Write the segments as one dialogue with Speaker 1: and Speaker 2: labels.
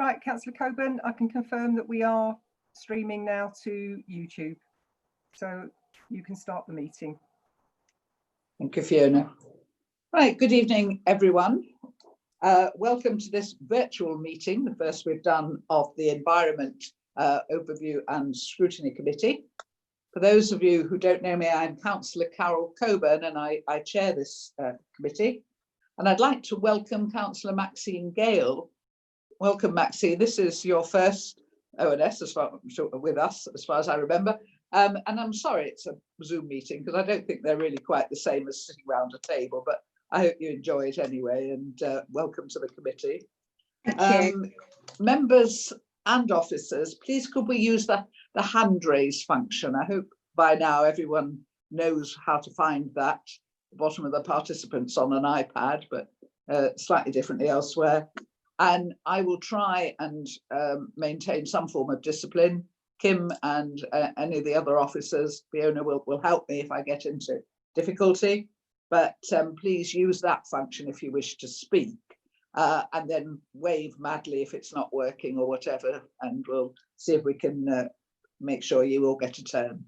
Speaker 1: Right, Councillor Coburn, I can confirm that we are streaming now to YouTube. So you can start the meeting.
Speaker 2: Thank you, Fiona. Right, good evening, everyone. Welcome to this virtual meeting, the first we've done of the Environment Overview and Scrutiny Committee. For those of you who don't know me, I'm Councillor Carol Coburn and I chair this committee. And I'd like to welcome Councillor Maxine Gale. Welcome, Maxine. This is your first ONS with us, as far as I remember. And I'm sorry it's a Zoom meeting because I don't think they're really quite the same as sitting around a table, but I hope you enjoy it anyway, and welcome to the committee.
Speaker 3: Thank you.
Speaker 2: Members and officers, please could we use the hand raise function? I hope by now everyone knows how to find that. The bottom of the participants on an iPad, but slightly differently elsewhere. And I will try and maintain some form of discipline. Kim and any of the other officers, Fiona will help me if I get into difficulty, but please use that function if you wish to speak, and then wave madly if it's not working or whatever, and we'll see if we can make sure you all get a turn.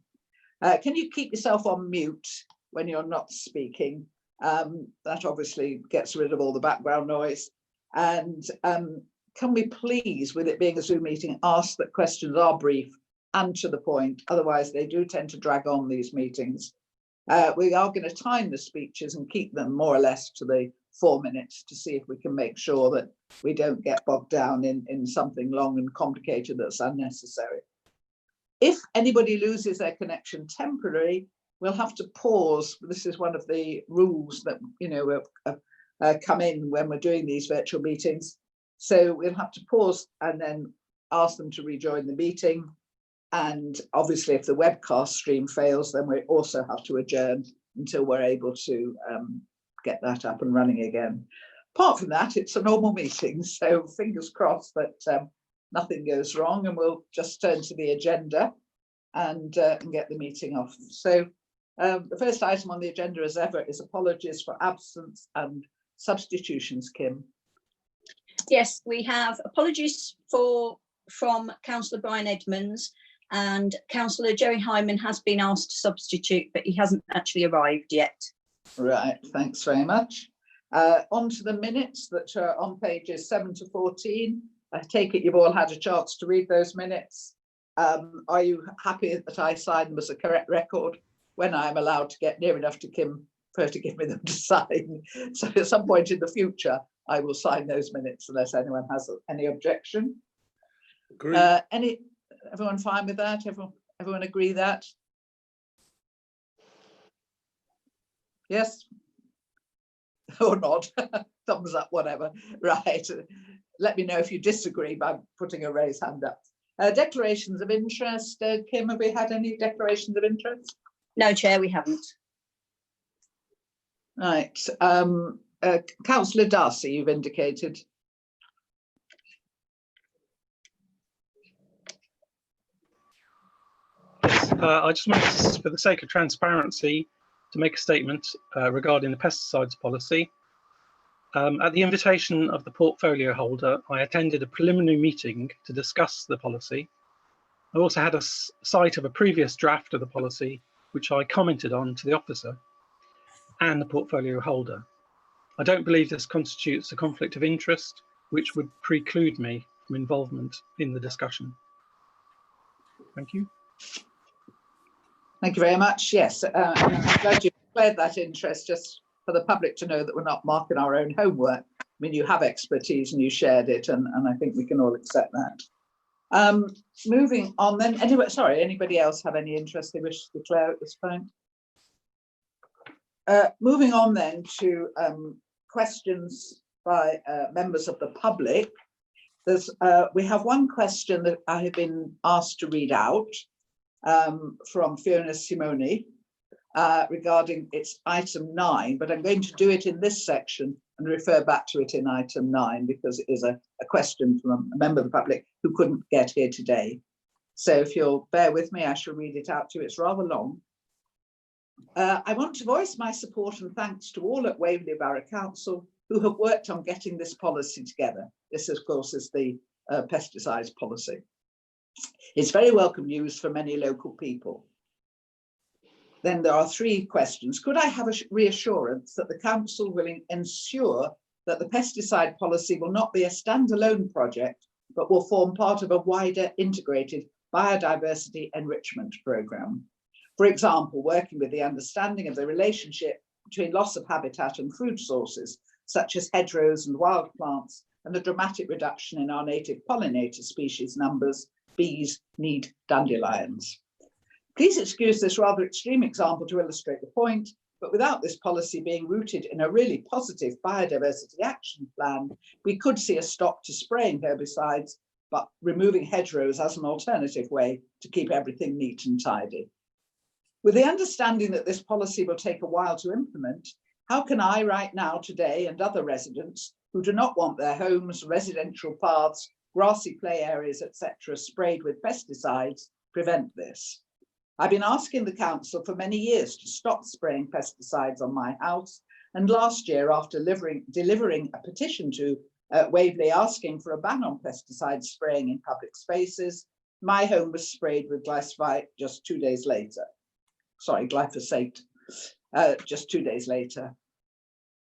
Speaker 2: Can you keep yourself on mute when you're not speaking? That obviously gets rid of all the background noise. And can we please, with it being a Zoom meeting, ask that questions are brief and to the point, otherwise they do tend to drag on these meetings. We are going to time the speeches and keep them more or less to the 4 minutes to see if we can make sure that we don't get bogged down in something long and complicated that's unnecessary. If anybody loses their connection temporarily, we'll have to pause. This is one of the rules that, you know, come in when we're doing these virtual meetings. So we'll have to pause and then ask them to rejoin the meeting. And obviously, if the webcast stream fails, then we also have to adjourn until we're able to get that up and running again. Apart from that, it's a normal meeting, so fingers crossed that nothing goes wrong, and we'll just turn to the agenda and get the meeting off. So the first item on the agenda, as ever, is apologies for absence and substitutions. Kim.
Speaker 3: Yes, we have apologies from Councillor Brian Edmonds, and Councillor Jerry Hyman has been asked to substitute, but he hasn't actually arrived yet. Right,
Speaker 2: thanks very much. On to the minutes that are on pages 7 to 14. I take it you've all had a chance to read those minutes. Are you happy that I sign them as a correct record when I'm allowed to get near enough to Kim for her to give me them to sign? So at some point in the future, I will sign those minutes unless anyone has any objection.
Speaker 4: Agree.
Speaker 2: Everyone fine with that? Everyone agree that? Yes? Or not? Thumbs up, whatever. Right. Let me know if you disagree by putting a raised hand up. Declarations of interest. Kim, have we had any declarations of interest?
Speaker 3: No, Chair, we haven't.
Speaker 2: Right. Councillor Darcy, you've indicated.
Speaker 5: Yes, I just wanted, for the sake of transparency, to make a statement regarding the pesticides policy. At the invitation of the portfolio holder, I attended a preliminary meeting to discuss the policy. I also had a sight of a previous draft of the policy, which I commented on to the officer and the portfolio holder. I don't believe this constitutes a conflict of interest, which would preclude me from involvement in the discussion. Thank you.
Speaker 2: Thank you very much. Yes, I'm glad you declared that interest, just for the public to know that we're not marking our own homework. I mean, you have expertise and you shared it, and I think we can all accept that. Moving on then, anyway, sorry, anybody else have any interest they wish to declare at this point? Moving on then to questions by members of the public. We have one question that I have been asked to read out from Fiona Simoni regarding its item 9, but I'm going to do it in this section and refer back to it in item 9 because it is a question from a member of the public who couldn't get here today. So if you'll bear with me, I shall read it out to you. It's rather long. I want to voice my support and thanks to all at Waverley Borough Council who have worked on getting this policy together. This, of course, is the pesticides policy. It's very welcome news for many local people. Then there are 3 questions. Could I have a reassurance that the council will ensure that the pesticide policy will not be a standalone project, but will form part of a wider integrated biodiversity enrichment programme? For example, working with the understanding of the relationship between loss of habitat and food sources, such as hedgerows and wild plants, and the dramatic reduction in our native pollinator species numbers, bees need dandelions. Please excuse this rather extreme example to illustrate the point, but without this policy being rooted in a really positive biodiversity action plan, we could see a stop to spraying herbicides, but removing hedgerows as an alternative way to keep everything neat and tidy. With the understanding that this policy will take a while to implement, how can I right now today and other residents who do not want their homes, residential paths, grassy play areas, etc. sprayed with pesticides prevent this? I've been asking the council for many years to stop spraying pesticides on my house, and last year, after delivering a petition to Waverley asking for a ban on pesticide spraying in public spaces, my home was sprayed with glyphosate just 2 days later. Sorry, glyphosate, just 2 days later.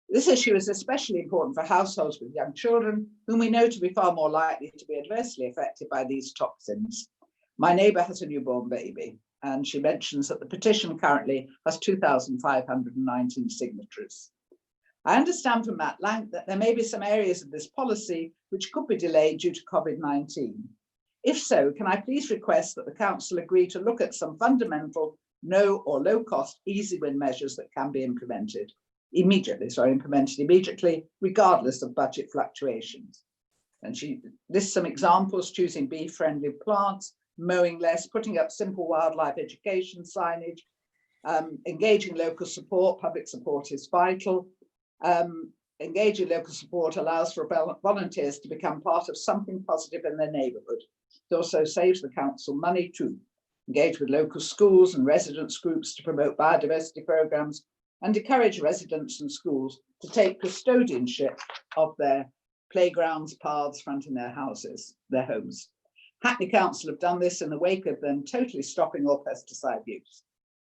Speaker 2: This issue is especially important for households with young children, whom we know to be far more likely to be adversely affected by these toxins. My neighbour has a newborn baby, and she mentions that the petition currently has 2,519 signatories. I understand from Matt Lank that there may be some areas of this policy which could be delayed due to COVID-19. If so, can I please request that the council agree to look at some fundamental no or low cost easy win measures that can be implemented immediately, regardless of budget fluctuations. And she lists some examples: choosing bee-friendly plants, mowing less, putting up simple wildlife education signage, engaging local support. Public support is vital. Engaging local support allows for volunteers to become part of something positive in their neighbourhood. It also saves the council money too. Engage with local schools and residents groups to promote biodiversity programmes, and encourage residents and schools to take custodianship of their playgrounds, paths fronting their houses, their homes. Hackney Council have done this in the wake of them totally stopping all pesticide use.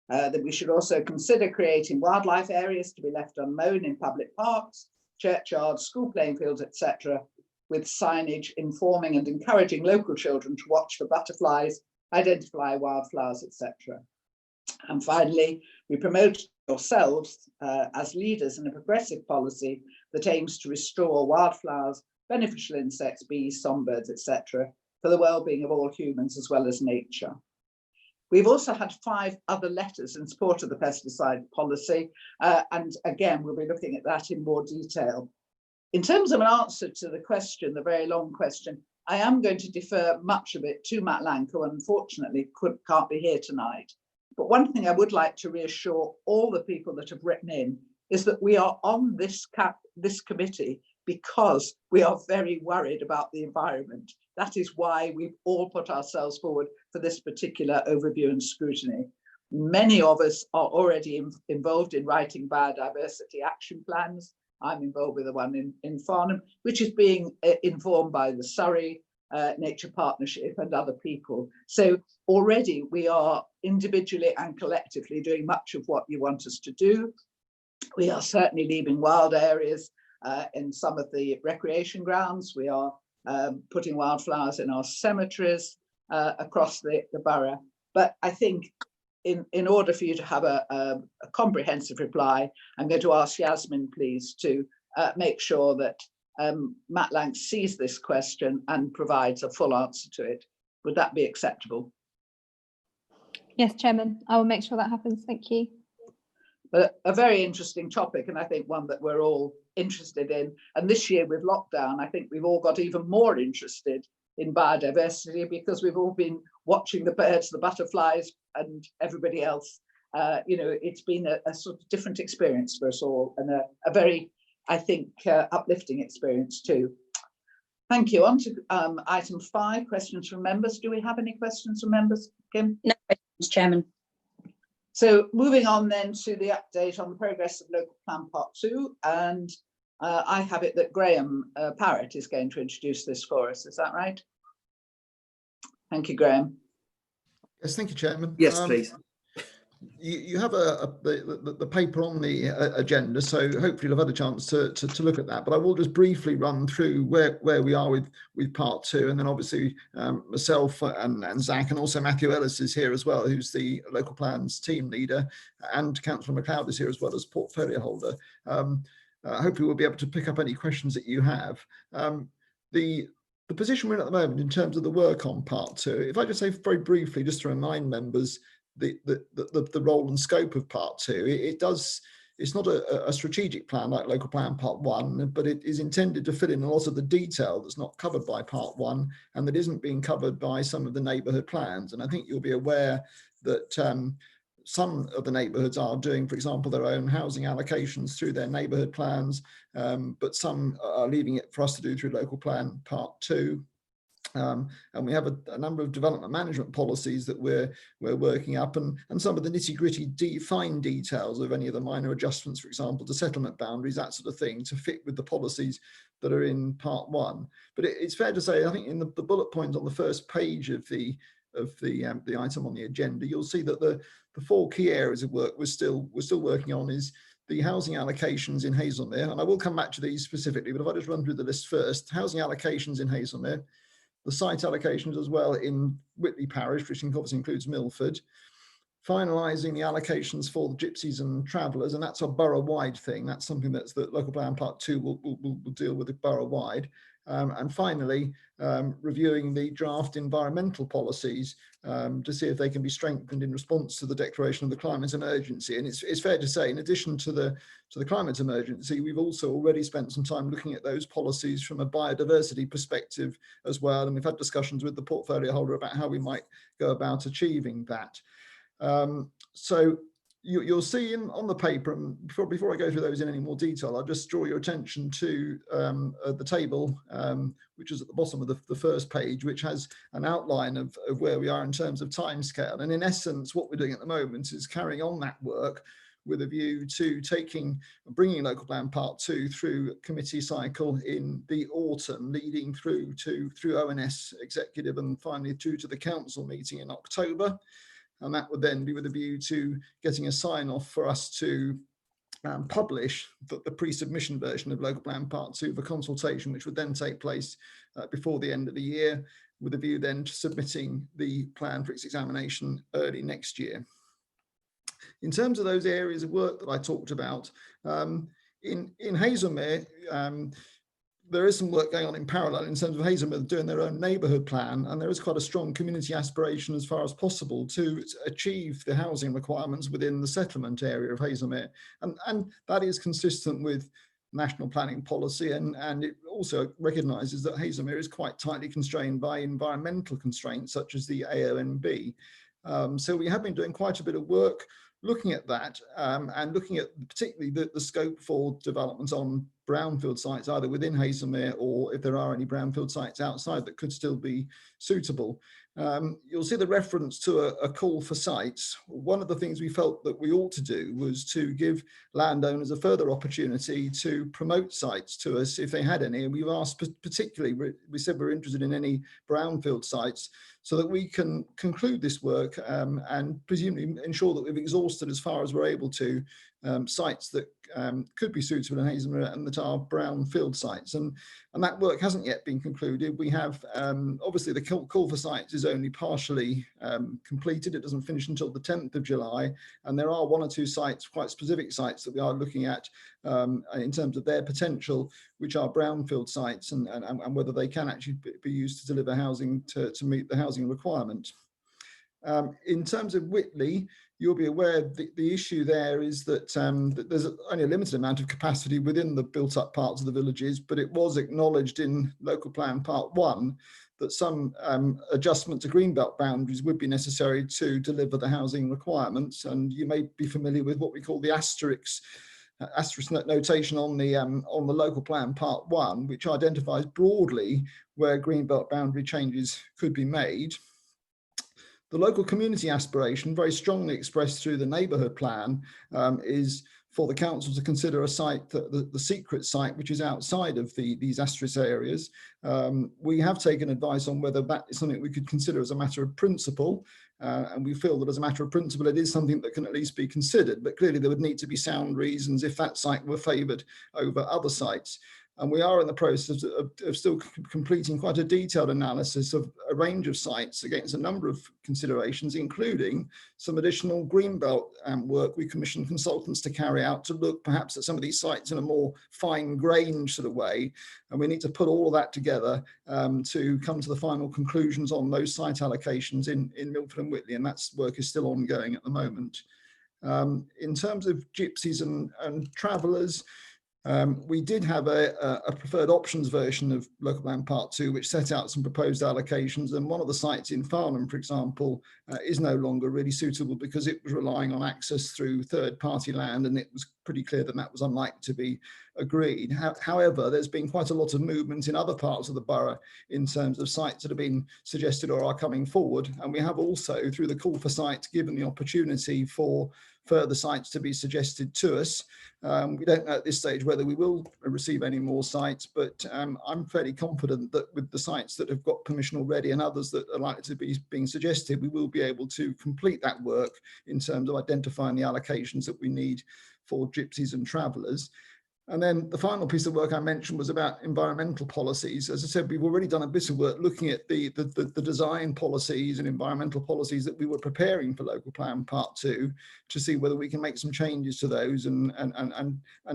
Speaker 2: That we should also consider creating wildlife areas to be left unmown in public parks, churchyards, school playing fields, etc., with signage informing and encouraging local children to watch for butterflies, identify wildflowers, etc. And finally, we promote yourselves as leaders in a progressive policy that aims to restore wildflowers, beneficial insects, bees, songbirds, etc., for the well-being of all humans as well as nature. We've also had 5 other letters in support of the pesticide policy, and again, we'll be looking at that in more detail. In terms of an answer to the question, the very long question, I am going to defer much of it to Matt Lank, who unfortunately can't be here tonight. But one thing I would like to reassure all the people that have written in is that we are on this committee because we are very worried about the environment. That is why we've all put ourselves forward for this particular overview and scrutiny. Many of us are already involved in writing biodiversity action plans. I'm involved with the one in Farnham, which is being informed by the Surrey Nature Partnership and other people. So already we are individually and collectively doing much of what you want us to do. We are certainly leaving wild areas in some of the recreation grounds. We are putting wildflowers in our cemeteries across the borough. But I think in order for you to have a comprehensive reply, I'm going to ask Yasmin, please, to make sure that Matt Lank sees this question and provides a full answer to it. Would that be acceptable?
Speaker 4: Yes, Chairman, I will make sure that happens. Thank you.
Speaker 2: But a very interesting topic, and I think one that we're all interested in. And this year with lockdown, I think we've all got even more interested in biodiversity because we've all been watching the birds, the butterflies, and everybody else. It's been a sort of different experience for us all, and a very, I think, uplifting experience too. Thank you. On to item 5, questions from members. Do we have any questions from members, Kim?
Speaker 3: No questions, Chairman.
Speaker 2: So moving on then to the update on the progress of Local Plan Part 2, and I have it that Graham Parrott is going to introduce this for us. Is that right? Thank you, Graham.
Speaker 6: Yes, thank you, Chairman.
Speaker 7: Yes, please.
Speaker 6: You have the paper on the agenda, so hopefully you'll have had a chance to look at that. But I will just briefly run through where we are with part 2, and then obviously myself and Zach, and also Matthew Ellis is here as well, who's the local plans team leader, and Councillor MacLeod is here as well as portfolio holder. Hopefully we'll be able to pick up any questions that you have. The position we're in at the moment in terms of the work on part 2, if I just say very briefly, just to remind members the role and scope of part 2, it's not a strategic plan like local plan part 1, but it is intended to fill in a lot of the detail that's not covered by part 1 and that isn't being covered by some of the neighbourhood plans. And I think you'll be aware that some of the neighbourhoods are doing, for example, their own housing allocations through their neighbourhood plans, but some are leaving it for us to do through local plan part 2. And we have a number of development management policies that we're working up, and some of the nitty-gritty fine details of any of the minor adjustments, for example, to settlement boundaries, that sort of thing, to fit with the policies that are in part 1. But it's fair to say, I think in the bullet points on the first page of the item on the agenda, you'll see that the 4 key areas of work we're still working on is the housing allocations in Hazelmere, and I will come back to these specifically, but if I just run through the list first: housing allocations in Hazelmere, the site allocations as well in Whitley Parish, which obviously includes Milford, finalising the allocations for the gypsies and travellers, and that's a borough-wide thing. That's something that local plan part 2 will deal with it borough-wide. And finally, reviewing the draft environmental policies to see if they can be strengthened in response to the declaration of the climate emergency. And it's fair to say, in addition to the climate emergency, we've also already spent some time looking at those policies from a biodiversity perspective as well. And we've had discussions with the portfolio holder about how we might go about achieving that. So you'll see on the paper, and before I go through those in any more detail, I'll just draw your attention to the table, which is at the bottom of the first page, which has an outline of where we are in terms of timescale. And in essence, what we're doing at the moment is carrying on that work with a view to bringing local plan part 2 through committee cycle in the autumn, leading through ONS executive and finally to the council meeting in October. And that would then be with a view to getting a sign-off for us to publish the pre-submission version of local plan part 2 for consultation, which would then take place before the end of the year, with a view then to submitting the plan for its examination early next year. In terms of those areas of work that I talked about, in Hazelmere, there is some work going on in parallel in terms of Hazelmere doing their own neighbourhood plan, and there is quite a strong community aspiration as far as possible to achieve the housing requirements within the settlement area of Hazelmere, and that is consistent with national planning policy, and it also recognises that Hazelmere is quite tightly constrained by environmental constraints such as the AONB. So we have been doing quite a bit of work looking at that, and looking at particularly the scope for developments on brownfield sites, either within Hazelmere or if there are any brownfield sites outside that could still be suitable. You'll see the reference to a call for sites. One of the things we felt that we ought to do was to give landowners a further opportunity to promote sites to us if they had any. And we've asked particularly, we said we're interested in any brownfield sites so that we can conclude this work and presumably ensure that we've exhausted as far as we're able to sites that could be suitable in Hazelmere and that are brownfield sites, and that work hasn't yet been concluded. We have obviously the call for sites is only partially completed. It doesn't finish until the 10th of July, and there are 1 or 2 sites, quite specific sites, that we are looking at in terms of their potential, which are brownfield sites, and whether they can actually be used to deliver housing to meet the housing requirement. In terms of Whitley, you'll be aware the issue there is that there's only a limited amount of capacity within the built up parts of the villages, but it was acknowledged in local plan part 1 that some adjustment to greenbelt boundaries would be necessary to deliver the housing requirements. And you may be familiar with what we call the asterisk notation on the local plan part 1, which identifies broadly where greenbelt boundary changes could be made. The local community aspiration, very strongly expressed through the neighbourhood plan, is for the council to consider a site, the secret site, which is outside of these asterisk areas. We have taken advice on whether that is something we could consider as a matter of principle, and we feel that as a matter of principle it is something that can at least be considered, but clearly there would need to be sound reasons if that site were favoured over other sites. And we are in the process of still completing quite a detailed analysis of a range of sites against a number of considerations, including some additional greenbelt work we commissioned consultants to carry out to look perhaps at some of these sites in a more fine-grained sort of way. And we need to put all of that together to come to the final conclusions on those site allocations in Milford and Whitley, and that work is still ongoing at the moment. In terms of gypsies and travellers, we did have a preferred options version of Local Plan Part 2, which set out some proposed allocations. And one of the sites in Farnham, for example, is no longer really suitable because it was relying on access through third-party land, and it was pretty clear that that was unlikely to be agreed. However, there's been quite a lot of movement in other parts of the borough in terms of sites that have been suggested or are coming forward. And we have also, through the call for sites, given the opportunity for further sites to be suggested to us. We don't know at this stage whether we will receive any more sites, but I'm fairly confident that with the sites that have got permission already and others that are likely to be being suggested, we will be able to complete that work in terms of identifying the allocations that we need for gypsies and travellers. And then the final piece of work I mentioned was about environmental policies. As I said, we've already done a bit of work looking at the design policies and environmental policies that we were preparing for Local Plan Part 2 to see whether we can make some changes to those and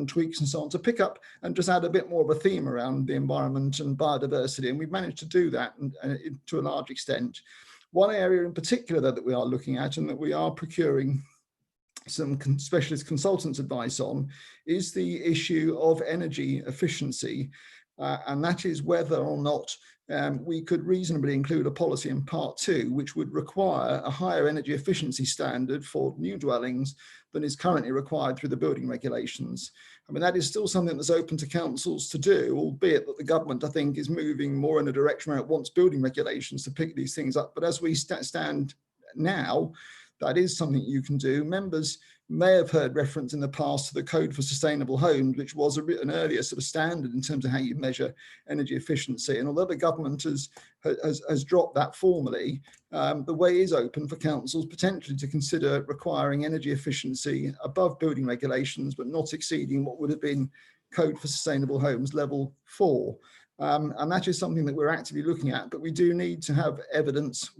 Speaker 6: tweaks and so on to pick up and just add a bit more of a theme around the environment and biodiversity. And we've managed to do that to a large extent. One area in particular that we are looking at and that we are procuring some specialist consultants' advice on is the issue of energy efficiency, and that is whether or not we could reasonably include a policy in Part 2 which would require a higher energy efficiency standard for new dwellings than is currently required through the building regulations. I mean, that is still something that's open to councils to do, albeit that the government, I think, is moving more in a direction where it wants building regulations to pick these things up. But as we stand now, that is something you can do. Members may have heard reference in the past to the Code for Sustainable Homes, which was an earlier sort of standard in terms of how you measure energy efficiency. And although the government has dropped that formally, the way is open for councils potentially to consider requiring energy efficiency above building regulations, but not exceeding what would have been Code for Sustainable Homes level 4. And that is something that we're actively looking at, but we do need to have evidence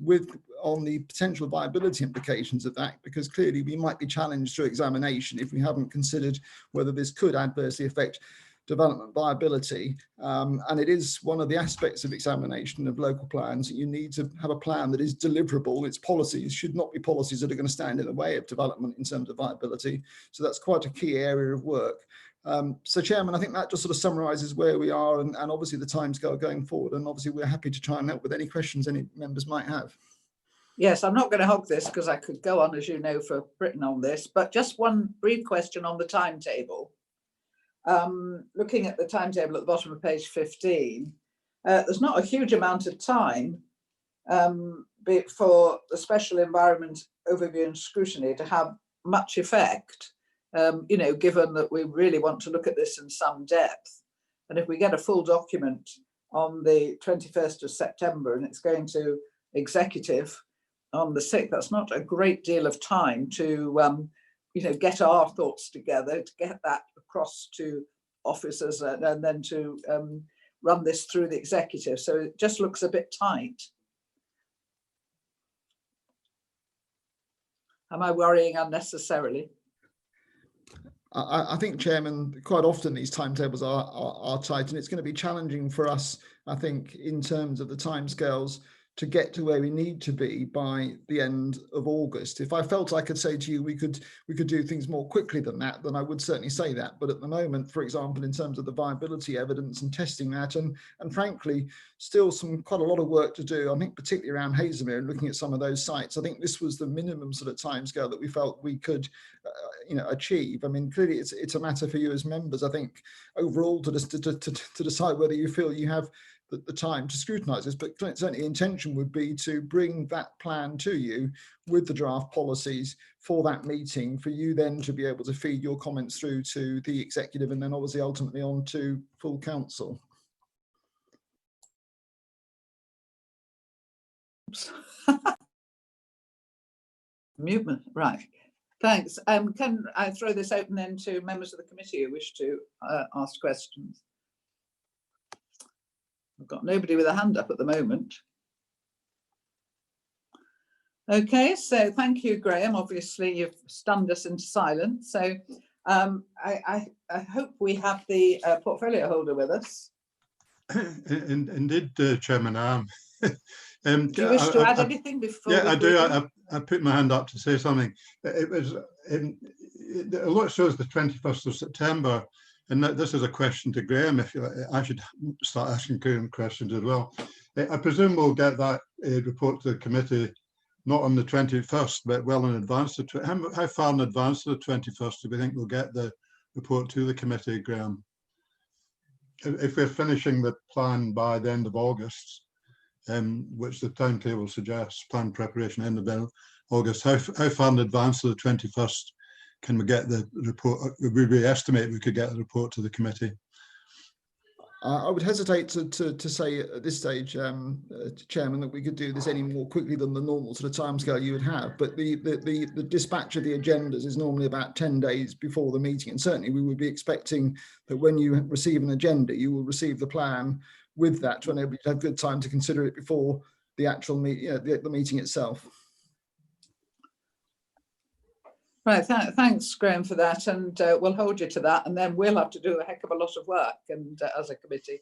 Speaker 6: on the potential viability implications of that, because clearly we might be challenged through examination if we haven't considered whether this could adversely affect development viability. And it is one of the aspects of examination of local plans that you need to have a plan that is deliverable. Its policies should not be policies that are going to stand in the way of development in terms of viability. So that's quite a key area of work. So Chairman, I think that just sort of summarises where we are and obviously the timescale going forward. And obviously we're happy to try and help with any questions any members might have.
Speaker 2: Yes, I'm not going to hog this because I could go on, as you know, for Britain on this, but just one brief question on the timetable. Looking at the timetable at the bottom of page 15, there's not a huge amount of time for the special environment overview and scrutiny to have much effect. You know, given that we really want to look at this in some depth. And if we get a full document on the 21st of September and it's going to executive on the 6th, that's not a great deal of time to, you know, get our thoughts together, to get that across to officers and then to run this through the executive. So it just looks a bit tight. Am I worrying unnecessarily?
Speaker 6: I think, Chairman, quite often these timetables are tight, and it's going to be challenging for us, I think, in terms of the timescales to get to where we need to be by the end of August. If I felt I could say to you we could do things more quickly than that, then I would certainly say that. But at the moment, for example, in terms of the viability evidence and testing that, and frankly, still quite a lot of work to do, I think particularly around Haslemere and looking at some of those sites. I think this was the minimum sort of timescale that we felt we could you know, achieve. I mean, clearly it's a matter for you as members, I think, overall to decide whether you feel you have the time to scrutinise this, but certainly the intention would be to bring that plan to you with the draft policies for that meeting, for you then to be able to feed your comments through to the executive and then obviously ultimately on to full council.
Speaker 2: Movement, right. Thanks. Can I throw this open then to members of the committee who wish to ask questions? I've got nobody with a hand up at the moment. Okay, so thank you, Graham. Obviously, you've stunned us into silence. So I hope we have the portfolio holder with us.
Speaker 7: Indeed, Chairman, I am.
Speaker 2: Do you wish to add anything before?
Speaker 7: Yeah, I do. I put my hand up to say something. It was a lot shows the 21st of September, and this is a question to Graham. If you like, I should start asking Graham questions as well. I presume we'll get that report to the committee not on the 21st, but well in advance. How far in advance of the 21st do we think we'll get the report to the committee, Graham? If we're finishing the plan by the end of August, which the timetable suggests, plan preparation end of August, how far in advance of the 21st can we get the report? We estimate we could get the report to the committee.
Speaker 6: I would hesitate to say at this stage, Chairman, that we could do this any more quickly than the normal sort of timescale you would have. But the dispatch of the agendas is normally about 10 days before the meeting, and certainly we would be expecting that when you receive an agenda, you will receive the plan with that to enable you to have good time to consider it before the actual the meeting itself.
Speaker 2: Right, thanks, Graham, for that, and we'll hold you to that, and then we'll have to do a heck of a lot of work, and as a committee,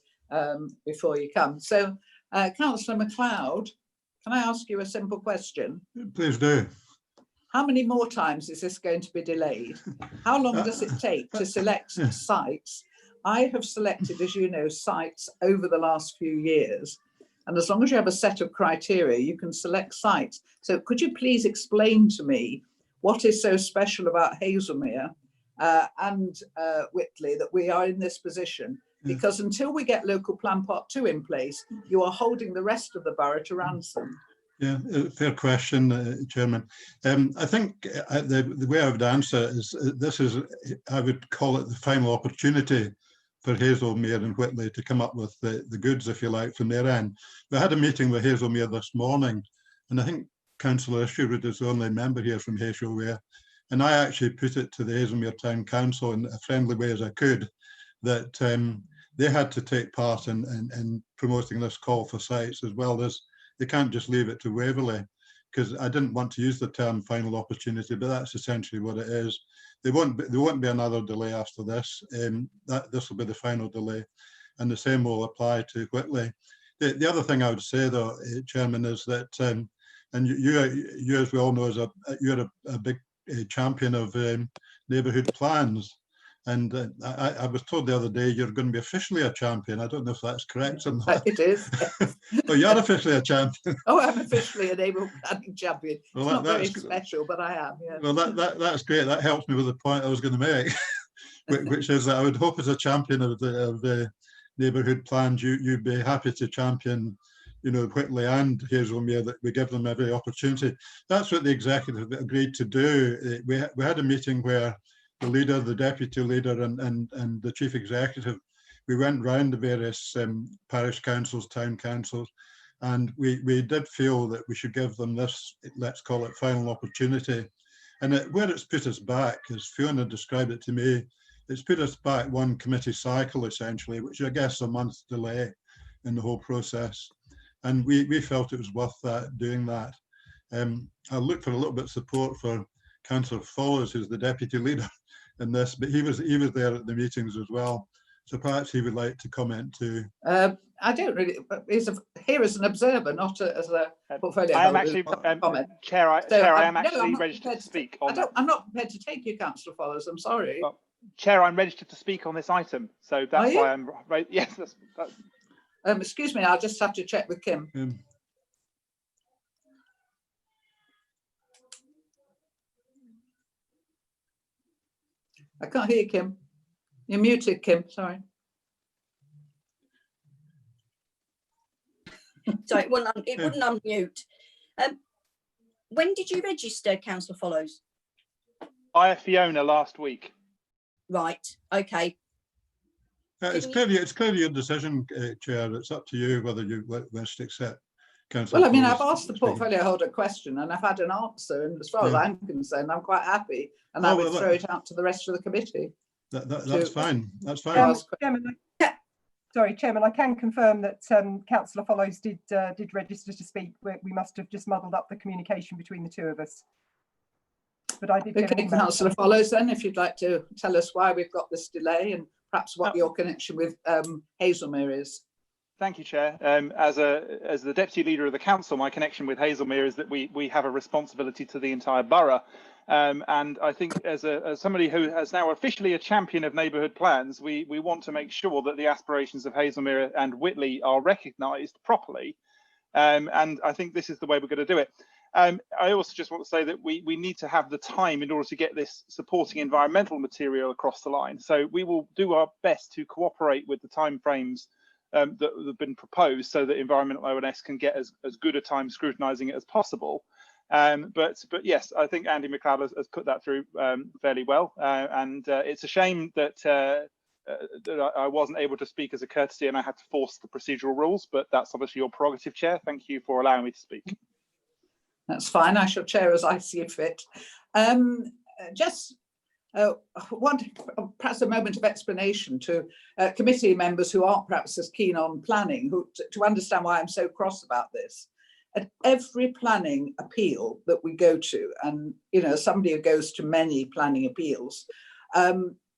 Speaker 2: before you come. So, Councillor MacLeod, can I ask you a simple question?
Speaker 7: Please do.
Speaker 2: How many more times is this going to be delayed? How long does it take to select sites? I have selected, as you know, sites over the last few years, and as long as you have a set of criteria, you can select sites. So could you please explain to me what is so special about Hazelmere and Whitley that we are in this position? Because until we get local plan part 2 in place, you are holding the rest of the borough to ransom.
Speaker 7: Yeah, fair question, Chairman. I think the way I would answer is I would call it the final opportunity for Hazelmere and Whitley to come up with the goods, if you like, from their end. We had a meeting with Hazelmere this morning, and I think Councillor Isherwood is the only member here from Hazelmere, and I actually put it to the Hazelmere Town Council in a friendly way as I could, that they had to take part in promoting this call for sites, as well as they can't just leave it to Waverley, because I didn't want to use the term final opportunity, but that's essentially what it is. There won't be another delay after this. This will be the final delay, and the same will apply to Whitley. The other thing I would say, though, Chairman, is that, and you as we all know, you're a big champion of neighbourhood plans. And I was told the other day you're going to be officially a champion. I don't know if that's correct or not.
Speaker 2: It is. Yes.
Speaker 7: Well, you're officially a champion.
Speaker 2: Oh, I'm officially a neighbourhood planning champion.
Speaker 7: Well,
Speaker 2: it's not very special, but I am. Yeah.
Speaker 7: Well, that's great. That helps me with the point I was going to make, which is that I would hope as a champion of the neighbourhood plans, you'd be happy to champion, Whitley and Hazelmere, that we give them every opportunity. That's what the executive agreed to do. We had a meeting where the leader, the deputy leader, and the chief executive, we went round the various parish councils, town councils, and we did feel that we should give them this, let's call it, final opportunity. And where it's put us back, as Fiona described it to me, it's put us back one committee cycle, essentially, which I guess is a month's delay in the whole process. And we felt it was worth doing that. I looked for a little bit of support for Councillor Follows, who's the deputy leader in this, but he was there at the meetings as well. So perhaps he would like to comment too.
Speaker 2: I don't really. He's here as an observer, not as a portfolio.
Speaker 8: I am actually, Chair. I am actually registered to speak on that.
Speaker 2: I'm not prepared to take you, Councillor Follows. I'm sorry.
Speaker 8: Well, Chair, I'm registered to speak on this item, so that's why I'm right. Yes. That's...
Speaker 2: Excuse me. I'll just have to check with Kim. I can't hear you, Kim. You're muted, Kim. Sorry.
Speaker 3: So it wouldn't unmute. When did you register, Councillor Follows?
Speaker 8: Via Fiona last week.
Speaker 3: Right. Okay.
Speaker 7: It's clearly your decision, Chair. It's up to you whether you wish to accept.
Speaker 2: Well, I mean, I've asked the portfolio holder a question and I've had an answer, and as far as I'm concerned, I'm quite happy, and I would throw it out to the rest of the committee.
Speaker 7: That's fine. That's fine.
Speaker 1: Chairman, I can confirm that Councillor Follows did register to speak. We must have just muddled up the communication between the two of us. But I did.
Speaker 2: Okay, Councillor Follows, then, if you'd like to tell us why we've got this delay and perhaps what your connection with Hazelmere is.
Speaker 8: Thank you, Chair. As the Deputy Leader of the Council, my connection with Hazelmere is that we have a responsibility to the entire borough. And I think as somebody who is now officially a champion of neighbourhood plans, we want to make sure that the aspirations of Hazelmere and Whitley are recognised properly. And I think this is the way we're going to do it. I also just want to say that we need to have the time in order to get this supporting environmental material across the line. So we will do our best to cooperate with the timeframes that have been proposed, so that environmental ONS can get as good a time scrutinising it as possible. But yes, I think Andy McLeod has put that through fairly well, and it's a shame that that I wasn't able to speak as a courtesy and I had to force the procedural rules, but that's obviously your prerogative, Chair. Thank you for allowing me to speak.
Speaker 2: That's fine. I shall chair as I see fit. Just want perhaps a moment of explanation to committee members who aren't perhaps as keen on planning, to understand why I'm so cross about this. At every planning appeal that we go to, and somebody who goes to many planning appeals,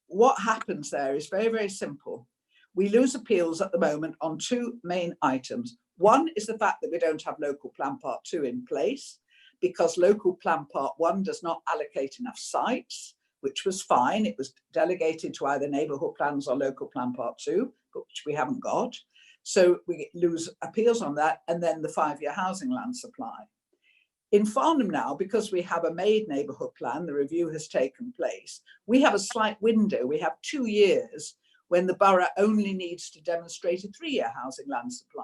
Speaker 2: what happens there is very, very simple. We lose appeals at the moment on two main items. One is the fact that we don't have local plan part 2 in place, because local plan part 1 does not allocate enough sites, which was fine. It was delegated to either neighbourhood plans or local plan part 2, but which we haven't got. So we lose appeals on that, and then the 5-year housing land supply. In Farnham now, because we have a made neighbourhood plan, the review has taken place, we have a slight window. We have 2 years when the borough only needs to demonstrate a 3-year housing land supply.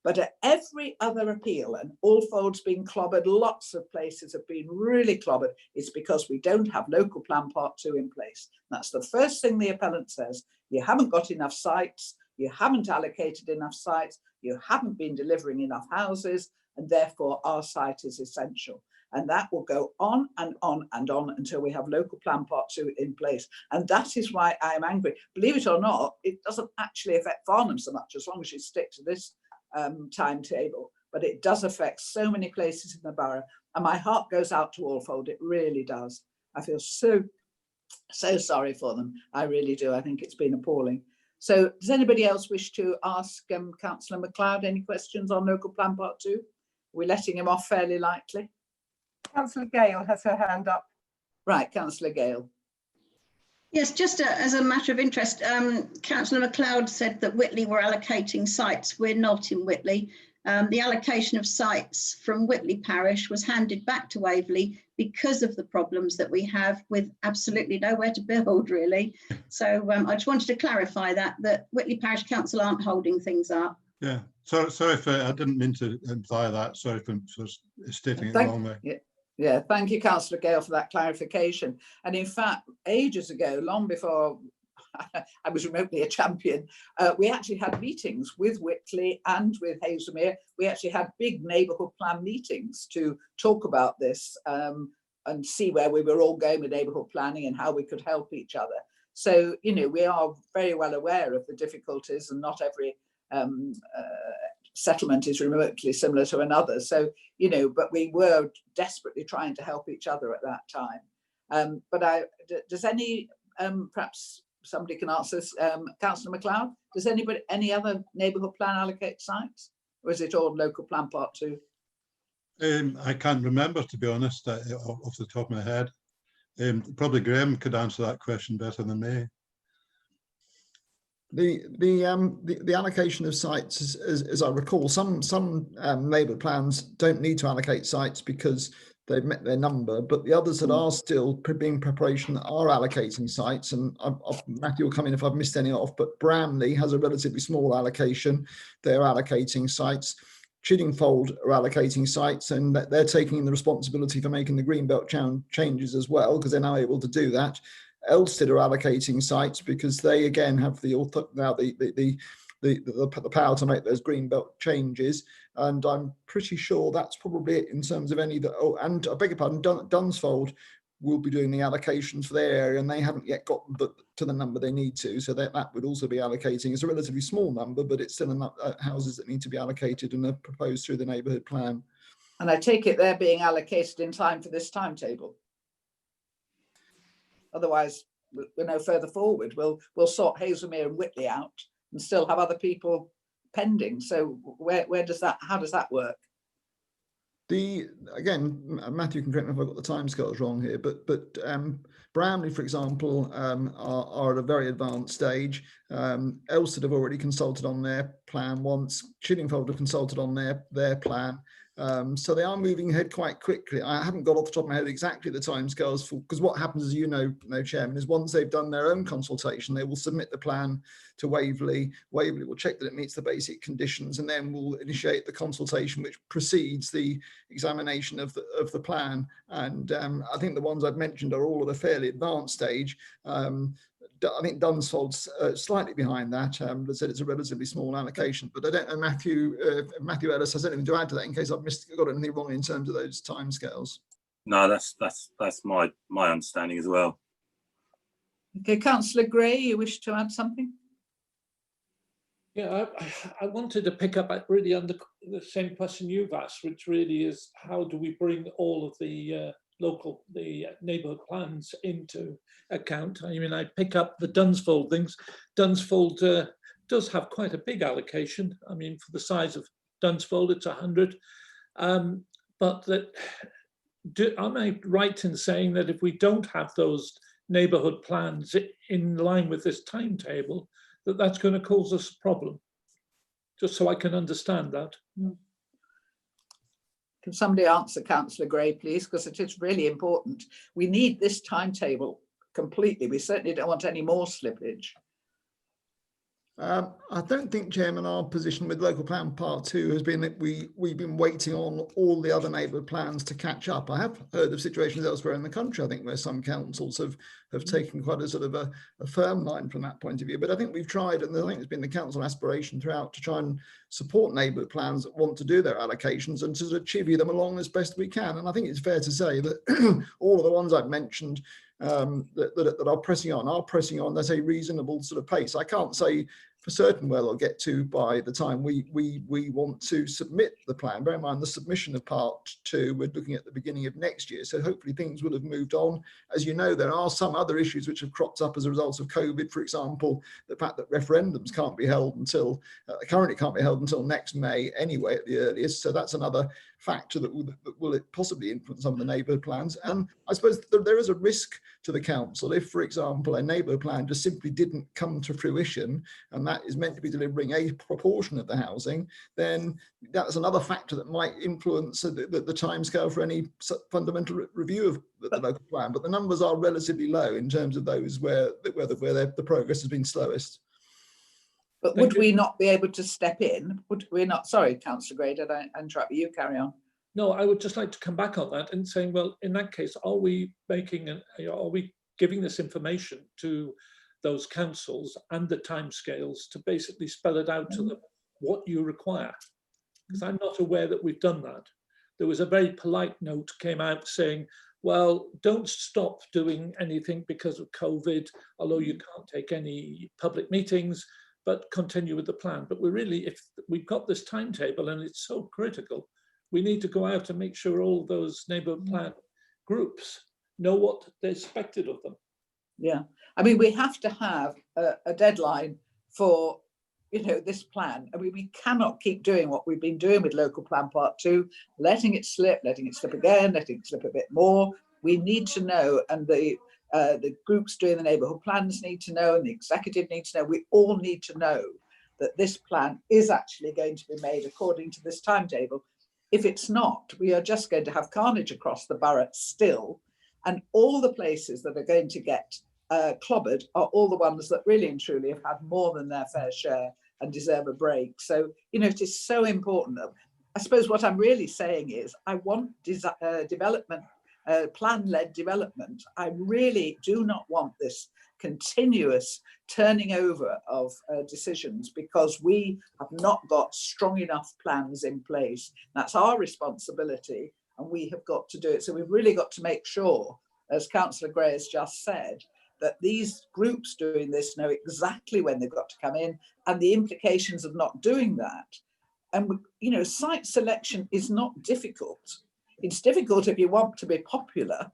Speaker 2: But at every other appeal, and Alfold's been clobbered, lots of places have been really clobbered, it's because we don't have local plan part 2 in place. That's the first thing the appellant says. You haven't got enough sites, you haven't allocated enough sites, you haven't been delivering enough houses, and therefore our site is essential. And that will go on and on and on until we have local plan part 2 in place. And that is why I am angry. Believe it or not, it doesn't actually affect Farnham so much, as long as you stick to this timetable, but it does affect so many places in the borough, and my heart goes out to Alfold. It really does. I feel so sorry for them. I really do. I think it's been appalling. So does anybody else wish to ask Councillor McLeod any questions on local plan part 2? We're letting him off fairly lightly.
Speaker 1: Councillor Gale has her hand up. Right, Councillor Gale.
Speaker 9: Yes, just as a matter of interest, Councillor McLeod said that Whitley were allocating sites. We're not in Whitley. The allocation of sites from Whitley Parish was handed back to Waverley because of the problems that we have with absolutely nowhere to build, really. So I just wanted to clarify that Whitley Parish Council aren't holding things up.
Speaker 7: Yeah, sorry if I didn't mean to imply that. Sorry for stating it the wrong way.
Speaker 2: Yeah, thank you, Councillor Gale, for that clarification. And in fact, ages ago, long before I was remotely a champion, we actually had meetings with Whitley and with Hazelmere. We actually had big neighbourhood plan meetings to talk about this and see where we were all going with neighbourhood planning and how we could help each other. So, we are very well aware of the difficulties, and not every settlement is remotely similar to another. So, but we were desperately trying to help each other at that time. But does any, perhaps somebody can answer this, Councillor McLeod, does any other neighbourhood plan allocate sites, or is it all local plan part 2?
Speaker 7: I can't remember, to be honest, off the top of my head. Probably Graham could answer that question better than me.
Speaker 6: The allocation of sites, as I recall, some neighbourhood plans don't need to allocate sites because they've met their number, but the others that are still being preparation are allocating sites, and Matthew will come in if I've missed any off, but Bramley has a relatively small allocation. They're allocating sites. Chiddingfold are allocating sites, and they're taking the responsibility for making the Greenbelt changes as well, because they're now able to do that. Elstead are allocating sites because they again have the power to make those Greenbelt changes, and I'm pretty sure that's probably it in terms of any that. Oh, and I beg your pardon, Dunsfold will be doing the allocations for their area, and they haven't yet got to the number they need to, so that would also be allocating. It's a relatively small number, but it's still enough houses that need to be allocated and are proposed through the neighbourhood plan.
Speaker 2: And I take it they're being allocated in time for this timetable. Otherwise, we're no further forward. We'll sort Hazelmere and Whitley out and still have other people pending. So where does that? How does that work?
Speaker 6: Again, Matthew can correct me if I've got the timescales wrong here, but Bramley, for example, are at a very advanced stage. Elstead have already consulted on their plan once. Chiddingfold have consulted on their plan. So they are moving ahead quite quickly. I haven't got off the top of my head exactly the timescales, because what happens, as you know, Chairman, is once they've done their own consultation, they will submit the plan to Waverley. Waverley will check that it meets the basic conditions, and then we'll initiate the consultation, which precedes the examination of the plan. And I think the ones I've mentioned are all at a fairly advanced stage. I think Dunsfold's slightly behind that. As I said, it's a relatively small allocation, but I don't know, Matthew Ellis has anything to add to that in case I've got anything wrong in terms of those timescales.
Speaker 10: No, that's my understanding as well.
Speaker 2: Okay, Councillor Gray, you wish to add something?
Speaker 11: Yeah, I wanted to pick up really on the same question you've asked, which really is how do we bring all of the neighbourhood plans into account. I mean, I pick up the Dunsfold things. Dunsfold does have quite a big allocation. I mean, for the size of Dunsfold, it's 100. But am I right in saying that if we don't have those neighbourhood plans in line with this timetable, that's going to cause us a problem? Just so I can understand that.
Speaker 2: Can somebody answer Councillor Gray, please? Because it is really important. We need this timetable completely. We certainly don't want any more slippage.
Speaker 6: I don't think, Chairman, our position with Local Plan Part 2 has been that we've been waiting on all the other neighbourhood plans to catch up. I have heard of situations elsewhere in the country, I think, where some councils have taken quite a sort of a firm line from that point of view. But I think we've tried, and I think it's been the council aspiration throughout, to try and support neighbourhood plans that want to do their allocations and to sort of chivvy them along as best we can. And I think it's fair to say that all of the ones I've mentioned that are pressing on at a reasonable sort of pace. I can't say for certain where they'll get to by the time we want to submit the plan. Bear in mind the submission of Part 2, we're looking at the beginning of next year, so hopefully things will have moved on. As you know, there are some other issues which have cropped up as a result of COVID. For example, the fact that referendums can't be held until currently can't be held until next May anyway at the earliest, so that's another factor that will possibly influence some of the neighbourhood plans. And I suppose there is a risk to the council if, for example, a neighbourhood plan just simply didn't come to fruition, and that is meant to be delivering a proportion of the housing, then that's another factor that might influence the timescale for any fundamental review of the local plan. But the numbers are relatively low in terms of those where the progress has been slowest.
Speaker 2: But would we not be able to step in? Would we not? Sorry, Councillor Gray, did I interrupt you? Carry on.
Speaker 11: No, I would just like to come back on that and saying, well, in that case, are we giving this information to those councils and the timescales to basically spell it out to them what you require? Because I'm not aware that we've done that. There was a very polite note came out saying, well, don't stop doing anything because of COVID, although you can't take any public meetings, but continue with the plan. But we're really, if we've got this timetable and it's so critical, we need to go out and make sure all those neighbourhood plan groups know what they're expected of them.
Speaker 2: Yeah, I mean, we have to have a deadline for, this plan. I mean, we cannot keep doing what we've been doing with Local Plan Part 2, letting it slip again, letting it slip a bit more. We need to know, and the groups doing the neighbourhood plans need to know, and the executive needs to know. We all need to know that this plan is actually going to be made according to this timetable. If it's not, we are just going to have carnage across the borough still. And all the places that are going to get clobbered are all the ones that really and truly have had more than their fair share and deserve a break. So, you know, it is so important. I suppose what I'm really saying is I want development, plan-led development. I really do not want this continuous turning over of decisions because we have not got strong enough plans in place. That's our responsibility and we have got to do it. So we've really got to make sure, as Councillor Gray has just said, that these groups doing this know exactly when they've got to come in and the implications of not doing that. And, you know, site selection is not difficult. It's difficult if you want to be popular,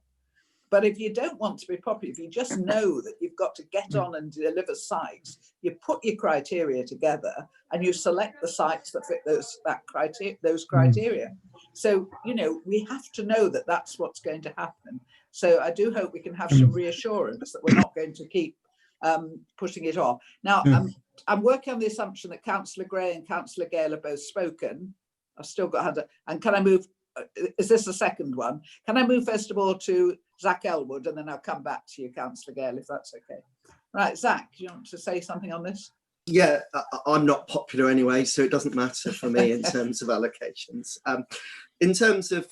Speaker 2: but if you don't want to be popular, if you just know that you've got to get on and deliver sites, you put your criteria together and you select the sites that fit those criteria. So, you know, we have to know that that's what's going to happen. So I do hope we can have some reassurance that we're not going to keep pushing it off. Now, I'm working on the assumption that Councillor Gray and Councillor Gale have both spoken. I've still got and can I move? Is this the second one? Can I move first of all to Zach Elwood and then I'll come back to you, Councillor Gale, if that's okay. Right, Zach, do you want to say something on this?
Speaker 12: Yeah, I'm not popular anyway, so it doesn't matter for me in terms of allocations. In terms of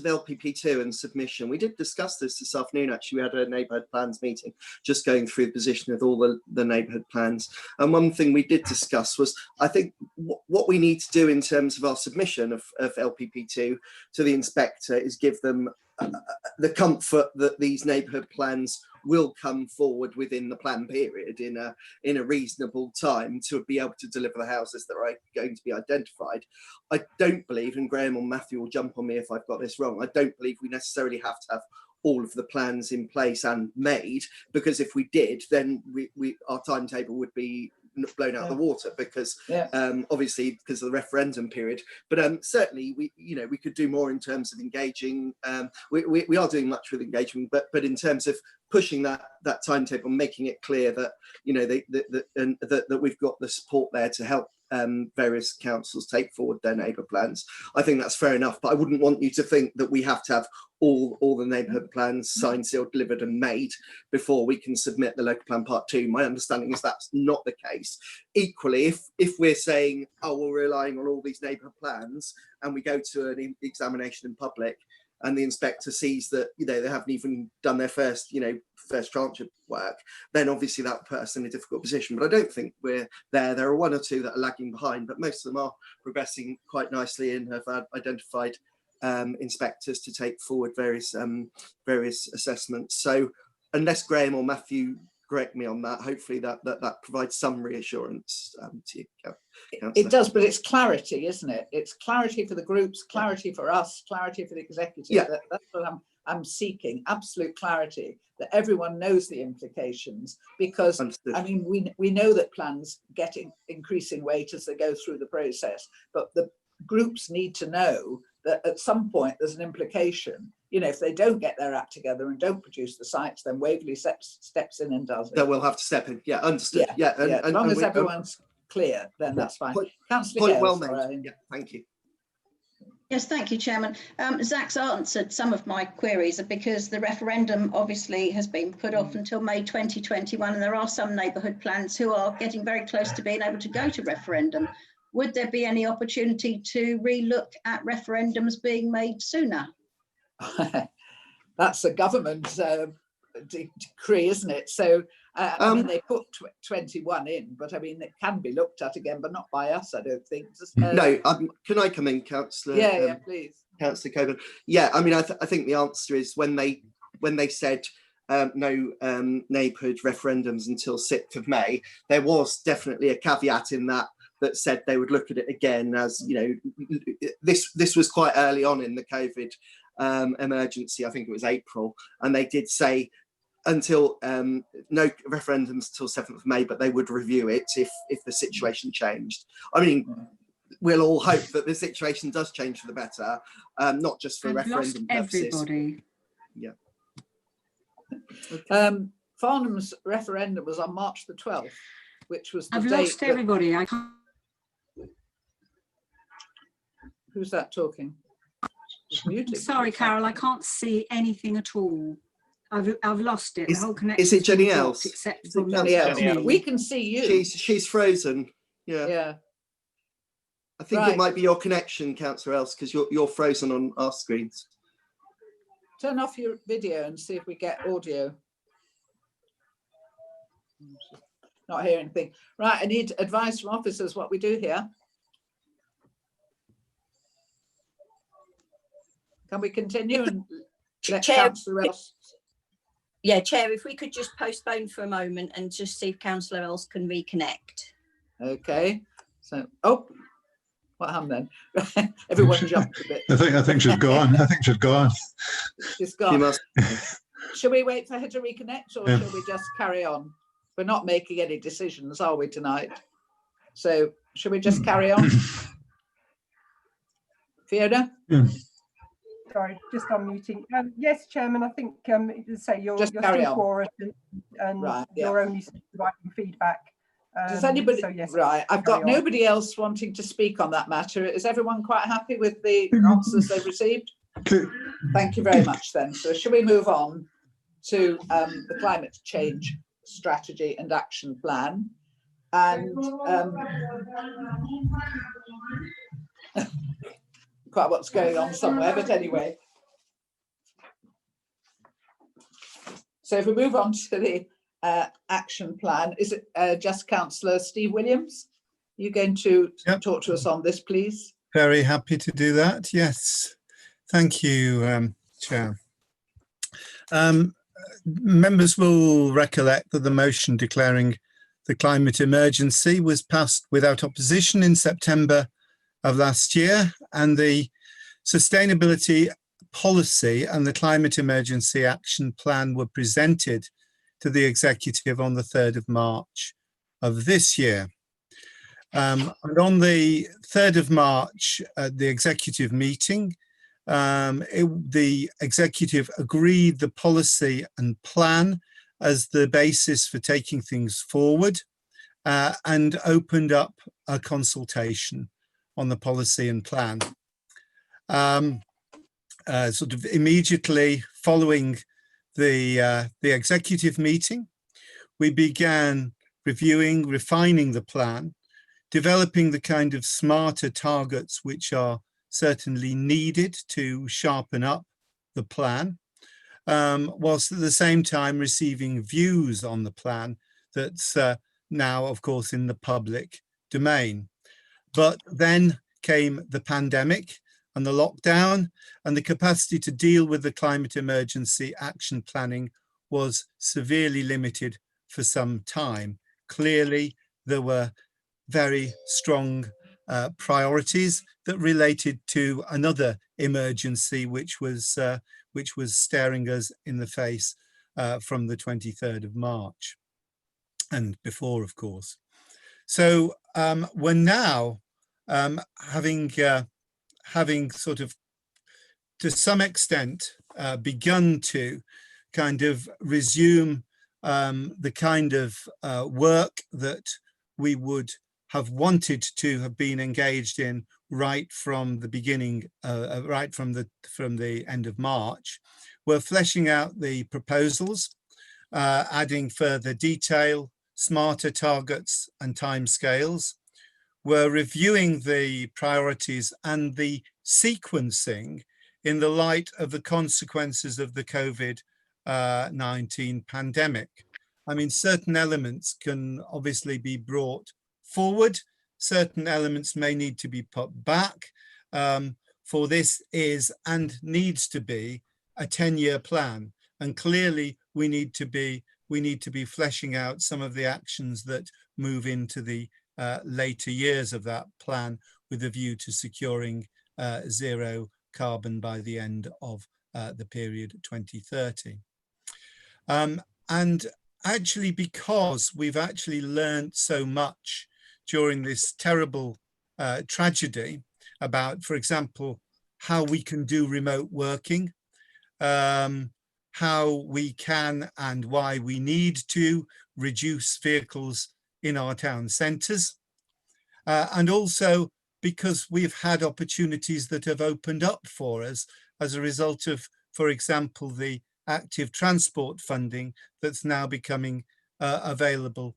Speaker 12: LPP2 and submission, we did discuss this afternoon. Actually, we had a neighbourhood plans meeting, just going through the position of all the neighbourhood plans. And one thing we did discuss was, I think, what we need to do in terms of our submission of LPP2 to the inspector is give them the comfort that these neighbourhood plans will come forward within the plan period in a reasonable time to be able to deliver the houses that are going to be identified. I don't believe, and Graham or Matthew will jump on me if I've got this wrong, I don't believe we necessarily have to have all of the plans in place and made, because if we did, then our timetable would be blown out of the water because obviously because of the referendum period. But certainly we could do more in terms of engaging. We are doing much with engagement, but in terms of pushing that timetable, making it clear that that we've got the support there to help various councils take forward their neighbour plans. I think that's fair enough, but I wouldn't want you to think that we have to have all the neighbourhood plans signed, sealed, delivered and made before we can submit the local plan part 2. My understanding is that's not the case. Equally, if we're saying, oh, we're relying on all these neighbourhood plans and we go to an examination in public and the inspector sees that they haven't even done their first tranche of work, then obviously that puts us in a difficult position. But I don't think we're there. There are one or two that are lagging behind, but most of them are progressing quite nicely and have identified inspectors to take forward various assessments. So unless Graham or Matthew correct me on that, hopefully that provides some reassurance to you.
Speaker 2: It does, but it's clarity, isn't it? It's clarity for the groups, clarity for us, clarity for the executive.
Speaker 12: Yeah.
Speaker 2: That's what I'm seeking, absolute clarity, that everyone knows the implications, because Understood. I mean, we know that plans get increasing weight as they go through the process, but the groups need to know that at some point there's an implication. If they don't get their act together and don't produce the sites, then Waverley steps in and does it.
Speaker 12: Then we'll have to step in. Yeah, understood. Yeah,
Speaker 2: as long as everyone's clear, then that's fine.
Speaker 12: Point well made. Yeah, thank you.
Speaker 9: Yes, thank you, Chairman. Zach's answered some of my queries because the referendum obviously has been put off until May 2021, and there are some neighbourhood plans who are getting very close to being able to go to referendum. Would there be any opportunity to relook at referendums being made sooner?
Speaker 2: That's a government decree, isn't it? So I mean, they put 21 in, but I mean, it can be looked at again, but not by us, I don't think.
Speaker 12: No, can I come in, Councillor?
Speaker 2: Yeah, please.
Speaker 12: Councillor Coburn. Yeah, I mean, I think the answer is when they said no neighbourhood referendums until 6th of May, there was definitely a caveat in that said they would look at it again, as this was quite early on in the COVID emergency. I think it was April, and they did say until no referendums until 7th of May, but they would review it if the situation changed. I mean, we'll all hope that the situation does change for the better, not just for referendum purposes. Everybody. Yeah.
Speaker 2: Farnham's referendum was on March the 12th, which was the
Speaker 13: I've
Speaker 2: date
Speaker 13: lost everybody. I can't.
Speaker 2: Who's that talking? It's muted.
Speaker 13: Sorry, Carol, I can't see anything at all. I've lost it. The whole connection.
Speaker 12: Is it Jenny Els?
Speaker 13: Except
Speaker 12: Is
Speaker 13: for
Speaker 12: it Jenny Els?
Speaker 13: me.
Speaker 2: We can see you.
Speaker 12: She's frozen. Yeah.
Speaker 2: Yeah.
Speaker 12: I think
Speaker 2: Right.
Speaker 12: it might be your connection, Councillor Els, because you're frozen on our screens.
Speaker 2: Turn off your video and see if we get audio. Not hear anything. Right, I need advice from officers what we do here. Can we continue and let
Speaker 3: Chair,
Speaker 2: Councillor Els?
Speaker 3: yeah, Chair, if we could just postpone for a moment and just see if Councillor Els can reconnect.
Speaker 2: Okay, so, oh, what happened then? Everyone jumped a bit.
Speaker 7: I think she's gone. I think she's gone.
Speaker 2: She's gone.
Speaker 12: She must.
Speaker 2: Shall we wait for her to reconnect, or
Speaker 7: Yeah.
Speaker 2: shall we just carry on? We're not making any decisions, are we, tonight? So shall we just carry on? Fiona?
Speaker 7: Yeah.
Speaker 1: Sorry, just unmuting. Yes, Chairman, I think, as I say, you're
Speaker 2: Just
Speaker 1: still
Speaker 2: carry on.
Speaker 1: quorum and
Speaker 2: Right, yeah.
Speaker 1: you're only providing feedback.
Speaker 2: Does anybody,
Speaker 1: so yes,
Speaker 2: right, I've got
Speaker 1: carry on.
Speaker 2: nobody else wanting to speak on that matter. Is everyone quite happy with the answers they've received? Thank you very much then. So shall we move on to the climate change strategy and action plan? And quite what's going on somewhere, but anyway. So if we move on to the action plan, is it just Councillor Steve Williams? Are you going to talk to us on this, please?
Speaker 14: Very happy to do that. Yes. Thank you, Chair. Members will recollect that the motion declaring the climate emergency was passed without opposition in September of last year, and the sustainability policy and the climate emergency action plan were presented to the executive on the 3rd of March of this year. And on the 3rd of March at the executive meeting, the executive agreed the policy and plan as the basis for taking things forward, and opened up a consultation on the policy and plan. Sort of immediately following the executive meeting, we began reviewing, refining the plan, developing the kind of smarter targets which are certainly needed to sharpen up the plan, whilst at the same time receiving views on the plan that's now, of course, in the public domain. But then came the pandemic and the lockdown, and the capacity to deal with the climate emergency action planning was severely limited for some time. Clearly, there were very strong priorities that related to another emergency, which was staring us in the face from the 23rd of March and before, of course. So we're now having sort of, to some extent, begun to kind of resume the kind of work that we would have wanted to have been engaged in right from the beginning, right from the end of March. We're fleshing out the proposals, adding further detail, smarter targets and timescales. We're reviewing the priorities and the sequencing in the light of the consequences of the COVID-19 pandemic. I mean, certain elements can obviously be brought forward, certain elements may need to be put back, for this is and needs to be a 10-year plan. And clearly we need to be fleshing out some of the actions that move into the later years of that plan with a view to securing zero carbon by the end of the period 2030. And actually, because we've actually learned so much during this terrible tragedy about, for example, how we can do remote working, how we can and why we need to reduce vehicles in our town centres, and also because we've had opportunities that have opened up for us as a result of, for example, the active transport funding that's now becoming available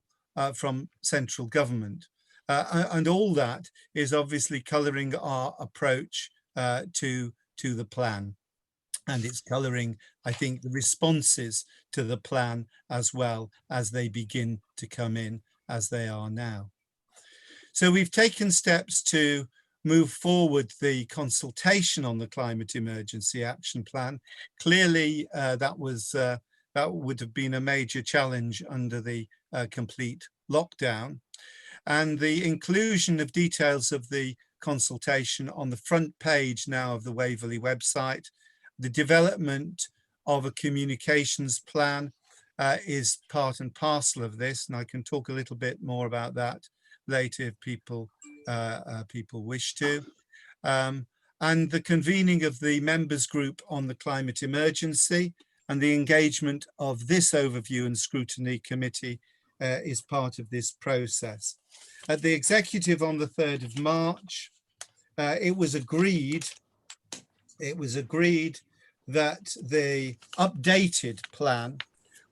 Speaker 14: from central government. And all that is obviously colouring our approach to the plan. And it's colouring, I think, the responses to the plan as well as they begin to come in as they are now. So we've taken steps to move forward the consultation on the Climate Emergency Action Plan. Clearly, that would have been a major challenge under the complete lockdown. And the inclusion of details of the consultation on the front page now of the Waverley website, the development of a communications plan is part and parcel of this, and I can talk a little bit more about that later if people wish to. And the convening of the members group on the climate emergency and the engagement of this overview and scrutiny committee is part of this process. At the executive on the 3rd of March, it was agreed that the updated plan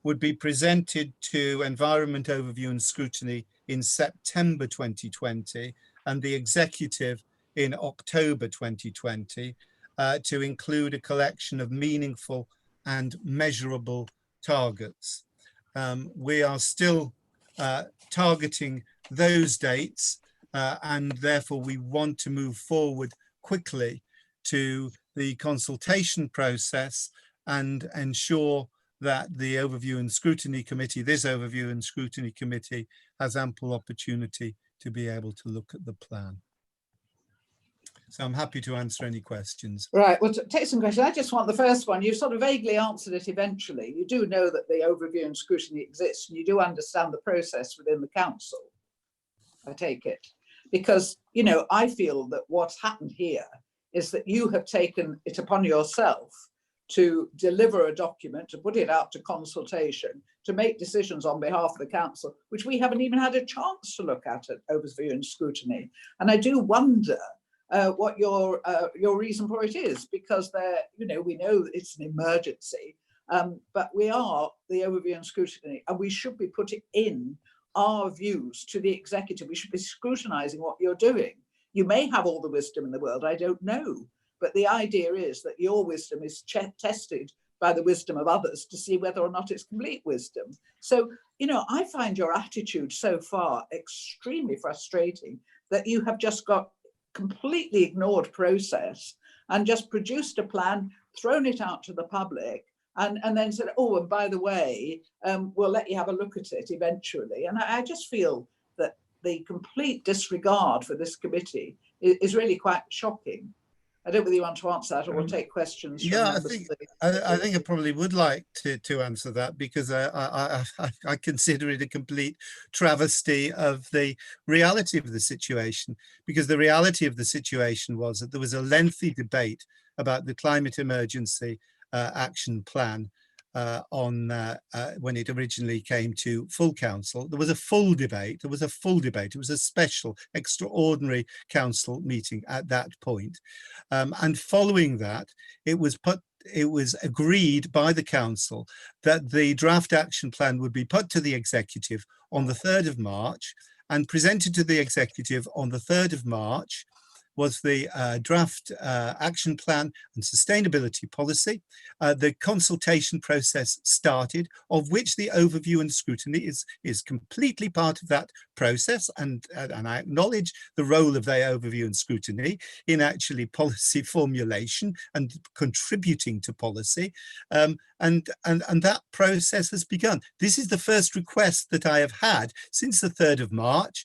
Speaker 14: would be presented to Environment Overview and Scrutiny in September 2020 and the executive in October 2020 to include a collection of meaningful and measurable targets. We are still targeting those dates and therefore we want to move forward quickly to the consultation process and ensure that the Overview and Scrutiny Committee, this Overview and Scrutiny Committee, has ample opportunity to be able to look at the plan. So I'm happy to answer any questions.
Speaker 2: Right, well, take some questions. I just want the first one. You sort of vaguely answered it eventually. You do know that the Overview and Scrutiny exists, and you do understand the process within the council, I take it. Because, you know, I feel that what's happened here is that you have taken it upon yourself to deliver a document, to put it out to consultation, to make decisions on behalf of the council, which we haven't even had a chance to look at Overview and Scrutiny. And I do wonder what your reason for it is, because we know it's an emergency, but we are the Overview and Scrutiny, and we should be putting in our views to the executive. We should be scrutinising what you're doing. You may have all the wisdom in the world, I don't know, but the idea is that your wisdom is tested by the wisdom of others to see whether or not it's complete wisdom. So, you know, I find your attitude so far extremely frustrating, that you have just got completely ignored process and just produced a plan, thrown it out to the public, and then said, oh, and by the way, we'll let you have a look at it eventually. And I just feel that the complete disregard for this committee is really quite shocking. I don't know whether you want to answer that or we'll take questions.
Speaker 14: Yeah, I think I probably would like to answer that, because I consider it a complete travesty of the reality of the situation, because the reality of the situation was that there was a lengthy debate about the climate emergency action plan when it originally came to full council. There was a full debate. It was a special, extraordinary council meeting at that point. And following that, it was agreed by the council that the draft action plan would be put to the executive on the 3rd of March and presented to the executive on the 3rd of March was the draft action plan and sustainability policy. The consultation process started, of which the overview and scrutiny is completely part of that process. And I acknowledge the role of the overview and scrutiny in actually policy formulation and contributing to policy. And that process has begun. This is the first request that I have had since the 3rd of March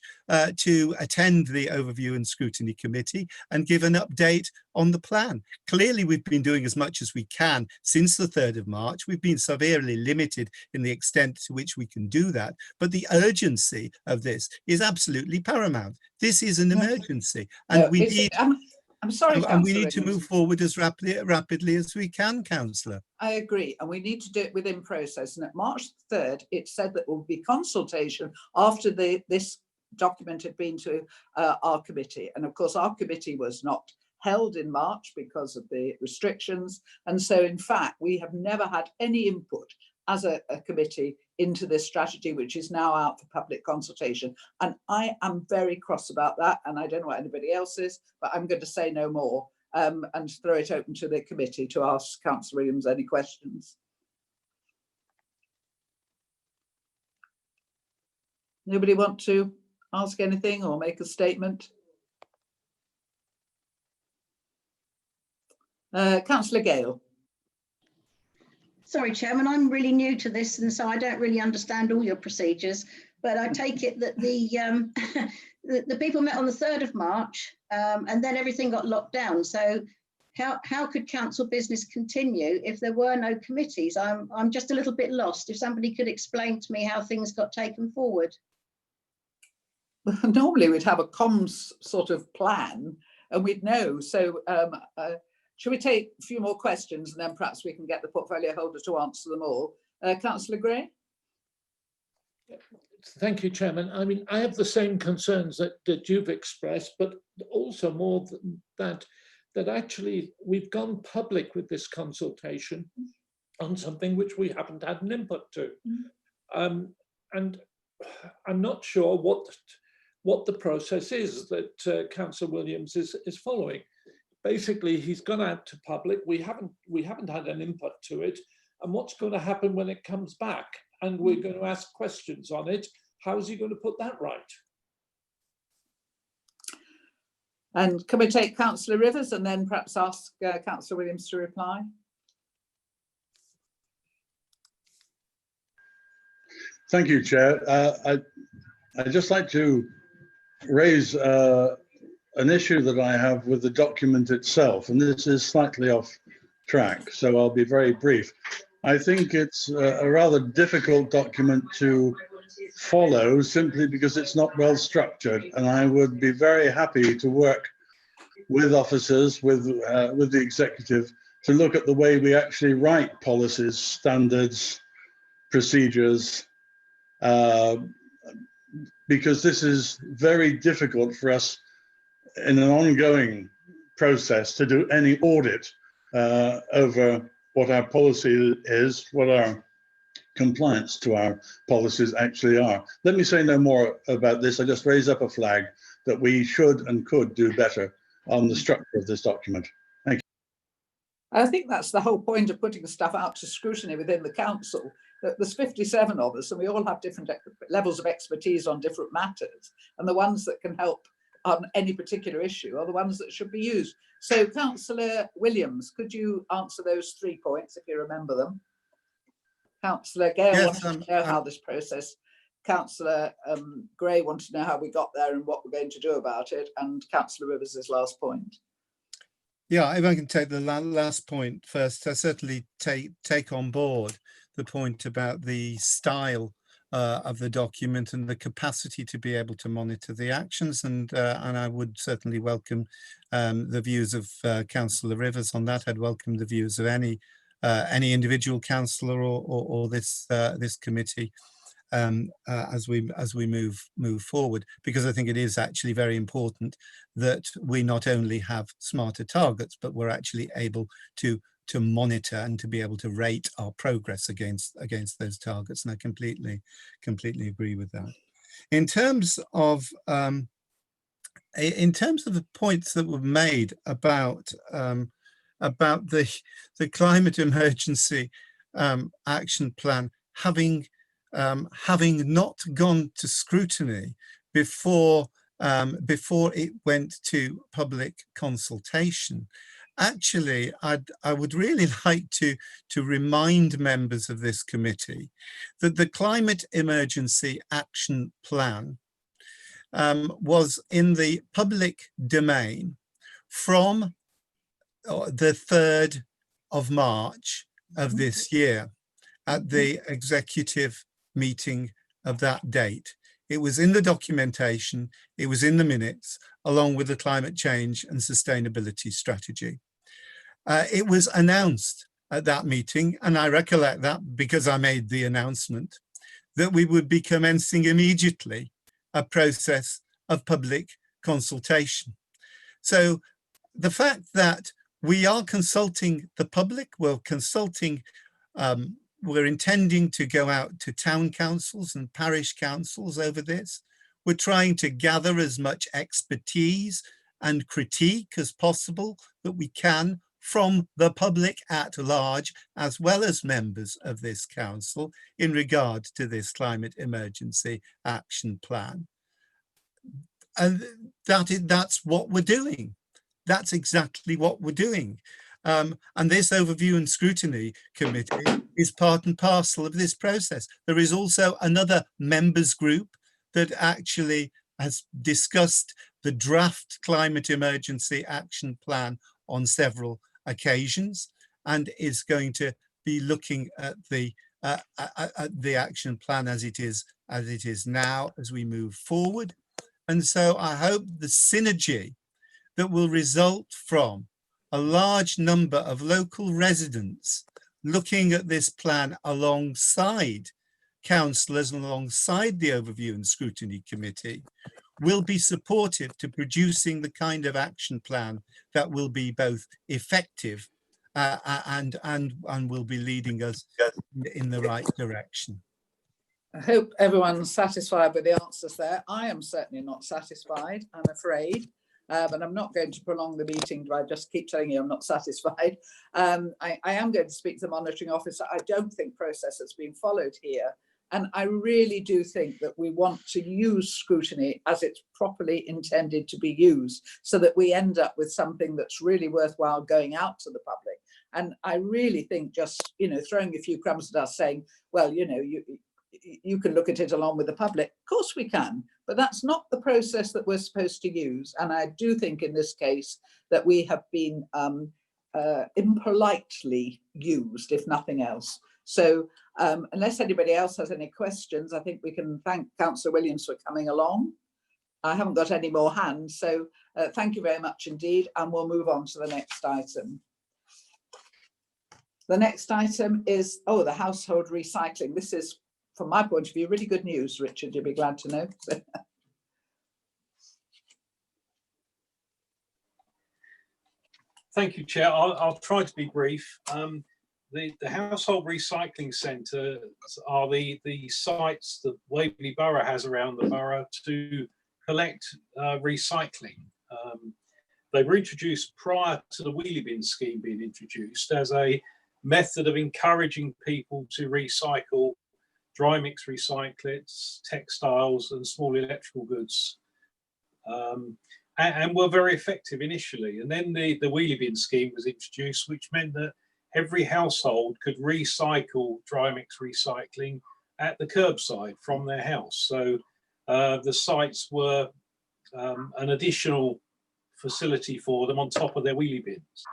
Speaker 14: to attend the Overview and Scrutiny Committee and give an update on the plan. Clearly, we've been doing as much as we can since the 3rd of March. We've been severely limited in the extent to which we can do that, but the urgency of this is absolutely paramount. This is an emergency, and we need...
Speaker 2: I'm sorry,
Speaker 14: and we need to move forward as rapidly as we can, Councillor.
Speaker 2: I agree, and we need to do it within process. And at March 3rd, it said that there will be consultation after this document had been to our committee. And of course, our committee was not held in March because of the restrictions. And so, in fact, we have never had any input as a committee into this strategy, which is now out for public consultation. And I am very cross about that. And I don't know what anybody else is, but I'm going to say no more and throw it open to the committee to ask Councillor Williams any questions. Nobody want to ask anything or make a statement? Councillor Gale.
Speaker 9: Sorry, Chairman, I'm really new to this, and so I don't really understand all your procedures, but I take it that the people met on the 3rd of March and then everything got locked down. So how could council business continue if there were no committees? I'm just a little bit lost. If somebody could explain to me how things got taken forward.
Speaker 2: Normally we'd have a comms sort of plan and we'd know. So shall we take a few more questions and then perhaps we can get the portfolio holder to answer them all? Councillor Gray?
Speaker 11: Thank you, Chairman. I mean, I have the same concerns that you've expressed, but also more than that actually we've gone public with this consultation on something which we haven't had an input to. And I'm not sure what the process is that Councillor Williams is following. Basically, he's gone out to public. We haven't had an input to it. And what's going to happen when it comes back? And we're going to ask questions on it. How is he going to put that right?
Speaker 2: And can we take Councillor Rivers and then perhaps ask Councillor Williams to reply?
Speaker 15: Thank you, Chair. I'd just like to raise an issue that I have with the document itself, and this is slightly off track, so I'll be very brief. I think it's a rather difficult document to follow simply because it's not well structured, and I would be very happy to work with officers, with the executive, to look at the way we actually write policies, standards, procedures, because this is very difficult for us in an ongoing process to do any audit over what our policy is, what our compliance to our policies actually are. Let me say no more about this. I just raise up a flag that we should and could do better on the structure of this document. Thank you.
Speaker 2: I think that's the whole point of putting stuff out to scrutiny within the council. That there's 57 of us and we all have different levels of expertise on different matters, and the ones that can help on any particular issue are the ones that should be used. So Councillor Williams, could you answer those 3 points if you remember them? Councillor Gale wanted to know how this process, Councillor Gray wanted to know how we got there and what we're going to do about it, and Councillor Rivers' last point.
Speaker 14: Yeah, if I can take the last point first, I certainly take on board the point about the style of the document and the capacity to be able to monitor the actions, and I would certainly welcome the views of Councillor Rivers on that. I'd welcome the views of any individual councillor or this committee as we move forward, because I think it is actually very important that we not only have smarter targets, but we're actually able to monitor and to be able to rate our progress against those targets. And I completely agree with that. In terms of the points that were made about the climate emergency action plan having not gone to scrutiny before it went to public consultation. Actually, I would really like to remind members of this committee that the Climate Emergency Action Plan was in the public domain from the 3rd of March of this year at the executive meeting of that date. It was in the documentation, it was in the minutes, along with the climate change and sustainability strategy. It was announced at that meeting, and I recollect that because I made the announcement, that we would be commencing immediately a process of public consultation. So the fact that we are consulting the public, we're intending to go out to town councils and parish councils over this. We're trying to gather as much expertise and critique as possible that we can from the public at large, as well as members of this council, in regard to this climate emergency action plan. And that's what we're doing. That's exactly what we're doing. And this overview and scrutiny committee is part and parcel of this process. There is also another members group that actually has discussed the draft climate emergency action plan on several occasions and is going to be looking at the action plan as it is now as we move forward. And so I hope the synergy that will result from a large number of local residents looking at this plan alongside councillors and alongside the overview and scrutiny committee will be supportive to producing the kind of action plan that will be both effective and will be leading us in the right direction.
Speaker 2: I hope everyone's satisfied with the answers there. I am certainly not satisfied, I'm afraid, but I'm not going to prolong the meeting. Do I just keep telling you I'm not satisfied? I am going to speak to the monitoring officer. I don't think process has been followed here. And I really do think that we want to use scrutiny as it's properly intended to be used, so that we end up with something that's really worthwhile going out to the public. And I really think just, throwing a few crumbs at us saying, well, you can look at it along with the public. Of course we can, but that's not the process that we're supposed to use. And I do think in this case that we have been impolitely used, if nothing else. So unless anybody else has any questions, I think we can thank Councillor Williams for coming along. I haven't got any more hands, so thank you very much indeed, and we'll move on to the next item. The next item is, the household recycling. This is, from my point of view, really good news, Richard, you'll be glad to know.
Speaker 11: Thank you, Chair. I'll try to be brief. The household recycling centres are the sites that Waverley Borough has around the borough to collect recycling. They were introduced prior to the wheelie bin scheme being introduced as a method of encouraging people to recycle dry mix recyclates, textiles and small electrical goods. And were very effective initially. And then the wheelie bin scheme was introduced, which meant that every household could recycle dry mix recycling at the curbside from their house. So the sites were an additional facility for them on top of their wheelie bins.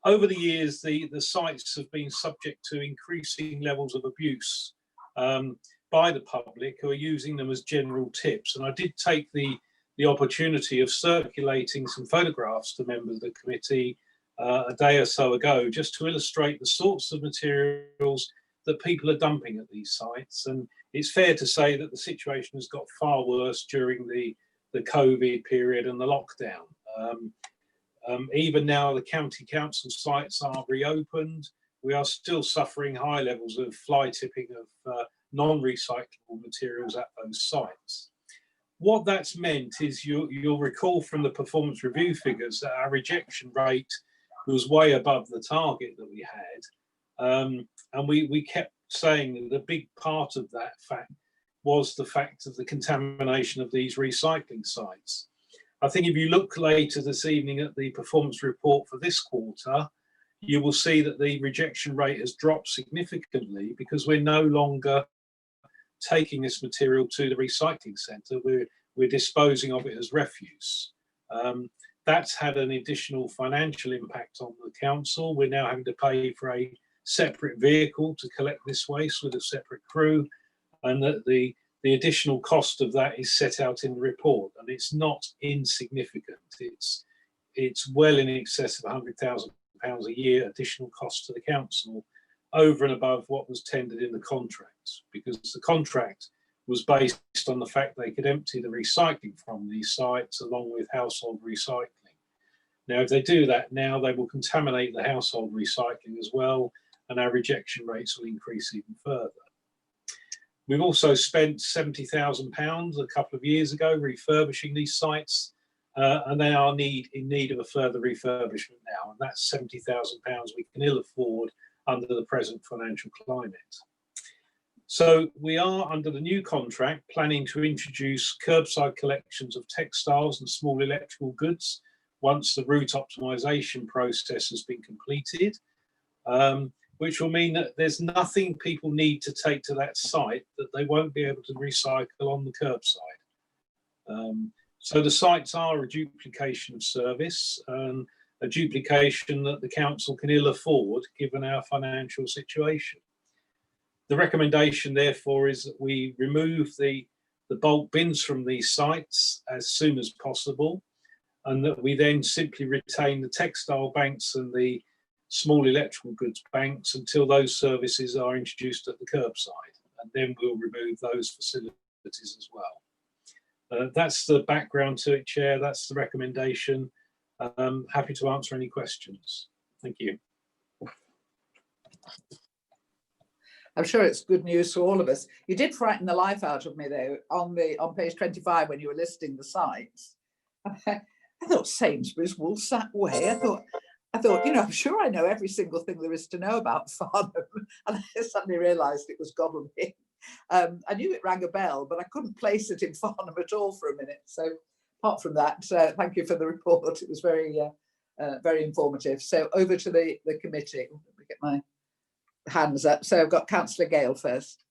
Speaker 11: Over the years, the sites have been subject to increasing levels of abuse by the public who are using them as general tips. And I did take the opportunity of circulating some photographs to members of the committee a day or so ago, just to illustrate the sorts of materials that people are dumping at these sites. And it's fair to say that the situation has got far worse during the COVID period and the lockdown. Even now the county council sites are reopened, we are still suffering high levels of fly tipping of non-recyclable materials at those sites. What that's meant is you'll recall from the performance review figures that our rejection rate was way above the target that we had. And we kept saying that the big part of that fact was the fact of the contamination of these recycling sites. I think if you look later this evening at the performance report for this quarter, you will see that the rejection rate has dropped significantly because we're no longer taking this material to the recycling centre. We're disposing of it as refuse. That's had an additional financial impact on the council. We're now having to pay for a separate vehicle to collect this waste with a separate crew, and that the additional cost of that is set out in the report, and it's not insignificant. It's well in excess of £100,000 a year additional cost to the council, over and above what was tendered in the contract, because the contract
Speaker 16: was based on the fact they could empty the recycling from these sites along with household recycling. Now, if they do that now, they will contaminate the household recycling as well, and our rejection rates will increase even further. We've also spent £70,000 a couple of years ago refurbishing these sites, and they are in need of a further refurbishment now, and that's £70,000 we can ill afford under the present financial climate. So we are, under the new contract, planning to introduce curbside collections of textiles and small electrical goods once the route optimization process has been completed, which will mean that there's nothing people need to take to that site that they won't be able to recycle on the curbside. So the sites are a duplication of service, a duplication that the council can ill afford given our financial situation. The recommendation, therefore, is that we remove the bulk bins from these sites as soon as possible, and that we then simply retain the textile banks and the small electrical goods banks until those services are introduced at the curbside, and then we'll remove those facilities as well. That's the background to it, Chair. That's the recommendation. Happy to answer any questions. Thank you.
Speaker 2: I'm sure it's good news for all of us. You did frighten the life out of me though on page 25 when you were listing the sites. I thought Sainsbury's, Woolsack Way. I thought, you know, I'm sure I know every single thing there is to know about Farnham, and I suddenly realised it was Godalming. I knew it rang a bell, but I couldn't place it in Farnham at all for a minute. So apart from that, thank you for the report. It was very, very informative. So over to the committee. Let me get my hands up. So I've got Councillor Gale first.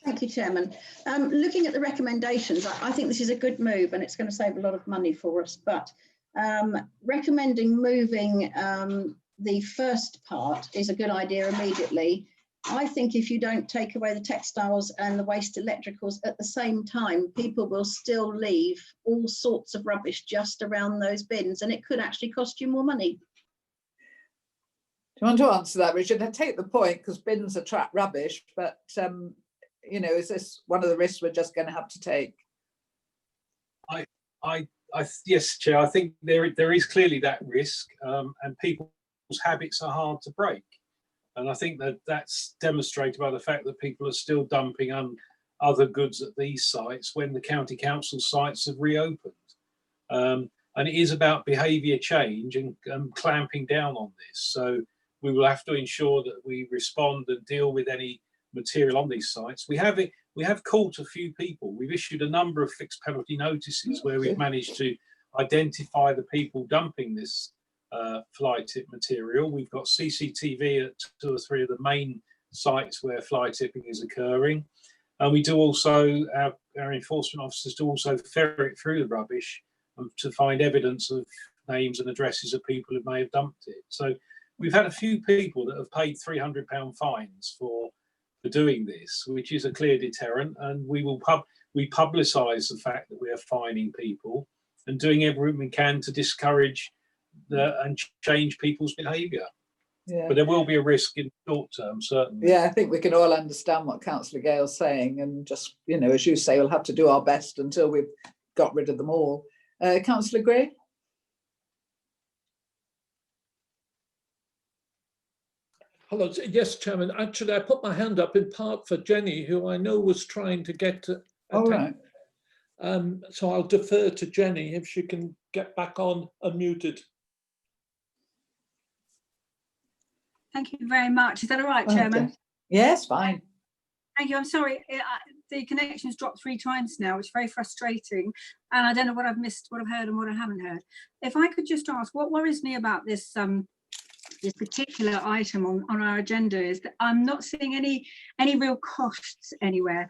Speaker 9: Thank you, Chairman. Looking at the recommendations, I think this is a good move and it's going to save a lot of money for us, but recommending moving the first part is a good idea immediately. I think if you don't take away the textiles and the waste electricals at the same time, people will still leave all sorts of rubbish just around those bins, and it could actually cost you more money.
Speaker 2: Do you want to answer that, Richard? I take the point because bins attract rubbish, but you know, is this one of the risks we're just going to have to take?
Speaker 16: Yes, Chair. I think there is clearly that risk, and people's habits are hard to break. And I think that's demonstrated by the fact that people are still dumping other goods at these sites when the county council sites have reopened. And it is about behaviour change and clamping down on this. So we will have to ensure that we respond and deal with any material on these sites. We have caught a few people. We've issued a number of fixed penalty notices where we've managed to identify the people dumping this fly tip material. We've got CCTV at 2 or 3 of the main sites where fly tipping is occurring, and we do also, our enforcement officers do also ferret through the rubbish to find evidence of names and addresses of people who may have dumped it. So we've had a few people that have paid £300 fines for doing this, which is a clear deterrent, and we publicise the fact that we are fining people and doing everything we can to discourage and change people's behaviour.
Speaker 2: Yeah.
Speaker 16: But there will be a risk in the short term, certainly.
Speaker 2: Yeah, I think we can all understand what Councillor Gale's saying, and just, you know, as you say, we'll have to do our best until we've got rid of them all. Councillor Gray?
Speaker 11: Hello, yes, Chairman. Actually, I put my hand up in part for Jenny, who I know was trying to get to.
Speaker 2: All right.
Speaker 11: So I'll defer to Jenny if she can get back on unmuted.
Speaker 13: Thank you very much. Is that all right, Chairman?
Speaker 2: Okay. Yes, fine.
Speaker 13: Thank you. I'm sorry. The connection's dropped 3 times now, which is very frustrating. And I don't know what I've missed, what I've heard and what I haven't heard. If I could just ask, what worries me about this this particular item on our agenda is that I'm not seeing any real costs anywhere.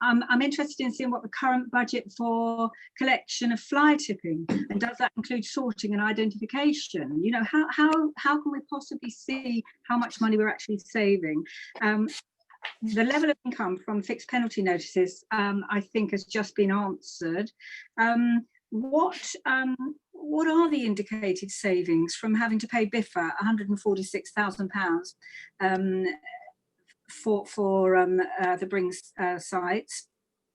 Speaker 13: I'm interested in seeing what the current budget for collection of fly tipping, and does that include sorting and identification? You know, how can we possibly see how much money we're actually saving? The level of income from fixed penalty notices, I think, has just been answered. What are the indicated savings from having to pay BIFA £146,000 the Bring sites.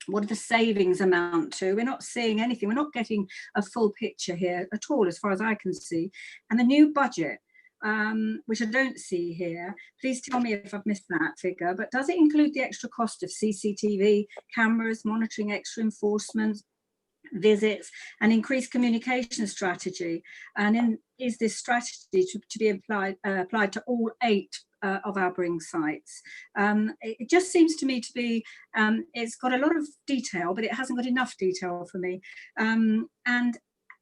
Speaker 13: What do the savings amount to? We're not seeing anything. We're not getting a full picture here at all, as far as I can see. And the new budget, which I don't see here, please tell me if I've missed that figure, but does it include the extra cost of CCTV cameras, monitoring, extra enforcement, visits, and increased communication strategy? And is this strategy to be applied to all 8 of our Bring sites? It just seems to me to be, it's got a lot of detail, but it hasn't got enough detail for me. And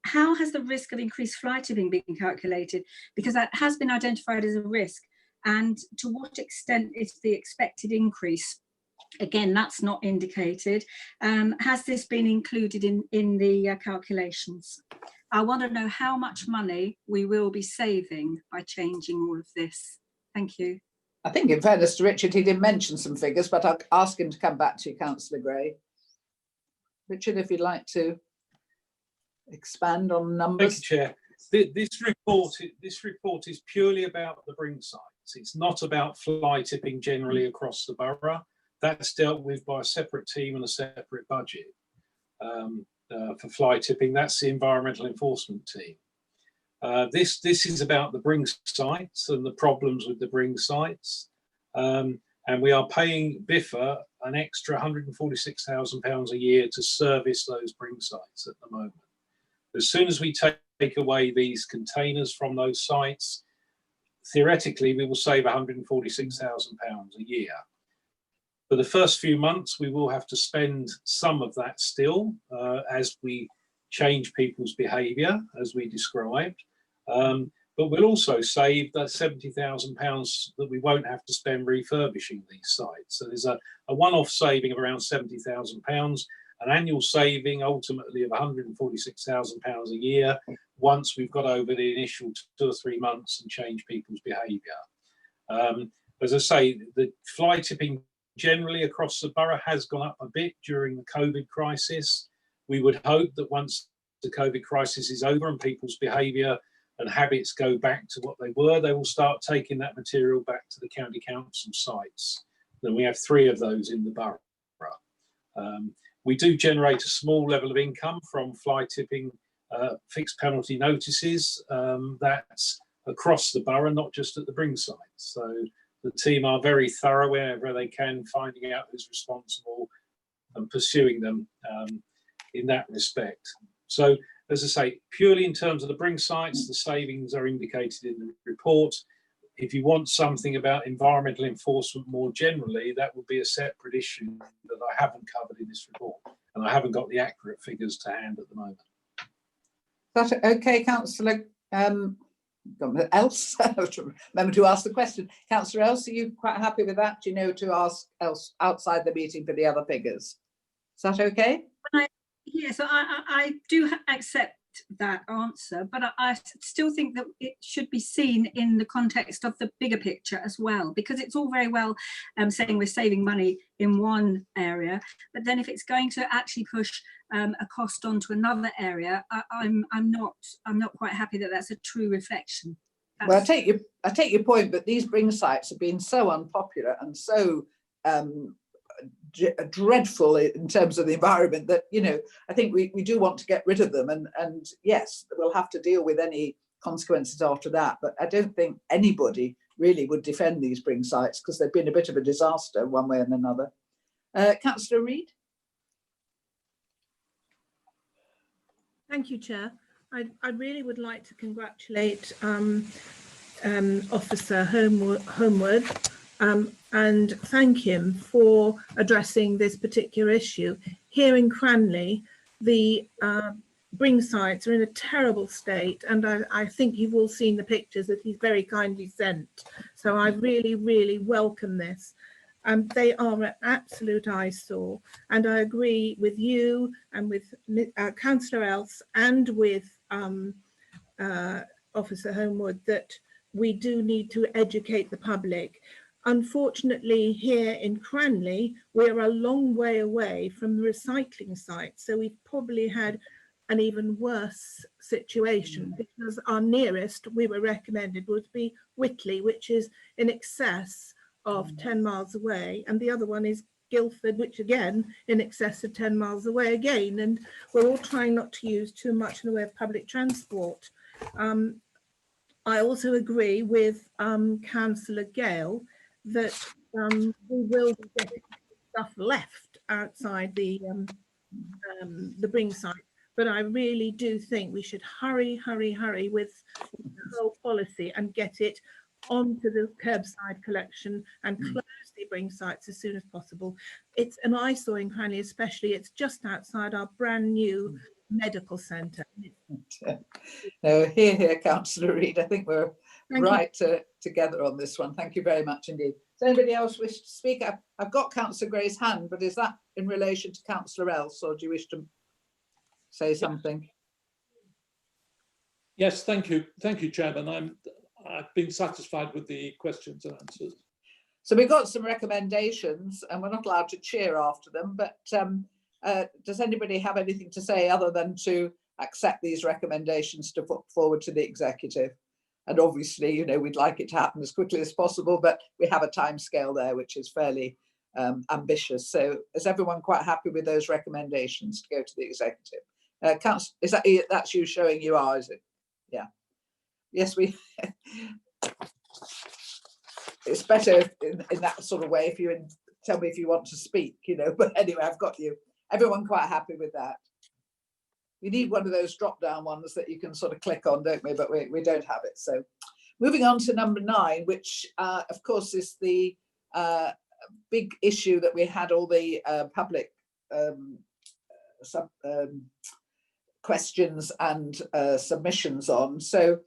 Speaker 13: how has the risk of increased fly tipping been calculated? Because that has been identified as a risk. And to what extent is the expected increase? Again, that's not indicated. Has this been included in the calculations? I want to know how much money we will be saving by changing all of this. Thank you.
Speaker 2: I think in fairness to Richard, he did mention some figures, but I'll ask him to come back to you, Councillor Gray. Richard, if you'd like to expand on numbers.
Speaker 16: Thank you, Chair. This report is purely about the Bring sites. It's not about fly tipping generally across the borough. That's dealt with by a separate team and a separate budget. For fly tipping, that's the environmental enforcement team. This is about the Bring sites and the problems with the Bring sites. And we are paying BIFA an extra £146,000 a year to service those Bring sites at the moment. As soon as we take away these containers from those sites, theoretically, we will save £146,000 a year. For the first few months, we will have to spend some of that still as we change people's behaviour, as we described. But we'll also save that £70,000 that we won't have to spend refurbishing these sites. So there's a one-off saving of around £70,000, an annual saving ultimately of £146,000 a year once we've got over the initial 2 or 3 months and change people's behaviour. As I say, the fly tipping generally across the borough has gone up a bit during the COVID crisis. We would hope that once the COVID crisis is over and people's behaviour and habits go back to what they were, they will start taking that material back to the county council sites. Then we have 3 of those in the borough. We do generate a small level of income from fly tipping fixed penalty notices. That's across the borough, not just at the Bring sites. So the team are very thorough wherever they can, finding out who's responsible and pursuing them in that respect. So, as I say, purely in terms of the Bring sites, the savings are indicated in the report. If you want something about environmental enforcement more generally, that would be a separate issue that I haven't covered in this report, and I haven't got the accurate figures to hand at the moment.
Speaker 2: Is that okay, Councillor Else? Remember to ask the question. Councillor Else, are you quite happy with that? Do you know to ask Else outside the meeting for the other figures? Is that okay?
Speaker 13: Yes, I do accept that answer, but I still think that it should be seen in the context of the bigger picture as well, because it's all very well saying we're saving money in one area, but then if it's going to actually push a cost onto another area, I'm not quite happy that that's a true reflection.
Speaker 2: Well, I take your point, but these Bring sites have been so unpopular and so dreadful in terms of the environment that, you know, I think we do want to get rid of them, and yes, we'll have to deal with any consequences after that, but I don't think anybody really would defend these Bring sites because they've been a bit of a disaster one way and another. Councillor Reid.
Speaker 17: Thank you, Chair. I really would like to congratulate Officer Homewood and thank him for addressing this particular issue. Here in Cranley, the Bring sites are in a terrible state, and I think you've all seen the pictures that he's very kindly sent. So I really, really welcome this. They are an absolute eyesore, and I agree with you and with Councillor Else and with Officer Homewood that we do need to educate the public. Unfortunately, here in Cranley, we're a long way away from the recycling site, so we've probably had an even worse situation, because our nearest we were recommended would be Whitley, which is in excess of 10 miles away, and the other one is Guildford, which again in excess of 10 miles away again, and we're all trying not to use too much in the way of public transport. I also agree with Councillor Gale that we will be getting stuff left outside the Bring site, but I really do think we should hurry with the whole policy and get it onto the curbside collection and close the Bring sites as soon as possible. It's an eyesore in Cranley, especially. It's just outside our brand new medical centre.
Speaker 2: No, here, Councillor Reid. I think we're
Speaker 17: Thank
Speaker 2: right together on this one. Thank you very much indeed. Does anybody else wish to speak? I've got Councillor Gray's hand, but is that in relation to Councillor Else, or do you wish to say something?
Speaker 11: Yes, thank you, Chairman. I've been satisfied with the questions and answers.
Speaker 2: So we've got some recommendations, and we're not allowed to cheer after them. But does anybody have anything to say other than to accept these recommendations to put forward to the executive? And obviously, you know, we'd like it to happen as quickly as possible, but we have a time scale there which is fairly ambitious. So is everyone quite happy with those recommendations to go to the executive? Council, is that's you showing you are, is it? Yeah. Yes, we. It's better in that sort of way if you tell me if you want to speak, you know. But anyway, I've got you. Everyone quite happy with that. We need one of those drop-down ones that you can sort of click on, don't we? But we don't have it. So moving on to number 9, which of course is the big issue that we had all the public questions and submissions on. So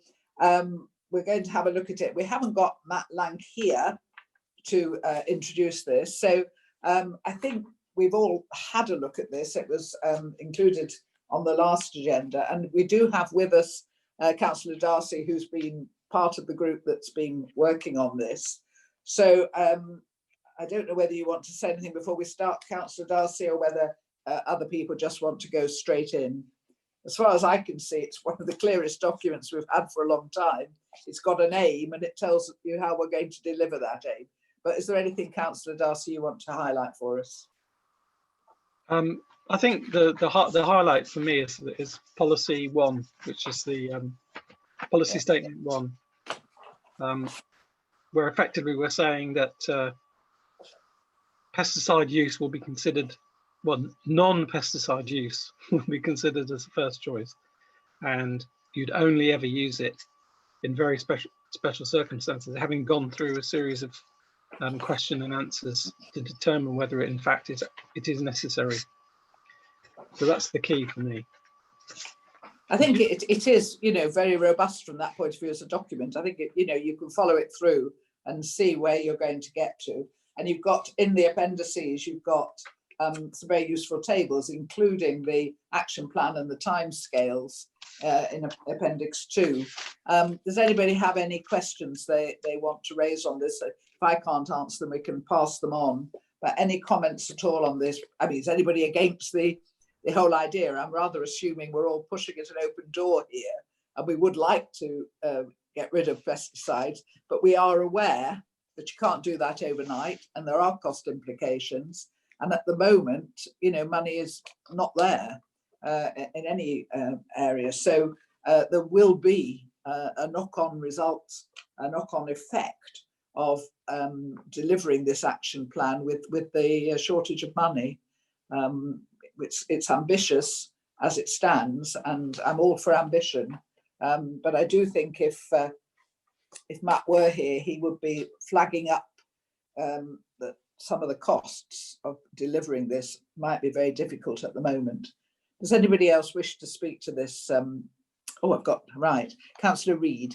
Speaker 2: we're going to have a look at it. We haven't got Matt Lang here to introduce this. So I think we've all had a look at this. It was included on the last agenda, and we do have with us Councillor Darcy, who's been part of the group that's been working on this. So I don't know whether you want to say anything before we start, Councillor Darcy, or whether other people just want to go straight in. As far as I can see, it's one of the clearest documents we've had for a long time. It's got an aim and it tells you how we're going to deliver that aim. But is there anything, Councillor Darcy, you want to highlight for us?
Speaker 5: I think the highlight for me is policy 1, which is the policy statement 1, where effectively we're saying that pesticide use will be considered, well, non-pesticide use will be considered as the first choice, and you'd only ever use it in very special circumstances, having gone through a series of question and answers to determine whether it in fact it is necessary. So that's the key for me.
Speaker 2: I think it is, you know, very robust from that point of view as a document. I think you know, you can follow it through and see where you're going to get to. And you've got in the appendices, you've got some very useful tables, including the action plan and the timescales in Appendix 2. Does anybody have any questions they want to raise on this? If I can't answer them, we can pass them on. But any comments at all on this? I mean, is anybody against the whole idea? I'm rather assuming we're all pushing at an open door here, and we would like to get rid of pesticides, but we are aware that you can't do that overnight, and there are cost implications. And at the moment, you know, money is not there in any area. So there will be a knock-on result, a knock-on effect of delivering this action plan with the shortage of money. It's ambitious as it stands, and I'm all for ambition. But I do think if Matt were here, he would be flagging up that some of the costs of delivering this might be very difficult at the moment. Does anybody else wish to speak to this? Oh, I've got, right, Councillor Reid.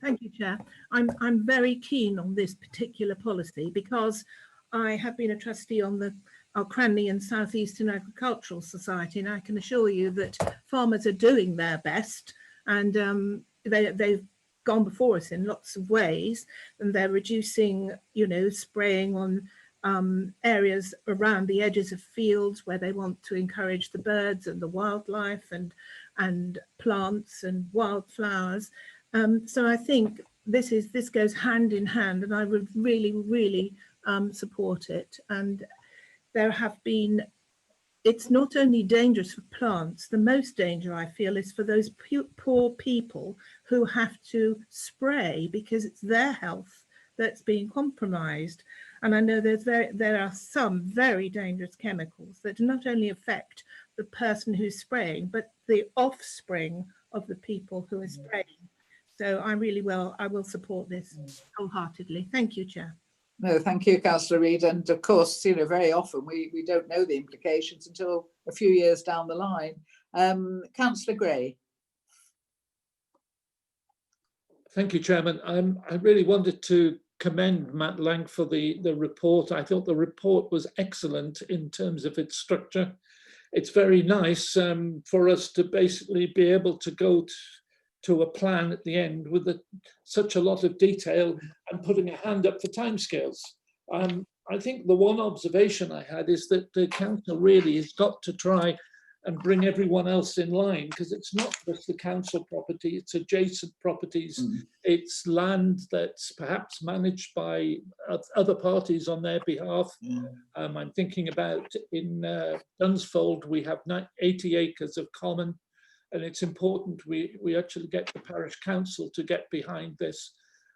Speaker 17: Thank you, Chair. I'm very keen on this particular policy because I have been a trustee on our Cranley and South Eastern Agricultural Society, and I can assure you that farmers are doing their best, and they've gone before us in lots of ways, and they're reducing, you know, spraying on areas around the edges of fields where they want to encourage the birds and the wildlife and plants and wildflowers. So I think this goes hand in hand, and I would really support it. And there have been, it's not only dangerous for plants, the most danger I feel is for those poor people who have to spray because it's their health that's being compromised. And I know there are some very dangerous chemicals that not only affect the person who's spraying, but the offspring of the people who are spraying. So I will support this wholeheartedly. Thank you, Chair.
Speaker 2: No, thank you, Councillor Reid. And of course, very often we don't know the implications until a few years down the line. Councillor Gray.
Speaker 11: Thank you, Chairman. I really wanted to commend Matt Lang for the report. I thought the report was excellent in terms of its structure. It's very nice for us to basically be able to go to a plan at the end with such a lot of detail and putting a hand up for timescales. I think the one observation I had is that the council really has got to try and bring everyone else in line, because it's not just the council property, it's adjacent properties, it's land that's perhaps managed by other parties on their behalf. I'm thinking about in Dunsfold, we have 80 acres of common, and it's important we actually get the parish council to get behind this.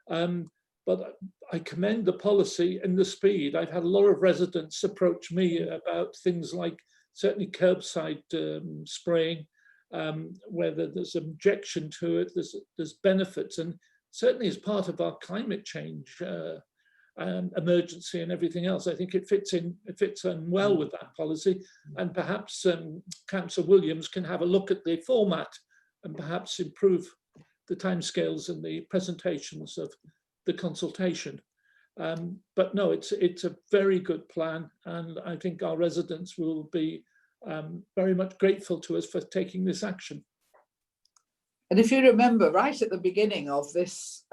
Speaker 11: But I commend the policy and the speed. I've had a lot of residents approach me about things like certainly curbside spraying, whether there's objection to it, there's benefits, and certainly as part of our climate change emergency and everything else, I think it fits in well with that policy. And perhaps Councillor Williams can have a look at the format and perhaps improve the timescales and the presentations of the consultation. But no, it's a very good plan, and I think our residents will be very much grateful to us for taking this action.
Speaker 2: And if you remember, right at the beginning of this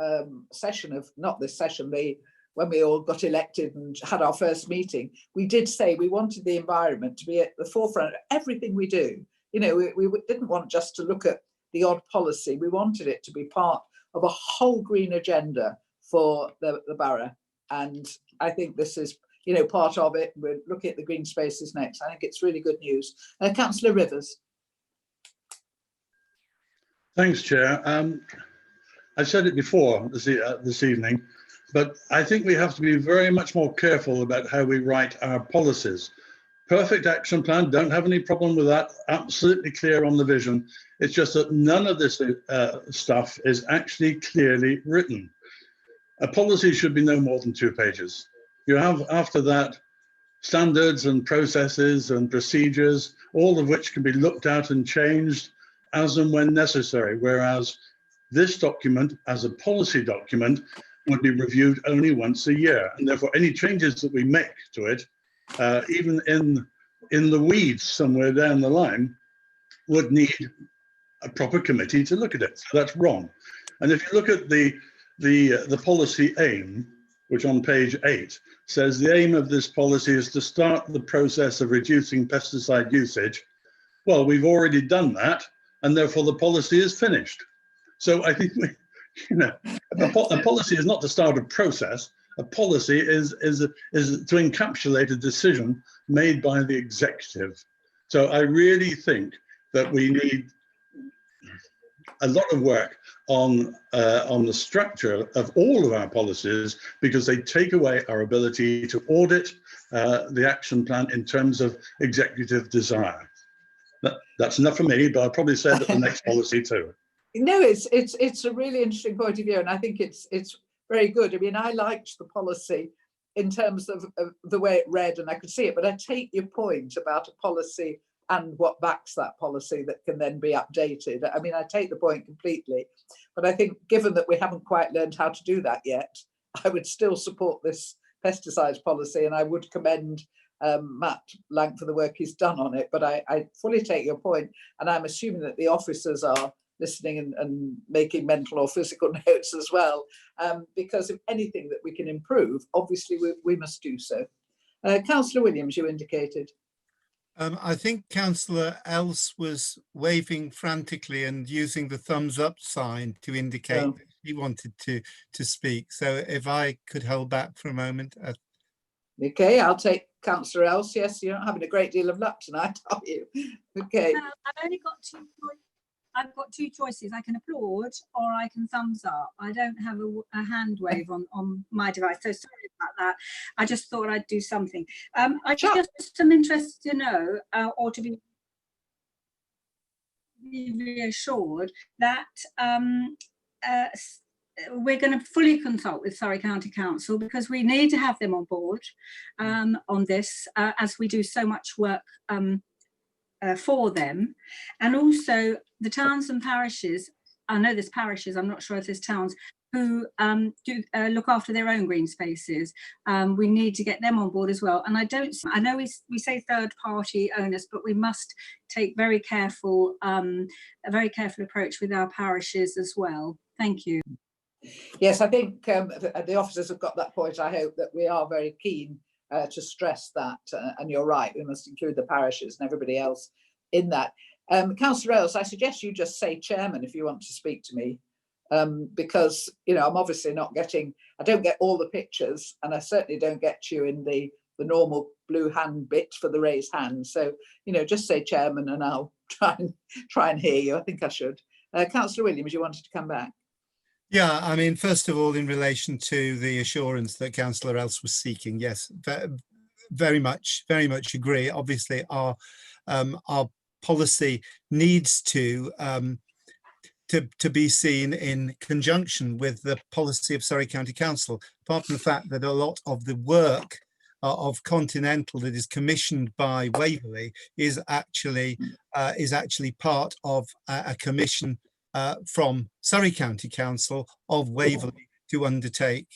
Speaker 2: session of, not this session, when we all got elected and had our first meeting, we did say we wanted the environment to be at the forefront of everything we do. We didn't want just to look at the odd policy. We wanted it to be part of a whole green agenda for the borough. And I think this is, part of it. We're looking at the green spaces next. I think it's really good news. Councillor Rivers.
Speaker 15: Thanks, Chair. I said it before this evening, but I think we have to be very much more careful about how we write our policies. Perfect action plan, don't have any problem with that, absolutely clear on the vision. It's just that none of this stuff is actually clearly written. A policy should be no more than 2 pages. You have, after that, standards and processes and procedures, all of which can be looked at and changed as and when necessary, whereas this document, as a policy document, would be reviewed only once a year. And therefore, any changes that we make to it, even in the weeds somewhere down the line, would need a proper committee to look at it. So that's wrong. And if you look at the policy aim, which on page 8 says the aim of this policy is to start the process of reducing pesticide usage. Well, we've already done that, and therefore the policy is finished. So I think a policy is not to start a process. A policy is to encapsulate a decision made by the executive. So I really think that we need a lot of work on the structure of all of our policies, because they take away our ability to audit the action plan in terms of executive desire. That's enough for me, but I'll probably say that the next policy too.
Speaker 2: No, it's a really interesting point of view, and I think it's very good. I mean, I liked the policy in terms of the way it read, and I could see it, but I take your point about a policy and what backs that policy that can then be updated. I mean, I take the point completely, but I think given that we haven't quite learned how to do that yet, I would still support this pesticides policy, and I would commend Matt Lang for the work he's done on it. But I fully take your point, and I'm assuming that the officers are listening and making mental or physical notes as well, because if anything that we can improve, obviously we must do so. Councillor Williams, you indicated.
Speaker 14: I think Councillor Else was waving frantically and using the thumbs up sign to indicate that he wanted to speak. So if I could hold back for a moment.
Speaker 2: Okay, I'll take Councillor Else. Yes, you're not having a great deal of luck tonight, are you? Okay.
Speaker 13: I've only got two. I've got two choices. I can applaud or I can thumbs up. I don't have a hand wave on my device, so sorry about that. I just thought I'd do something. I just am interested to know, or to be reassured that we're going to fully consult with Surrey County Council, because we need to have them on board on this, as we do so much work for them. And also the towns and parishes, I know there's parishes, I'm not sure if there's towns, who do look after their own green spaces. We need to get them on board as well. And I know we say third party owners, but we must take a very careful approach with our parishes as well. Thank you.
Speaker 2: Yes, I think the officers have got that point. I hope that we are very keen to stress that, and you're right, we must include the parishes and everybody else in that. Councillor Else, I suggest you just say chairman if you want to speak to me, because I'm obviously not getting, I don't get all the pictures, and I certainly don't get you in the normal blue hand bit for the raised hand. So just say chairman and I'll try and hear you. I think I should. Councillor Williams, you wanted to come back.
Speaker 14: Yeah, I mean, first of all, in relation to the assurance that Councillor Else was seeking, yes, very much agree. Obviously, our policy needs to be seen in conjunction with the policy of Surrey County Council. Apart from the fact that a lot of the work of Continental that is commissioned by Waverley is actually part of a commission from Surrey County Council of Waverley to undertake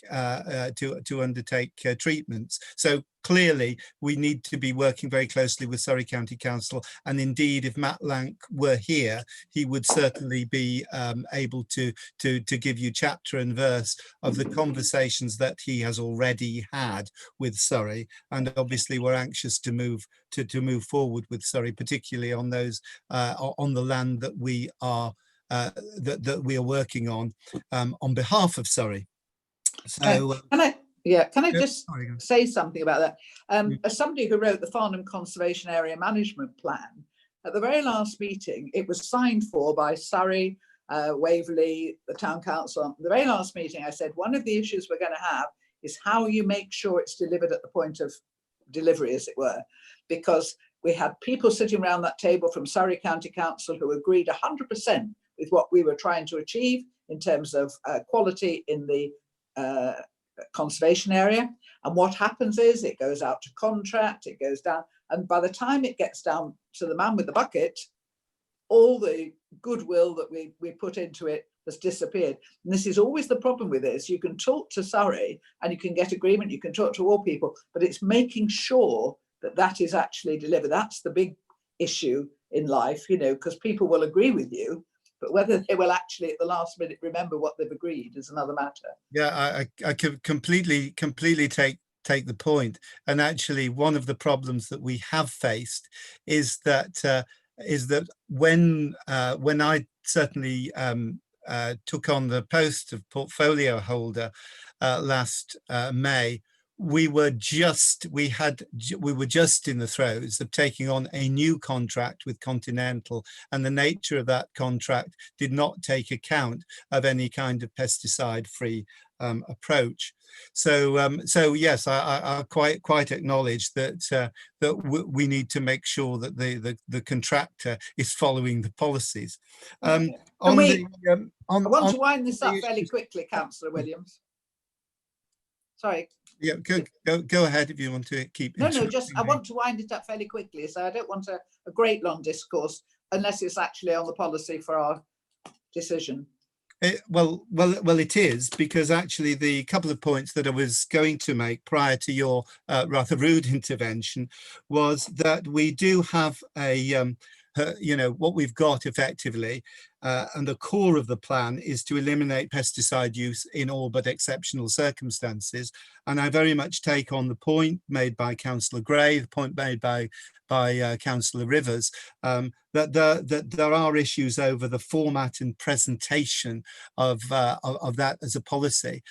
Speaker 14: treatments. So clearly we need to be working very closely with Surrey County Council, and indeed if Matt Lank were here, he would certainly be able to give you chapter and verse of the conversations that he has already had with Surrey. And obviously we're anxious to move forward with Surrey, particularly on those on the land that we are that we are working on behalf of Surrey. So
Speaker 2: can I just say something about that? As somebody who wrote the Farnham Conservation Area Management Plan, at the very last meeting, it was signed for by Surrey, Waverley, the Town Council. At the very last meeting, I said, one of the issues we're going to have is how you make sure it's delivered at the point of delivery, as it were, because we had people sitting around that table from Surrey County Council who agreed 100% with what we were trying to achieve in terms of quality in the conservation area. And what happens is it goes out to contract, it goes down, and by the time it gets down to the man with the bucket, all the goodwill that we put into it has disappeared. And this is always the problem with this. You can talk to Surrey and you can get agreement, you can talk to all people, but it's making sure that that is actually delivered. That's the big issue in life, because people will agree with you, but whether they will actually at the last minute remember what they've agreed is another matter. Yeah,
Speaker 14: I could completely take the point. And actually, one of the problems that we have faced is that when I certainly took on the post of portfolio holder last May, we were just in the throes of taking on a new contract with Continental, and the nature of that contract did not take account of any kind of pesticide-free approach. So yes, I quite acknowledge that we need to make sure that the contractor is following the policies. I
Speaker 2: want to wind this up fairly quickly, Councillor Williams. Sorry.
Speaker 14: Yeah, go ahead if you want to keep.
Speaker 2: No, just I want to wind it up fairly quickly, so I don't want a great long discourse unless it's actually on the policy for our decision.
Speaker 14: Well, it is, because actually the couple of points that I was going to make prior to your rather rude intervention was that we do have a you know, what we've got effectively, and the core of the plan is to eliminate pesticide use in all but exceptional circumstances. And I very much take on the point made by Councillor Gray, the point made by Councillor Rivers, that there are issues over the format and presentation of that as a policy.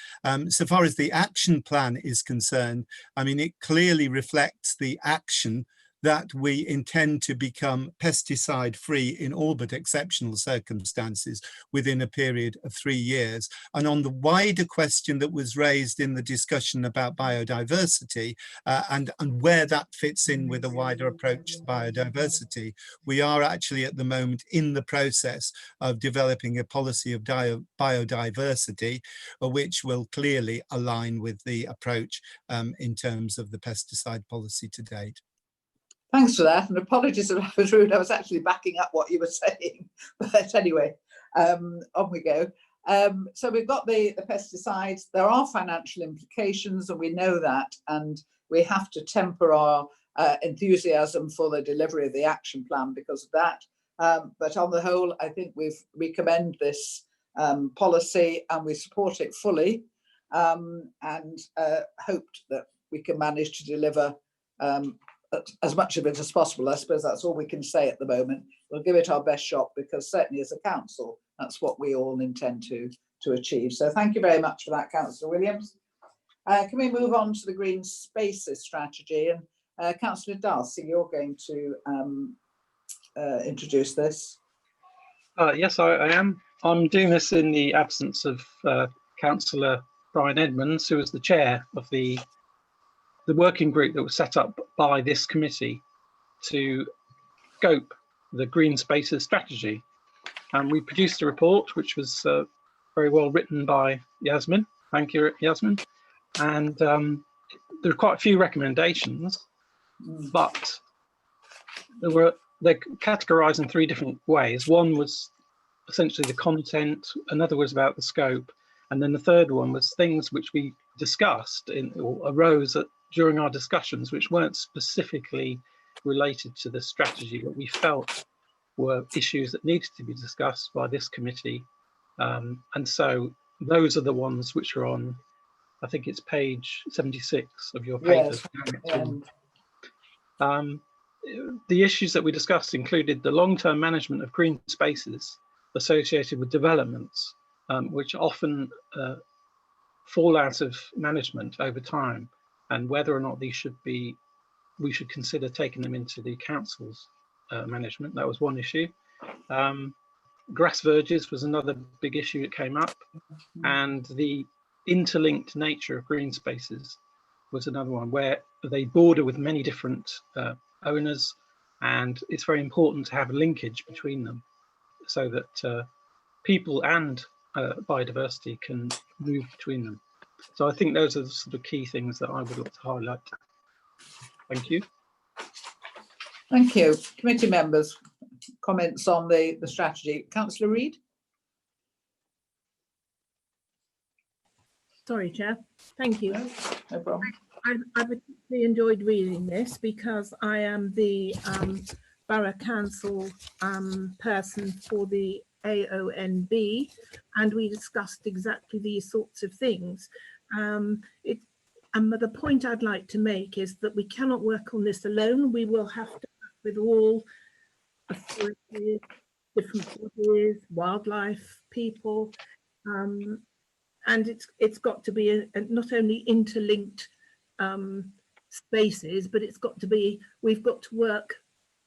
Speaker 14: So far as the action plan is concerned, I mean, it clearly reflects the action that we intend to become pesticide free in all but exceptional circumstances within a period of 3 years. And on the wider question that was raised in the discussion about biodiversity and where that fits in with a wider approach to biodiversity, we are actually at the moment in the process of developing a policy of biodiversity, which will clearly align with the approach in terms of the pesticide policy to date.
Speaker 2: Thanks for that, and apologies if I was rude. I was actually backing up what you were saying, but anyway, on we go. So we've got the pesticides. There are financial implications, and we know that, and we have to temper our enthusiasm for the delivery of the action plan because of that. But on the whole, I think we commend this policy and we support it fully, and hoped that we can manage to deliver as much of it as possible. I suppose that's all we can say at the moment. We'll give it our best shot because certainly as a council, that's what we all intend to achieve. So thank you very much for that, Councillor Williams. Can we move on to the green spaces strategy? And Councillor Darcy, you're going to introduce this.
Speaker 5: Yes, I am. I'm doing this in the absence of Councillor Brian Edmonds, who is the chair of the working group that was set up by this committee to scope the green spaces strategy. And we produced a report which was very well written by Yasmin. Thank you, Yasmin. And there are quite a few recommendations, but they're categorized in 3 different ways. One was essentially the content, another was about the scope, and then the third one was things which we discussed or arose during our discussions, which weren't specifically related to the strategy, but we felt were issues that needed to be discussed by this committee. And so those are the ones which are on, I think it's page 76 of your papers. Yes. The issues that we discussed included the long-term management of green spaces associated with developments, which often fall out of management over time, and whether or not we should consider taking them into the council's management. That was one issue. Grass verges was another big issue that came up, and the interlinked nature of green spaces was another one, where they border with many different owners, and it's very important to have a linkage between them so that people and biodiversity can move between them. So I think those are the sort of key things that I would like to highlight. Thank you.
Speaker 2: Thank you. Committee members, comments on the strategy. Councillor Reid.
Speaker 17: Sorry, Chair. Thank you.
Speaker 2: No problem.
Speaker 17: I particularly enjoyed reading this because I am the Borough Council person for the AONB, and we discussed exactly these sorts of things. The point I'd like to make is that we cannot work on this alone. We will have to work with all authorities, different bodies, wildlife, people, and it's got to be a not only interlinked spaces, but it's got to be, we've got to work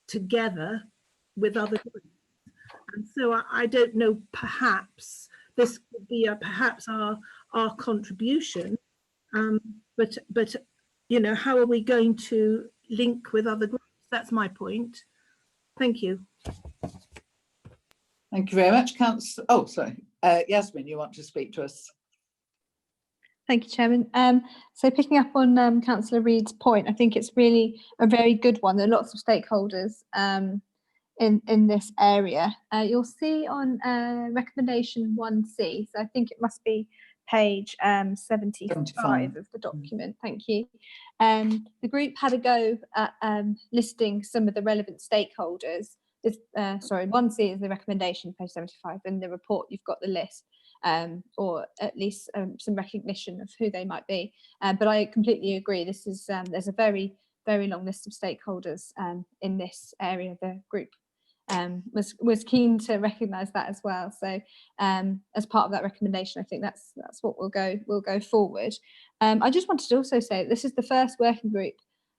Speaker 17: together with other groups. And so I don't know, perhaps this could be perhaps our contribution, but you know, how are we going to link with other groups? That's my point. Thank you.
Speaker 2: Thank you very much, Councillor. Oh, sorry, Yasmin, you want to speak to us?
Speaker 4: Thank you, Chairman. So picking up on Councillor Reid's point, I think it's really a very good one. There are lots of stakeholders in this area. You'll see on recommendation 1C, so I think it must be page 75 of the document. Thank you. The group had a go at listing some of the relevant stakeholders, this, sorry, 1C is the recommendation, page 75. In the report, you've got the list, or at least some recognition of who they might be. But I completely agree. This is there's a very long list of stakeholders in this area. The group was keen to recognise that as well. So as part of that recommendation, I think that's what we'll go forward. I just wanted to also say that this is the first working group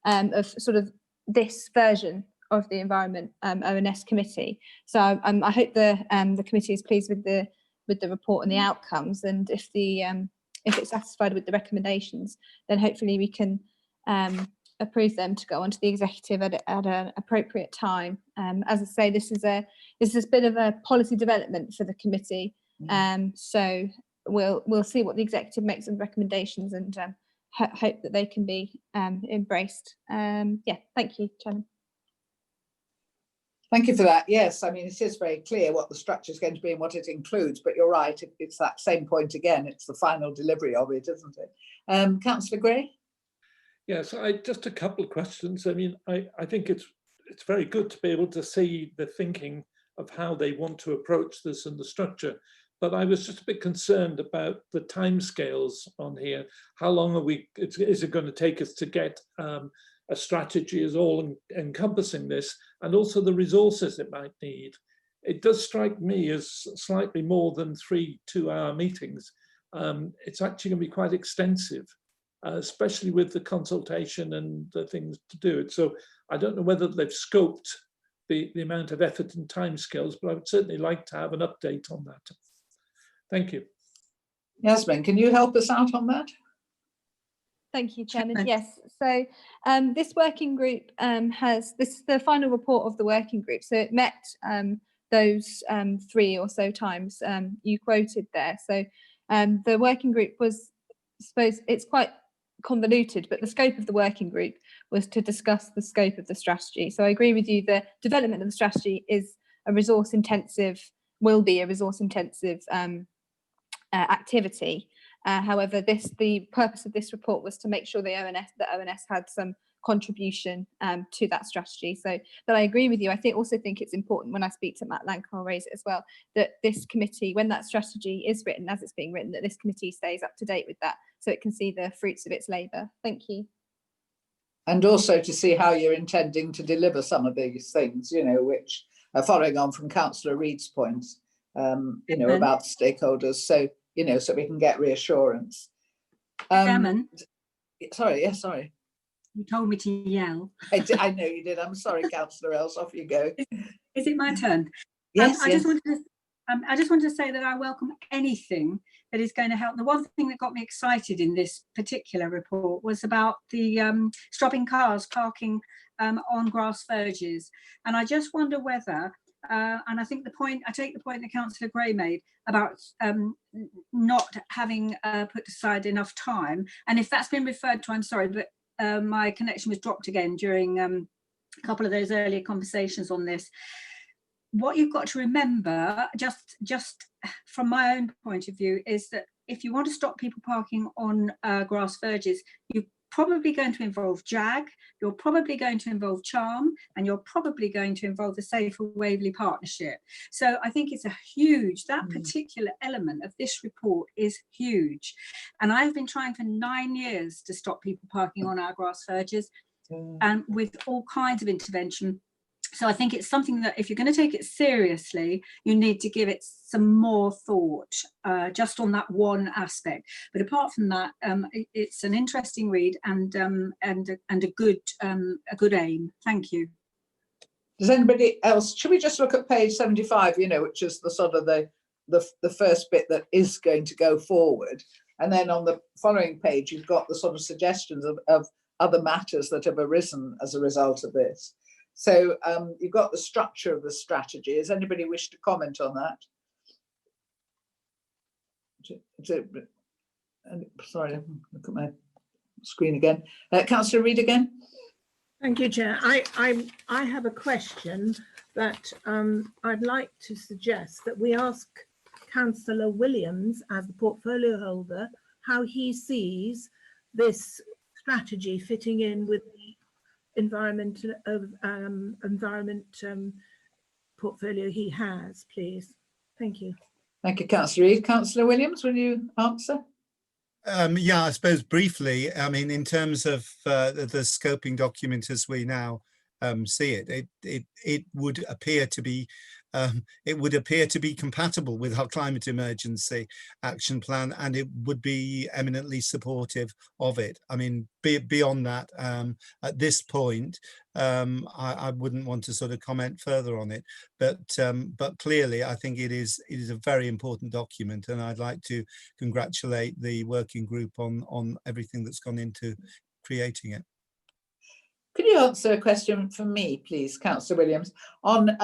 Speaker 4: of sort of this version of the Environment ONS committee. So I hope the committee is pleased with the report and the outcomes, and if it's satisfied with the recommendations, then hopefully we can approve them to go onto the executive at an appropriate time. As I say, this is a bit of a policy development for the committee. So we'll see what the executive makes of the recommendations, and hope that they can be embraced. Yeah, thank you, Chairman.
Speaker 2: Thank you for that. Yes, I mean, it is very clear what the structure is going to be and what it includes, but you're right, it's that same point again, it's the final delivery of it, isn't it? Councillor Gray?
Speaker 11: Yes, just a couple of questions. I mean, I think it's very good to be able to see the thinking of how they want to approach this and the structure. But I was just a bit concerned about the timescales on here. How long is it going to take us to get a strategy is all encompassing this, and also the resources it might need? It does strike me as slightly more than 3 2-hour meetings. It's actually going to be quite extensive, especially with the consultation and the things to do it. So I don't know whether they've scoped the amount of effort and timescales, but I would certainly like to have an update on that. Thank you.
Speaker 2: Yasmin, can you help us out on that?
Speaker 4: Thank you, Chairman. Yes, so this working group this is the final report of the working group. So it met those 3 or so times you quoted there. So the working group was, I suppose it's quite convoluted, but the scope of the working group was to discuss the scope of the strategy. So I agree with you, the development of the strategy is a resource intensive, will be a resource intensive activity. However, the purpose of this report was to make sure the ONS had some contribution to that strategy. So, but I agree with you. I also think it's important, when I speak to Matt Lank, I'll raise it as well, that this committee, when that strategy is written, as it's being written, that this committee stays up to date with that, so it can see the fruits of its labour. Thank you.
Speaker 2: And also to see how you're intending to deliver some of these things, you know, which are following on from Councillor Reid's points, you know, about stakeholders. So, you know, so we can get reassurance.
Speaker 13: Chairman?
Speaker 2: Sorry, yes, sorry.
Speaker 13: You told me to yell.
Speaker 2: I know you did. I'm sorry, Councillor Els, off you go.
Speaker 13: Is it my turn?
Speaker 2: Yes,
Speaker 13: I
Speaker 2: yes.
Speaker 13: I just wanted to say that I welcome anything that is going to help. The one thing that got me excited in this particular report was about the stopping cars parking on grass verges. And I just wonder whether, and I think I take the point that Councillor Gray made about not having put aside enough time. And if that's been referred to, I'm sorry, but my connection was dropped again during a couple of those earlier conversations on this. What you've got to remember, just from my own point of view, is that if you want to stop people parking on grass verges, you're probably going to involve JAG, you're probably going to involve Charm, and you're probably going to involve the Safer Waverley Partnership. So I think it's a huge, that particular element of this report is huge. And I've been trying for 9 years to stop people parking on our grass verges, and with all kinds of intervention. So I think it's something that if you're going to take it seriously, you need to give it some more thought, just on that one aspect. But apart from that, it's an interesting read and a good aim. Thank you.
Speaker 2: Does anybody else? Should we just look at page 75? You know, which is the sort of the first bit that is going to go forward, and then on the following page, you've got the sort of suggestions of other matters that have arisen as a result of this. So you've got the structure of the strategy. Does anybody wish to comment on that? Sorry, look at my screen again. Councillor Reid again.
Speaker 17: Thank you, Chair. I have a question that I'd like to suggest that we ask Councillor Williams, as the portfolio holder, how he sees this strategy fitting in with the environment portfolio he has, please. Thank you.
Speaker 2: Thank you, Councillor Reid. Councillor Williams, will you answer?
Speaker 14: Yeah, I suppose briefly, I mean, in terms of the scoping document as we now see it, it would appear to be compatible with our climate emergency action plan, and it would be eminently supportive of it. I mean, beyond that, at this point, I wouldn't want to sort of comment further on it, but clearly I think it is a very important document, and I'd like to congratulate the working group on everything that's gone into creating it.
Speaker 2: Could you answer a question from me, please, Councillor Williams, on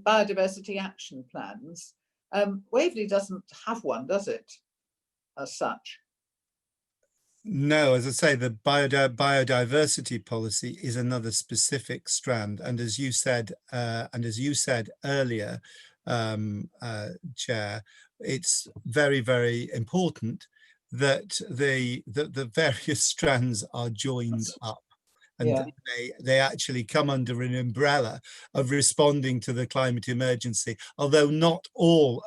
Speaker 2: biodiversity action plans? Waverley doesn't have one, does it, as such?
Speaker 14: No, as I say, the biodiversity policy is another specific strand, and as you said, earlier, Chair, it's very, very important that the various strands are joined up. And
Speaker 2: yeah,
Speaker 14: they actually come under an umbrella of responding to the climate emergency. Although not all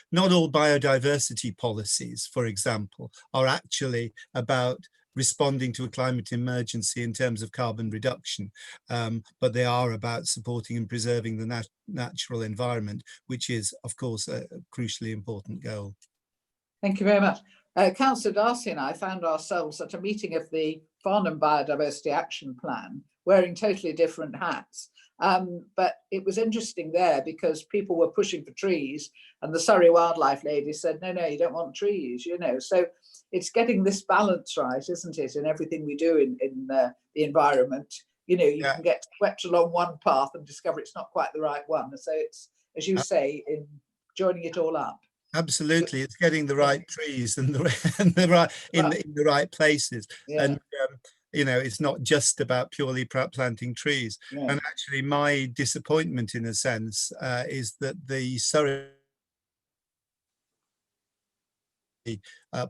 Speaker 14: biodiversity policies, for example, are actually about responding to a climate emergency in terms of carbon reduction, but they are about supporting and preserving the natural environment, which is, of course, a crucially important goal.
Speaker 2: Thank you very much. Councillor Darcy and I found ourselves at a meeting of the Farnham Biodiversity Action Plan, wearing totally different hats. But it was interesting there because people were pushing for trees, and the Surrey wildlife lady said, no, you don't want trees, you know. So it's getting this balance right, isn't it, in everything we do in the environment. You know, you can get swept along one path and discover it's not quite the right one. So it's, as you say, in joining it all up.
Speaker 14: Absolutely, it's getting the right trees and the right places, and you know, it's not just about purely planting trees. And actually, my disappointment, in a sense, is that the Surrey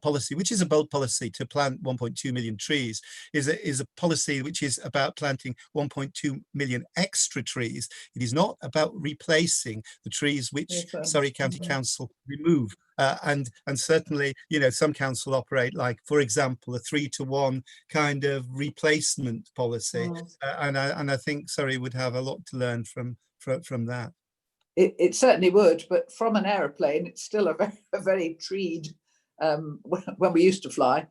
Speaker 14: policy, which is a bold policy to plant 1.2 million trees, is a policy which is about planting 1.2 million extra trees. It is not about replacing the trees which Surrey County Council remove. And certainly, you know, some council operate like, for example, a 3-to-1 kind of replacement policy, and I think Surrey would have a lot to learn from that.
Speaker 2: It certainly would, but from an aeroplane, it's still a very treed. When we used to fly,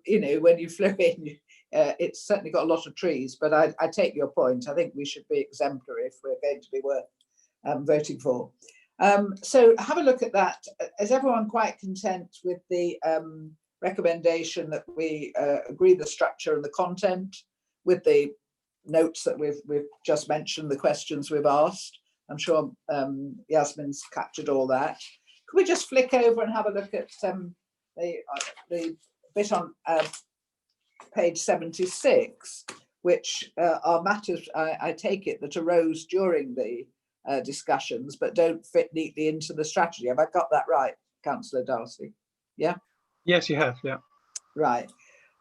Speaker 2: you know, when you flew in, it's certainly got a lot of trees, but I take your point. I think we should be exemplary if we're going to be worth voting for. So have a look at that. Is everyone quite content with the recommendation that we agree the structure and the content with the notes that we've just mentioned, the questions we've asked? I'm sure Yasmin's captured all that. Could we just flick over and have a look at the bit on page 76, which are matters, I take it, that arose during the discussions, but don't fit neatly into the strategy. Have I got that right, Councillor Darcy? Yeah?
Speaker 5: Yes, you have, yeah.
Speaker 2: Right.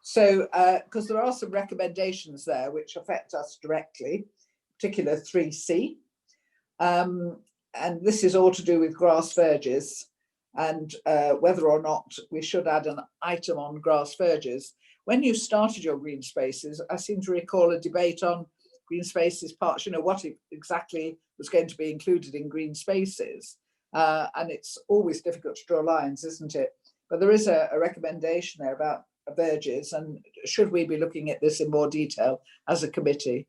Speaker 2: So, because there are some recommendations there which affect us directly, particular 3C. And this is all to do with grass verges and whether or not we should add an item on grass verges. When you started your green spaces, I seem to recall a debate on green spaces parts, you know, what exactly was going to be included in green spaces. And it's always difficult to draw lines, isn't it? But there is a recommendation there about verges, and should we be looking at this in more detail as a committee?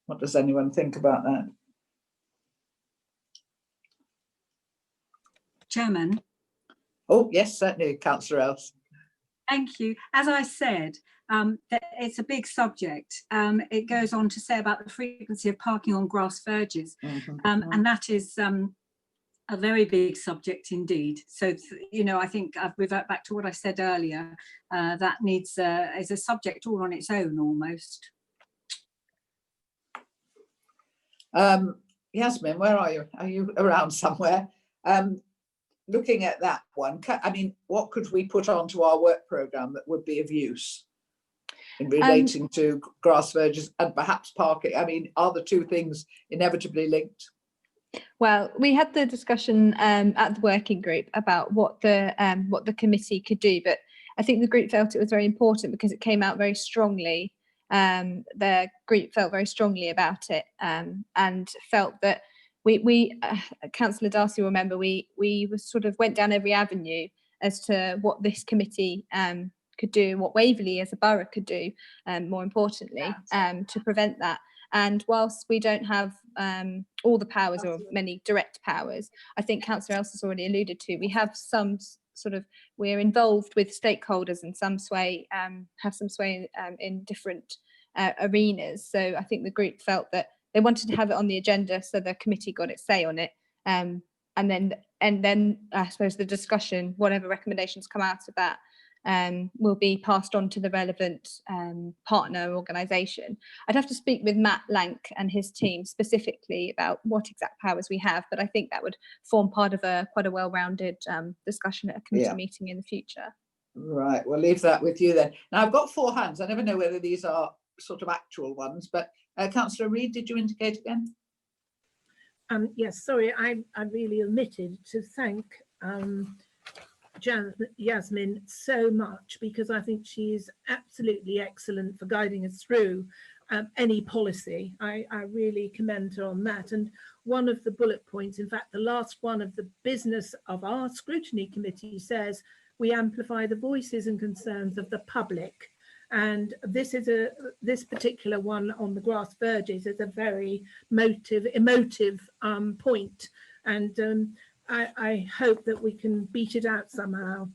Speaker 2: What does anyone think about that?
Speaker 13: Chairman.
Speaker 2: Oh, yes, certainly, Councillor Els.
Speaker 13: Thank you. As I said, it's a big subject. It goes on to say about the frequency of parking on grass verges, and that is a very big subject indeed. So, you know, I think I'll revert back to what I said earlier. That needs is a subject all on its own almost.
Speaker 2: Yasmin, where are you? Are you around somewhere? Looking at that one, I mean, what could we put onto our work programme that would be of use in relating to grass verges and perhaps parking? I mean, are the two things inevitably linked?
Speaker 4: Well, we had the discussion at the working group about what the committee could do, but I think the group felt it was very important because it came out very strongly. The group felt very strongly about it and felt that we Councillor Darcy will remember, we sort of went down every avenue as to what this committee could do, what Waverley as a borough could do, more importantly, to prevent that. And whilst we don't have all the powers or many direct powers, I think Councillor Else has already alluded to, we have some sort of, we're involved with stakeholders in some sway, have some sway in different arenas. So I think the group felt that they wanted to have it on the agenda so the committee got its say on it. And then I suppose the discussion, whatever recommendations come out of that, will be passed on to the relevant partner organisation. I'd have to speak with Matt Lank and his team specifically about what exact powers we have, but I think that would form part of quite a well-rounded discussion at a committee meeting in the future.
Speaker 2: Right, we'll leave that with you then. Now I've got 4 hands. I never know whether these are sort of actual ones, but Councillor Reid, did you indicate again?
Speaker 17: Yes, sorry, I really omitted to thank Yasmin so much, because I think she is absolutely excellent for guiding us through any policy. I really commend her on that. And one of the bullet points, in fact, the last one of the business of our scrutiny committee says, we amplify the voices and concerns of the public. And this particular one on the grass verges is a very emotive point. And I hope that we can beat it out somehow.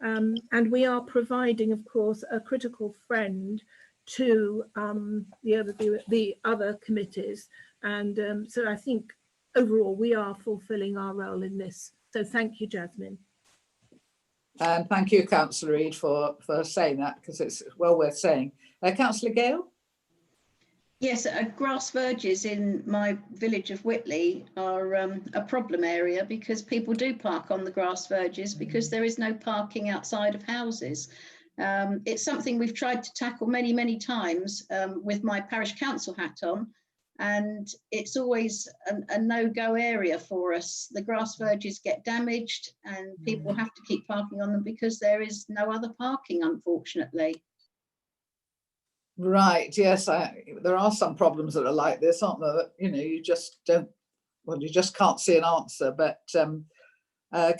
Speaker 17: And we are providing, of course, a critical friend to the other committees. And so I think overall we are fulfilling our role in this. So thank you, Jasmine.
Speaker 2: And thank you, Councillor Reid, for saying that, because it's well worth saying. Councillor Gale?
Speaker 9: Yes, grass verges in my village of Whitley are a problem area, because people do park on the grass verges because there is no parking outside of houses. It's something we've tried to tackle many, many times with my parish council hat on, and it's always a no-go area for us. The grass verges get damaged and people have to keep parking on them because there is no other parking, unfortunately.
Speaker 2: Right, yes, there are some problems that are like this, aren't there? That, you know, you just don't, well, you just can't see an answer. But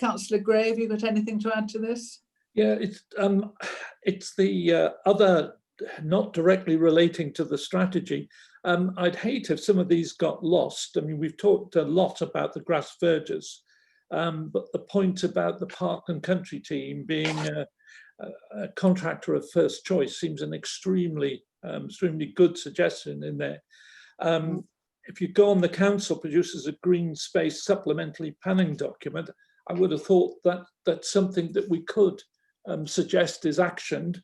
Speaker 2: Councillor Gray, have you got anything to add to this?
Speaker 11: Yeah, it's the other, not directly relating to the strategy. I'd hate if some of these got lost. I mean, we've talked a lot about the grass verges, but the point about the Park and Country team being a contractor of first choice seems an extremely good suggestion in there. If you go on, the council produces a green space supplementary planning document, I would have thought that that's something that we could suggest is actioned,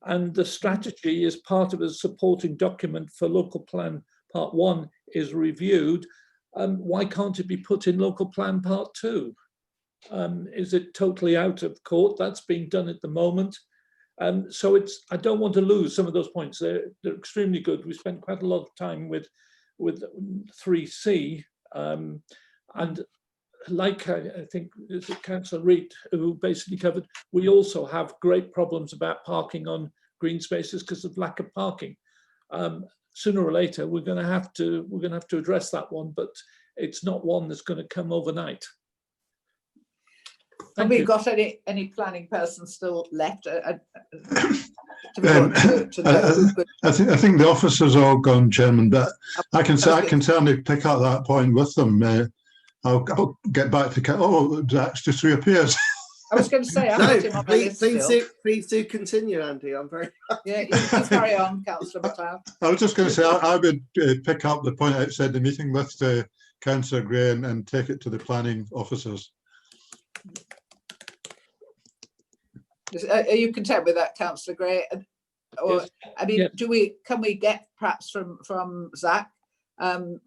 Speaker 11: and the strategy is part of a supporting document for local plan part 1 is reviewed. Why can't it be put in local plan part 2? Is it totally out of court? That's being done at the moment. So I don't want to lose some of those points. They're extremely good. We spent quite a lot of time with 3C, and like I think it's Councillor Reid who basically covered, we also have great problems about parking on green spaces because of lack of parking. Sooner or later we're going to have to address that one, but it's not one that's going to come overnight.
Speaker 2: Have we got any planning persons still left? I
Speaker 7: think the officers are all gone, Chairman, but I can certainly pick up that point with them. I'll get back to. Oh, Zach's just reappears.
Speaker 2: I was going to say,
Speaker 12: no, please do continue, Andy. I'm very
Speaker 2: yeah. You carry on, Councillor MacLeod.
Speaker 7: I was just going to say I would pick up the point outside the meeting with Councillor Gray and take it to the planning officers.
Speaker 2: Are you content with that, Councillor Gray? Or yes. I mean, yes. Can we get perhaps from Zach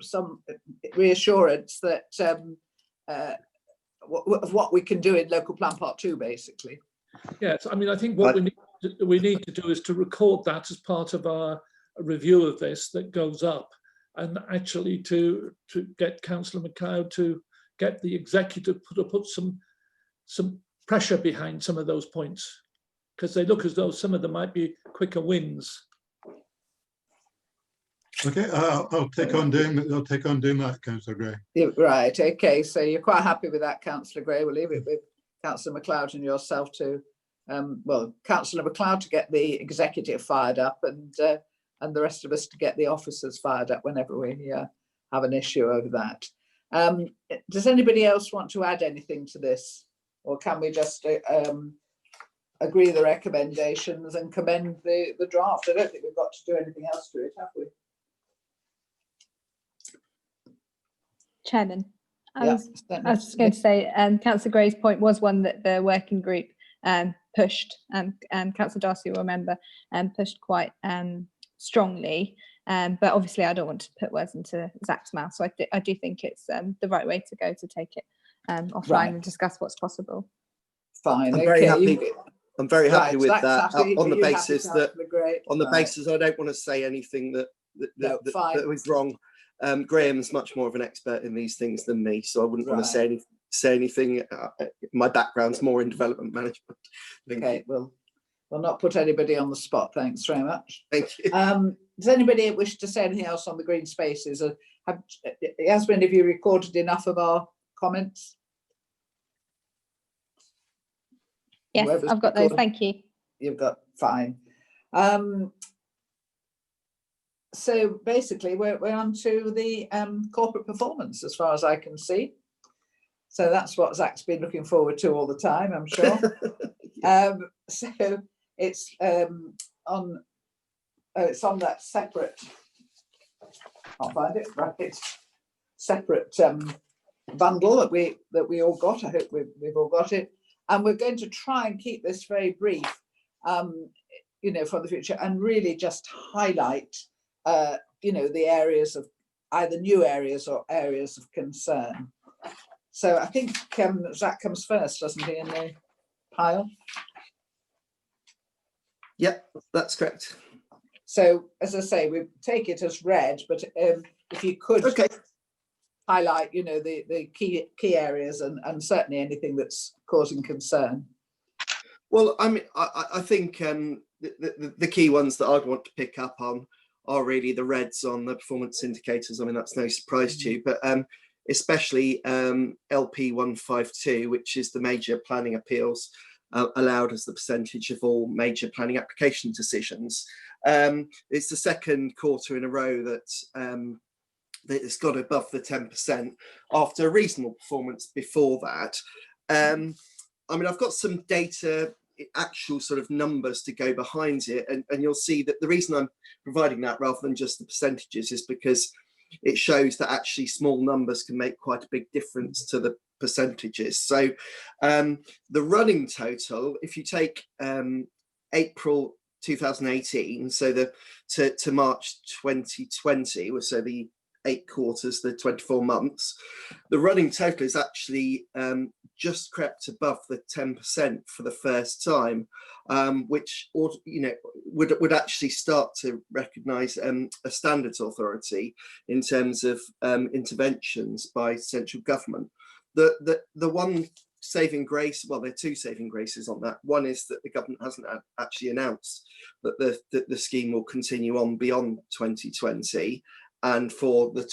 Speaker 2: some reassurance that of what we can do in local plan part 2, basically?
Speaker 11: Yes, I mean, I think what we need to do is to record that as part of our review of this that goes up, and actually to get Councillor MacLeod to get the executive to put some pressure behind some of those points, because they look as though some of them might be quicker wins.
Speaker 7: Okay, I'll take on doing that, Councillor Gray.
Speaker 2: Yeah, right. Okay. So you're quite happy with that, Councillor Gray. We'll leave it with Councillor MacLeod and yourself to, well, Councillor MacLeod to get the executive fired up, and the rest of us to get the officers fired up whenever we have an issue over that. Does anybody else want to add anything to this, or can we just agree the recommendations and commend the draft? I don't think we've got to do anything else to it, have we?
Speaker 4: Chairman, I was just going to say, Councillor Gray's point was one that the working group pushed, and Councillor Darcy will remember, pushed quite strongly. But obviously, I don't want to put words into Zach's mouth, so I do think it's the right way to go, to take it offline and discuss what's possible.
Speaker 2: Fine.
Speaker 12: I'm very happy. I'm very happy with that, on the basis that I don't want to say anything that was wrong. Graham's much more of an expert in these things than me, so I wouldn't want to say anything. My background's more in development management.
Speaker 2: Okay, well, we'll not put anybody on the spot. Thanks very much.
Speaker 12: Thank you.
Speaker 2: Does anybody wish to say anything else on the green spaces? Yasmin, have you recorded enough of our comments?
Speaker 4: Yes,
Speaker 2: Whoever's
Speaker 4: I've got those.
Speaker 2: recorded.
Speaker 4: Thank you.
Speaker 2: You've got, fine. So basically, we're on to the corporate performance, as far as I can see. So that's what Zach's been looking forward to all the time, I'm sure. So it's on that separate. I'll find it, right? Separate bundle that we all got. I hope we've all got it, and we're going to try and keep this very brief, you know, for the future, and really just highlight, you know, the areas of either new areas or areas of concern. So I think Zach comes first, doesn't he, in the pile?
Speaker 12: Yep, that's correct.
Speaker 2: So as I say, we take it as read, but if you could highlight, you know, the key areas and certainly anything that's causing concern.
Speaker 12: Well, I mean, I think the key ones that I'd want to pick up on are really the reds on the performance indicators. I mean, that's no surprise to you, but especially LP 152, which is the major planning appeals allowed as the percentage of all major planning application decisions. It's the second quarter in a row that it's got above the 10% after a reasonable performance before that. I mean, I've got some data, actual sort of numbers to go behind it, and you'll see that the reason I'm providing that rather than just the percentages is because it shows that actually small numbers can make quite a big difference to the percentages. So the running total, if you take April 2018, so to March 2020, so the 8 quarters, the 24 months, the running total is actually just crept above the 10% for the first time, which, you know, would actually start to recognise a standards authority in terms of interventions by central government. The one saving grace, well, there are two saving graces on that. One is that the government hasn't actually announced that the scheme will continue on beyond 2020, and for the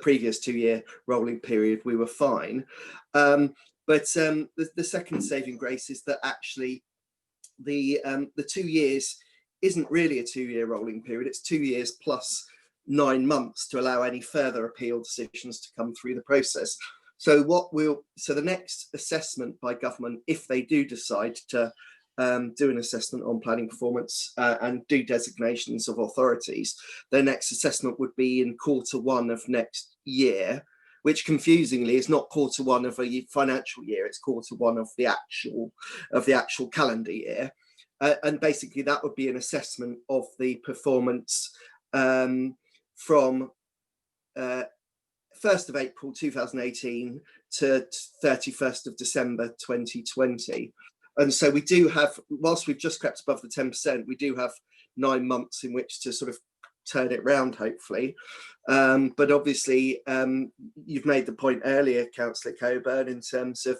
Speaker 12: previous 2-year rolling period, we were fine. But the second saving grace is that actually the 2 years isn't really a 2-year rolling period. It's 2 years plus 9 months to allow any further appeal decisions to come through the process. So the next assessment by government, if they do decide to do an assessment on planning performance and do designations of authorities, their next assessment would be in Q1 of next year, which confusingly is not Q1 of a financial year, it's Q1 of the actual calendar year. And basically that would be an assessment of the performance from 1st of April 2018 to 31st of December 2020. And so we do have, whilst we've just crept above the 10%, we do have 9 months in which to sort of turn it round, hopefully. But obviously, you've made the point earlier, Councillor Coburn, in terms of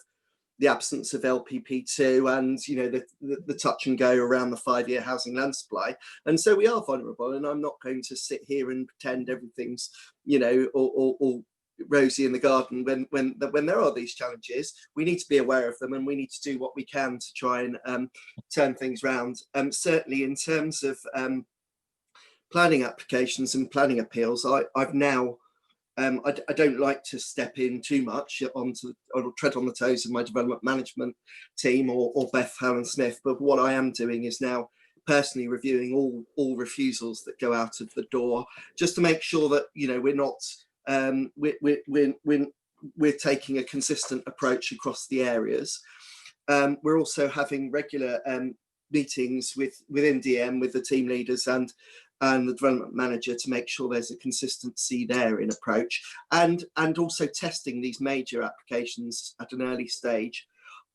Speaker 12: the absence of LPP2 and, you know, the touch and go around the 5-year housing land supply. And so we are vulnerable, and I'm not going to sit here and pretend everything's, you know, all rosy in the garden when there are these challenges. We need to be aware of them, and we need to do what we can to try and turn things round. Certainly in terms of planning applications and planning appeals, I've now I don't like to step in too much or tread on the toes of my development management team or Beth Hallen-Smith, but what I am doing is now personally reviewing all refusals that go out of the door, just to make sure that, you know, we're not we're taking a consistent approach across the areas. We're also having regular meetings within DM with the team leaders and the development manager to make sure there's a consistency there in approach, and also testing these major applications at an early stage.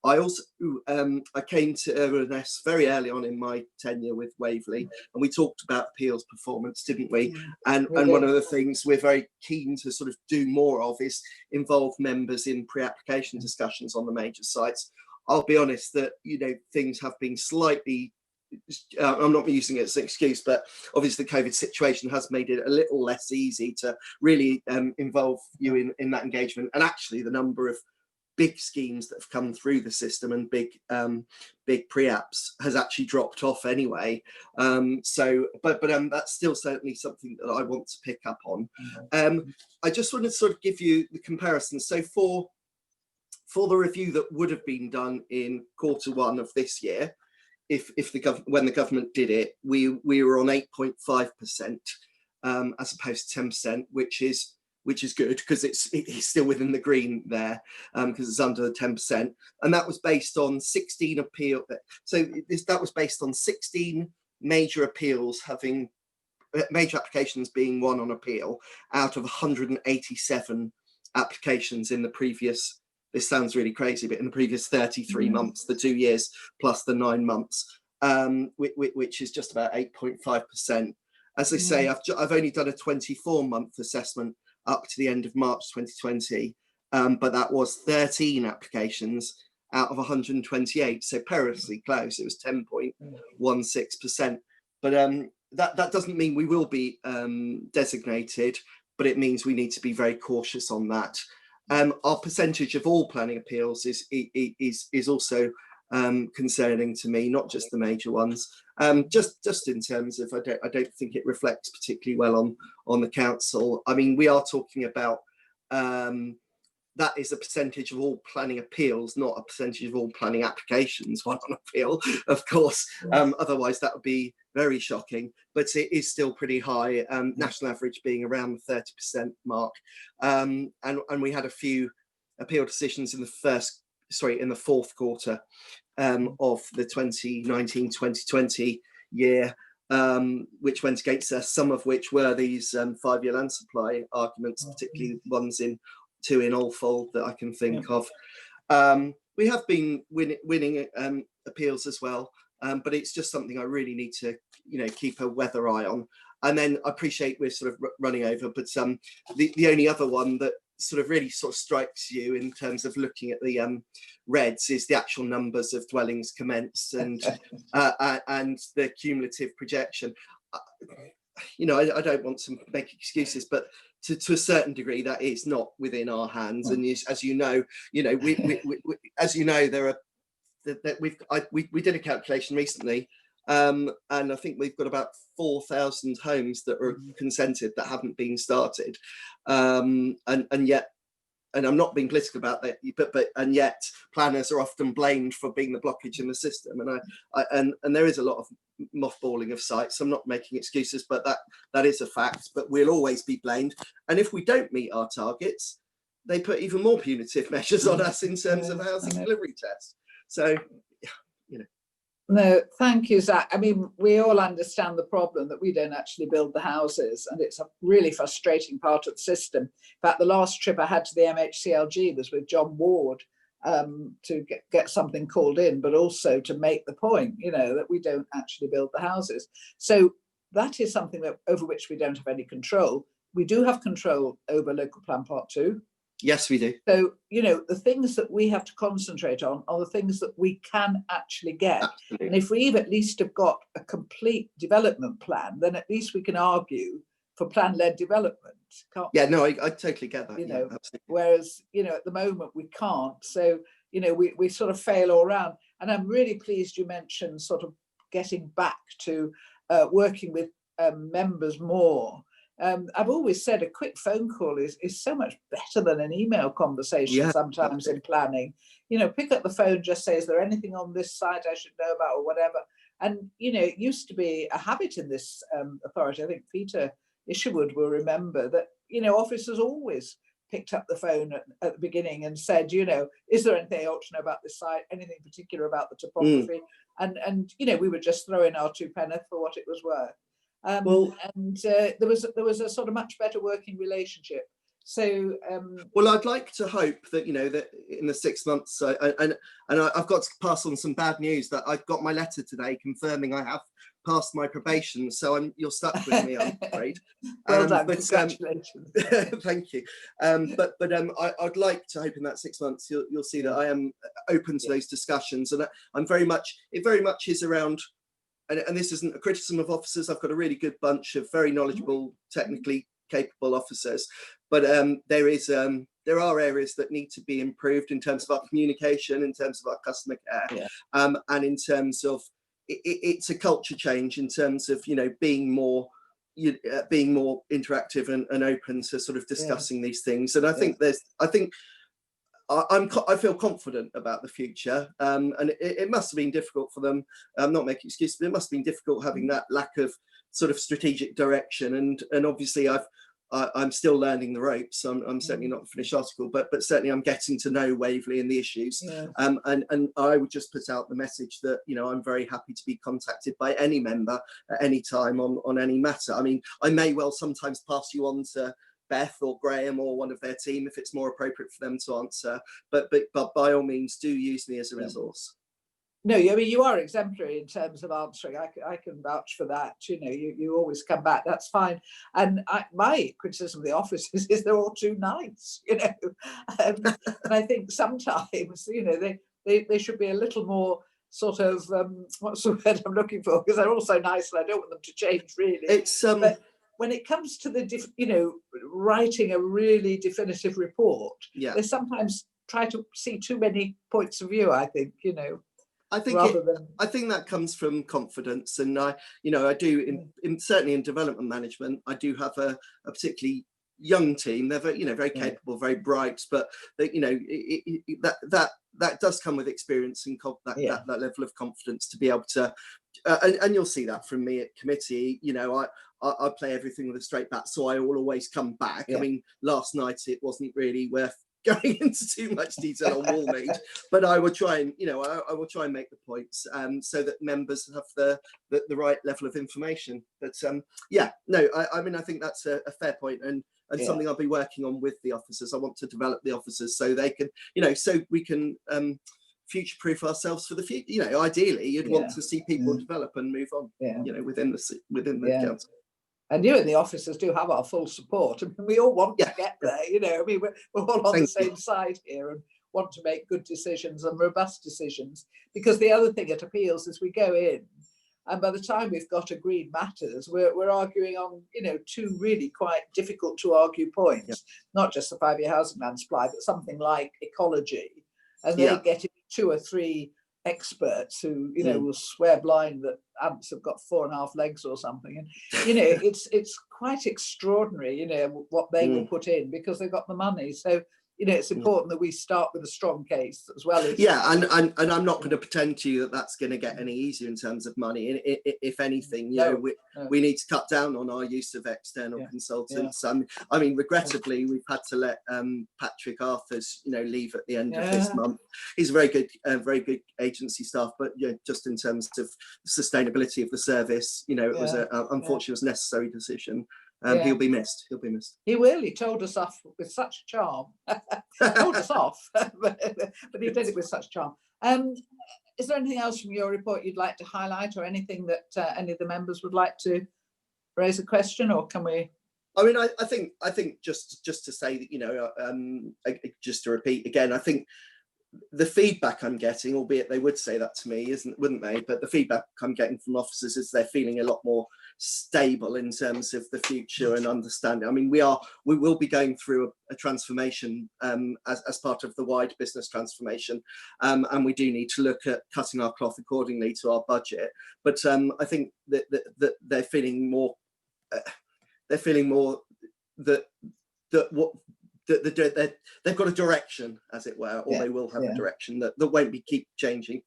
Speaker 12: I also I came to L&S very early on in my tenure with Waverley, and we talked about appeals performance, didn't we? And one of the things we're very keen to sort of do more of is involve members in pre-application discussions on the major sites. I'll be honest that, you know, things have been slightly, I'm not using it as an excuse, but obviously the COVID situation has made it a little less easy to really involve you in that engagement. And actually the number of big schemes that have come through the system and big pre-apps has actually dropped off anyway. But that's still certainly something that I want to pick up on. I just want to sort of give you the comparison. So for the review that would have been done in Q1 of this year, when the government did it, we were on 8.5% as opposed to 10%, which is good, because it's still within the green there, because it's under the 10%, and that was based on 16 appeal. So that was based on 16 major appeals having major applications being won on appeal out of 187 applications in the previous. This sounds really crazy, but in the previous 33 months, the 2 years plus the 9 months, which is just about 8.5%. As I say, I've only done a 24-month assessment up to the end of March 2020, but that was 13 applications out of 128, so perilously close. It was 10.16%. But that doesn't mean we will be designated, but it means we need to be very cautious on that. Our percentage of all planning appeals is also concerning to me, not just the major ones. Just in terms of, I don't think it reflects particularly well on the council. I mean, we are talking about that is a percentage of all planning appeals, not a percentage of all planning applications won on appeal, of course. Otherwise, that would be very shocking, but it is still pretty high, national average being around the 30% mark. And we had a few appeal decisions in the fourth quarter of the 2019-2020 year, which went against us, some of which were these 5-year land supply arguments, particularly ones in Alfold that I can think of. We have been winning appeals as well, but it's just something I really need to, you know, keep a weather eye on. And then I appreciate we're sort of running over, but the only other one that sort of really sort of strikes you in terms of looking at the reds is the actual numbers of dwellings commenced and the cumulative projection. You know, I don't want to make excuses, but to a certain degree, that is not within our hands. And as you know, there are we did a calculation recently, and I think we've got about 4,000 homes that are consented that haven't been started, and yet. And I'm not being political about that, but yet planners are often blamed for being the blockage in the system, and there is a lot of mothballing of sites. I'm not making excuses, but that is a fact. But we'll always be blamed, and if we don't meet our targets, they put even more punitive measures on us in terms of housing delivery tests. So, you know.
Speaker 2: No, thank you, Zach. I mean, we all understand the problem that we don't actually build the houses, and it's a really frustrating part of the system. In fact, the last trip I had to the MHCLG was with John Ward to get something called in, but also to make the point, you know, that we don't actually build the houses. So that is something that over which we don't have any control. We do have control over local plan part 2.
Speaker 12: Yes, we do.
Speaker 2: So, you know, the things that we have to concentrate on are the things that we can actually get.
Speaker 12: Absolutely.
Speaker 2: And if we've at least have got a complete development plan, then at least we can argue for plan-led development.
Speaker 12: Yeah, no, I totally get that.
Speaker 2: You
Speaker 12: yeah,
Speaker 2: know,
Speaker 12: absolutely.
Speaker 2: whereas, you know, at the moment we can't. So, you know, we sort of fail all around. And I'm really pleased you mentioned sort of getting back to working with members more. I've always said a quick phone call is so much better than an email conversation sometimes in planning. You know, pick up the phone, just say, is there anything on this site I should know about or whatever? And, you know, it used to be a habit in this authority. I think Peter Isherwood will remember that, you know, officers always picked up the phone at the beginning and said, you know, is there anything I ought to know about this site, anything particular about the topography? And you know, we would just throw in our 2 penneth for what it was worth. There was a sort of much better working relationship. So
Speaker 12: well, I'd like to hope that, you know, that in the 6 months, and I've got to pass on some bad news, that I've got my letter today confirming I have passed my probation, so you're stuck with me, I'm afraid.
Speaker 2: Well done, congratulations.
Speaker 12: Thank you. I'd like to hope in that 6 months you'll see that I am open to those discussions, and I'm very much, it very much is around, and this isn't a criticism of officers. I've got a really good bunch of very knowledgeable, technically capable officers, but there are areas that need to be improved in terms of our communication, in terms of our customer care, and in terms of it's a culture change in terms of, you know, being more interactive and open to sort of discussing these things. And I think I feel confident about the future, and it must have been difficult for them. I'm not making excuses, but it must have been difficult having that lack of sort of strategic direction. And obviously I'm still learning the ropes. I'm certainly not a finished article, but certainly I'm getting to know Waverley and the issues. And I would just put out the message that, you know, I'm very happy to be contacted by any member at any time on any matter. I mean, I may well sometimes pass you on to Beth or Graham or one of their team if it's more appropriate for them to answer, but by all means do use me as a resource.
Speaker 2: No, I mean, you are exemplary in terms of answering. I can vouch for that. You know, you always come back. That's fine. And my criticism of the officers is they're all too nice. You know, and I think sometimes, you know, they should be a little more sort of what's the word I'm looking for? Because they're all so nice, and I don't want them to change really.
Speaker 12: It's
Speaker 2: but when it comes to the you know, writing a really definitive report, they sometimes try to see too many points of view. I think, you know.
Speaker 12: I think that comes from confidence, and I do certainly in development management. I do have a particularly young team. They're very capable, very bright, but they, you know, that does come with experience and that level of confidence to be able to. And you'll see that from me at committee. You know, I play everything with a straight bat, so I will always come back. I mean, last night it wasn't really worth going into too much detail on Walmead, but I will try and, you know, I will try and make the points so that members have the right level of information. But I mean, I think that's a fair point, and something I'll be working on with the officers. I want to develop the officers so they can, you know, so we can future-proof ourselves for the future. You know, ideally, you'd want to see people develop and move on. You know, within the council.
Speaker 2: And you and the officers do have our full support. I mean, we all want to get there, you know. I mean, we're all on the same side here and want to make good decisions and robust decisions. Because the other thing it appeals is we go in, and by the time we've got agreed matters, we're arguing on, you know, 2 really quite difficult to argue points. Not just the 5-year housing land supply, but something like ecology. And they get 2 or 3 experts who, you know, will swear blind that ants have got 4.5 legs or something, and you know, it's quite extraordinary, you know, what they will put in because they've got the money. So, you know, it's important that we start with a strong case as well as
Speaker 12: and I'm not going to pretend to you that that's going to get any easier in terms of money. If anything, you know, we need to cut down on our use of external consultants. I mean, regrettably, we've had to let Patrick Arthurs, you know, leave at the end of this month. He's a very good agency staff, but you know, just in terms of sustainability of the service, you know, it was unfortunately it was a necessary decision. He'll be missed. He'll be missed.
Speaker 2: He will. He told us off with such charm. Told us off, but he did it with such charm. Is there anything else from your report you'd like to highlight, or anything that any of the members would like to raise a question, or can we?
Speaker 12: I mean, I think just to say that, you know, just to repeat again, I think the feedback I'm getting, albeit they would say that to me, wouldn't they? But the feedback I'm getting from officers is they're feeling a lot more stable in terms of the future and understanding. I mean, we will be going through a transformation as part of the wide business transformation, and we do need to look at cutting our cloth accordingly to our budget. But I think that they're feeling more. They're feeling more that they've got a direction, as it were, or they will have a direction that won't be keep changing.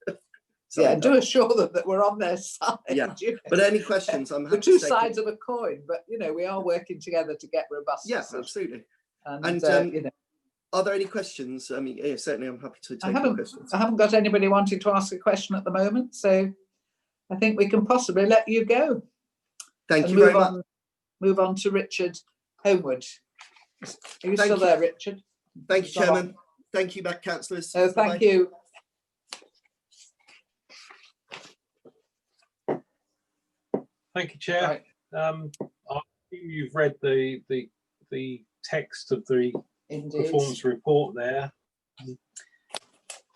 Speaker 2: Yeah, do assure them that we're on their side.
Speaker 12: Yeah,
Speaker 2: you know.
Speaker 12: but any questions? I'm happy
Speaker 2: the two
Speaker 12: to take
Speaker 2: sides of a coin, but you know, we are working together to get robust.
Speaker 12: Yeah, absolutely.
Speaker 2: And you know,
Speaker 12: are there any questions? I mean, yeah, certainly, I'm happy to take questions.
Speaker 2: I haven't got anybody wanting to ask a question at the moment, so I think we can possibly let you go.
Speaker 12: Thank you very much.
Speaker 2: Move on to Richard Homewood. Are you still there, Richard?
Speaker 12: Thank you, Chairman. Thank you, back councillors.
Speaker 2: Oh, thank you.
Speaker 16: Thank you, Chair. I assume you've read the text of the performance report there.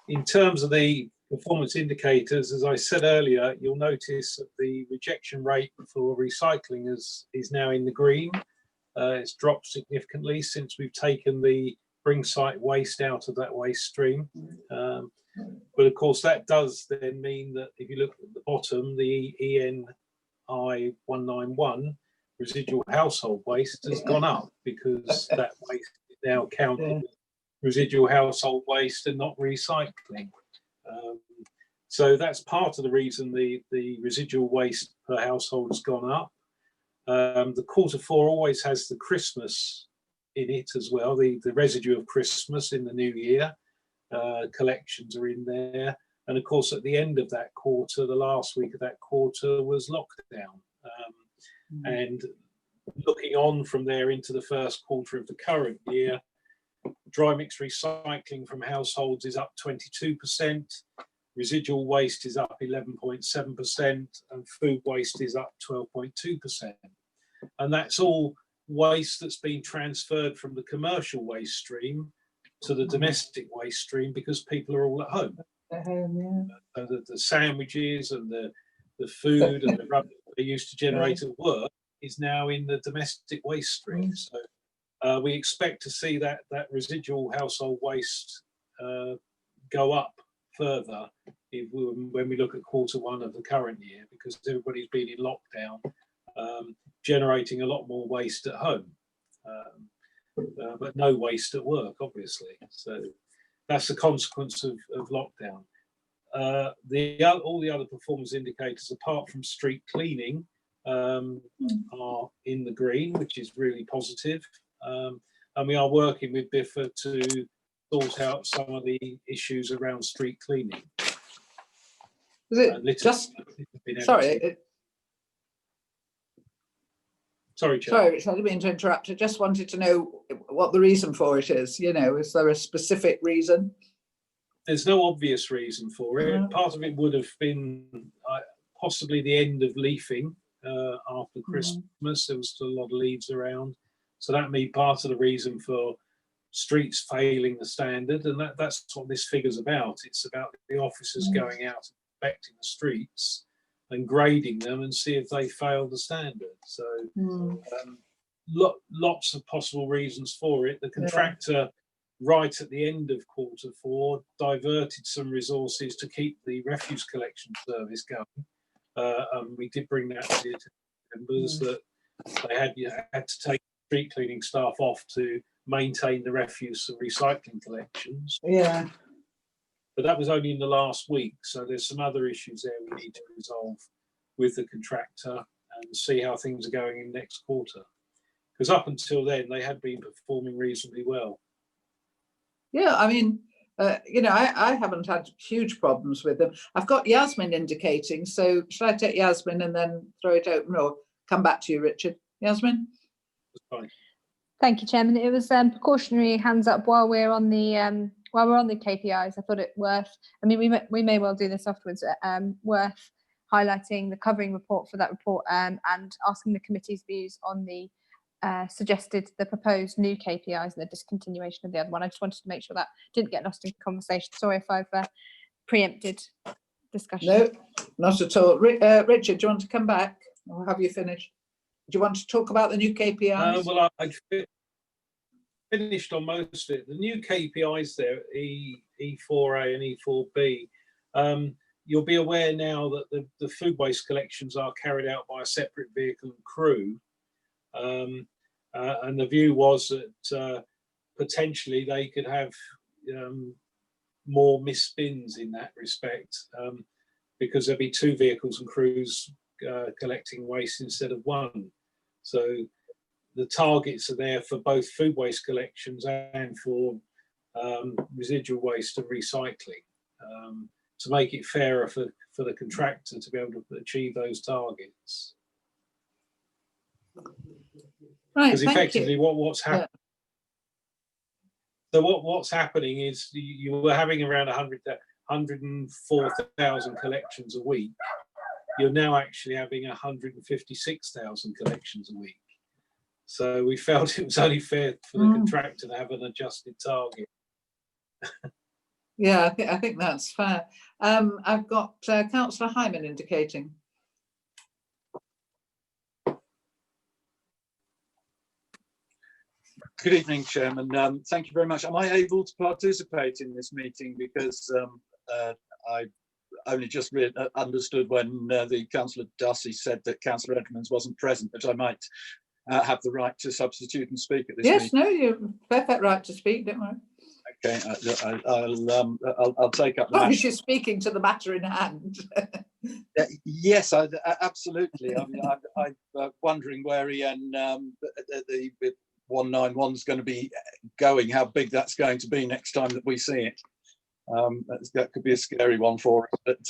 Speaker 16: In terms of the performance indicators, as I said earlier, you'll notice that the rejection rate for recycling is now in the green. It's dropped significantly since we've taken the bring site waste out of that waste stream. But of course, that does then mean that if you look at the bottom, the ENI 191 residual household waste has gone up because that waste is now counted as residual household waste and not recycling. So that's part of the reason the residual waste per household has gone up. The Q4 always has the Christmas in it as well, the residue of Christmas in the new year. Collections are in there. And of course, at the end of that quarter, the last week of that quarter was lockdown. And looking on from there into the first quarter of the current year, dry mix recycling from households is up 22%, residual waste is up 11.7%, and food waste is up 12.2%. And that's all waste that's been transferred from the commercial waste stream to the domestic waste stream because people are all at home. So the sandwiches and the food and the rubbish they used to generate at work is now in the domestic waste stream. So we expect to see that residual household waste go up further when we look at Q1 of the current year, because everybody's been in lockdown, generating a lot more waste at home, but no waste at work, obviously. So that's the consequence of lockdown. All the other performance indicators, apart from street cleaning, are in the green, which is really positive. And we are working with BIFA to sort out some of the issues around street cleaning.
Speaker 2: Is it just sorry?
Speaker 16: Sorry, Chair.
Speaker 2: Sorry, Richard, I didn't mean to interrupt. I just wanted to know what the reason for it is. You know, is there a specific reason?
Speaker 16: There's no obvious reason for it. Part of it would have been possibly the end of leafing after Christmas. There was still a lot of leaves around. So that may be part of the reason for streets failing the standard. And that's what this figure's about. It's about the officers going out and inspecting the streets and grading them and see if they fail the standard. So lots of possible reasons for it. The contractor, right at the end of Q4, diverted some resources to keep the refuse collection service going. We did bring that to the members that they had to take street cleaning staff off to maintain the refuse and recycling collections.
Speaker 2: Yeah.
Speaker 16: But that was only in the last week. So there's some other issues there we need to resolve with the contractor and see how things are going in next quarter. Because up until then, they had been performing reasonably well.
Speaker 2: Yeah, I mean, you know, I haven't had huge problems with them. I've got Yasmin indicating, so should I take Yasmin and then throw it open or come back to you, Richard? Yasmin?
Speaker 16: Fine.
Speaker 4: Thank you, Chairman. It was precautionary hands up while we're on the KPIs. I thought it worth. I mean, we may well do this afterwards. Worth highlighting the covering report for that report, and asking the committee's views on the proposed new KPIs and the discontinuation of the other one. I just wanted to make sure that didn't get lost in conversation. Sorry if I've preempted discussion.
Speaker 2: No, not at all. Richard, do you want to come back, or have you finished? Do you want to talk about the new KPIs?
Speaker 16: Well, I finished on most of it. The new KPIs there, E4A and E4B, you'll be aware now that the food waste collections are carried out by a separate vehicle and crew. And the view was that potentially they could have more missed bins in that respect, because there'll be 2 vehicles and crews collecting waste instead of 1. So the targets are there for both food waste collections and for residual waste and recycling, to make it fairer for the contractor to be able to achieve those targets.
Speaker 2: Right,
Speaker 16: because effectively what's happening. So what's happening is you were having around 104,000 collections a week. You're now actually having 156,000 collections a week. So we felt it was only fair for the contractor to have an adjusted target.
Speaker 2: Yeah, I think that's fair. I've got Councillor Hyman indicating.
Speaker 18: Good evening, Chairman. Thank you very much. Am I able to participate in this meeting? Because I only just understood when the Councillor Darcy said that Councillor Edmonds wasn't present, that I might have the right to substitute and speak at this meeting.
Speaker 2: Yes, no, you've perfect right to speak, don't worry.
Speaker 18: Okay, I'll take up the
Speaker 2: matter. You're speaking to the matter in hand.
Speaker 18: Yes, absolutely. I mean, I'm wondering where Ian, the 191 is going to be going, how big that's going to be next time that we see it. That could be a scary one for us. But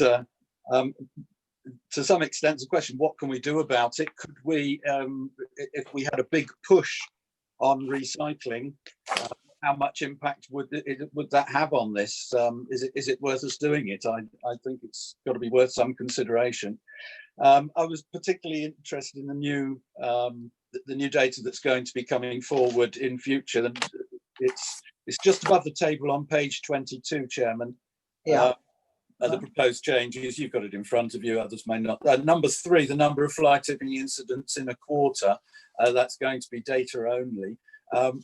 Speaker 18: to some extent, the question, what can we do about it? Could we, if we had a big push on recycling, how much impact would that have on this? Is it worth us doing it? I think it's got to be worth some consideration. I was particularly interested in the new data that's going to be coming forward in future. And it's just above the table on page 22, Chairman.
Speaker 2: Yeah.
Speaker 18: The proposed changes, you've got it in front of you, others may not. Number 3, the number of fly tipping incidents in a quarter, that's going to be data only.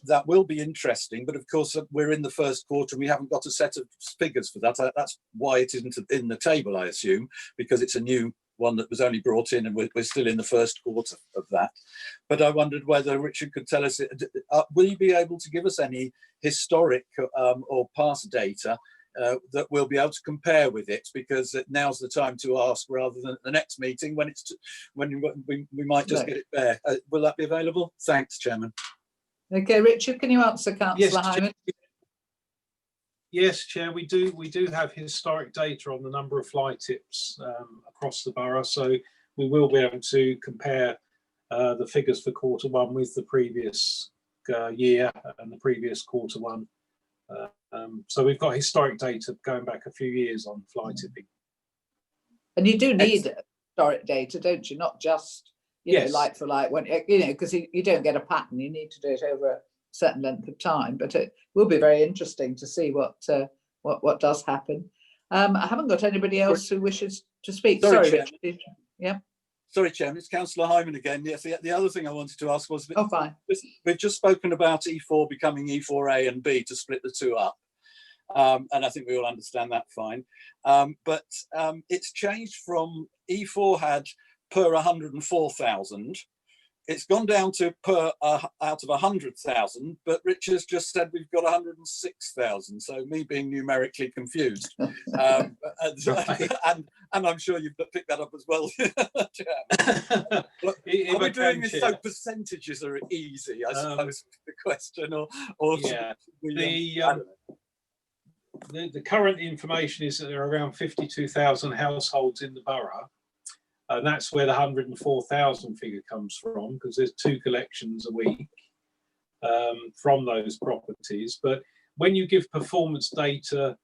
Speaker 18: That will be interesting, but of course we're in the first quarter and we haven't got a set of figures for that. That's why it isn't in the table, I assume, because it's a new one that was only brought in and we're still in the first quarter of that. But I wondered whether Richard could tell us, will you be able to give us any historic or past data that we'll be able to compare with it, because now's the time to ask rather than at the next meeting when we might just get it there. Will that be available? Thanks, Chairman.
Speaker 2: Okay, Richard, can you answer Councillor Hyman?
Speaker 16: Yes, Chair, we do have historic data on the number of fly tips across the borough, so we will be able to compare the figures for Q1 with the previous year and the previous Q1. So we've got historic data going back a few years on fly tipping.
Speaker 2: And you do need historic data, don't you? Not just know, like for like, when because you don't get a pattern. You need to do it over a certain length of time. But it will be very interesting to see what does happen. I haven't got anybody else who wishes to speak. Sorry, Richard. Yeah.
Speaker 18: Sorry, Chairman, it's Councillor Hyman again. Yes, the other thing I wanted to ask was,
Speaker 2: fine.
Speaker 18: We've just spoken about E4 becoming E4A and B to split the two up. And I think we all understand that fine. But it's changed from E4 had per 104,000. It's gone down to per out of 100,000, but Richard's just said we've got 106,000. So me being numerically confused, and I'm sure you've picked that up as well. Are we doing this so percentages are easy? I suppose the question, or
Speaker 16: yeah. The current information is that there are around 52,000 households in the borough. And that's where the 104,000 figure comes from, because there's 2 collections a week from those properties. But when you give performance data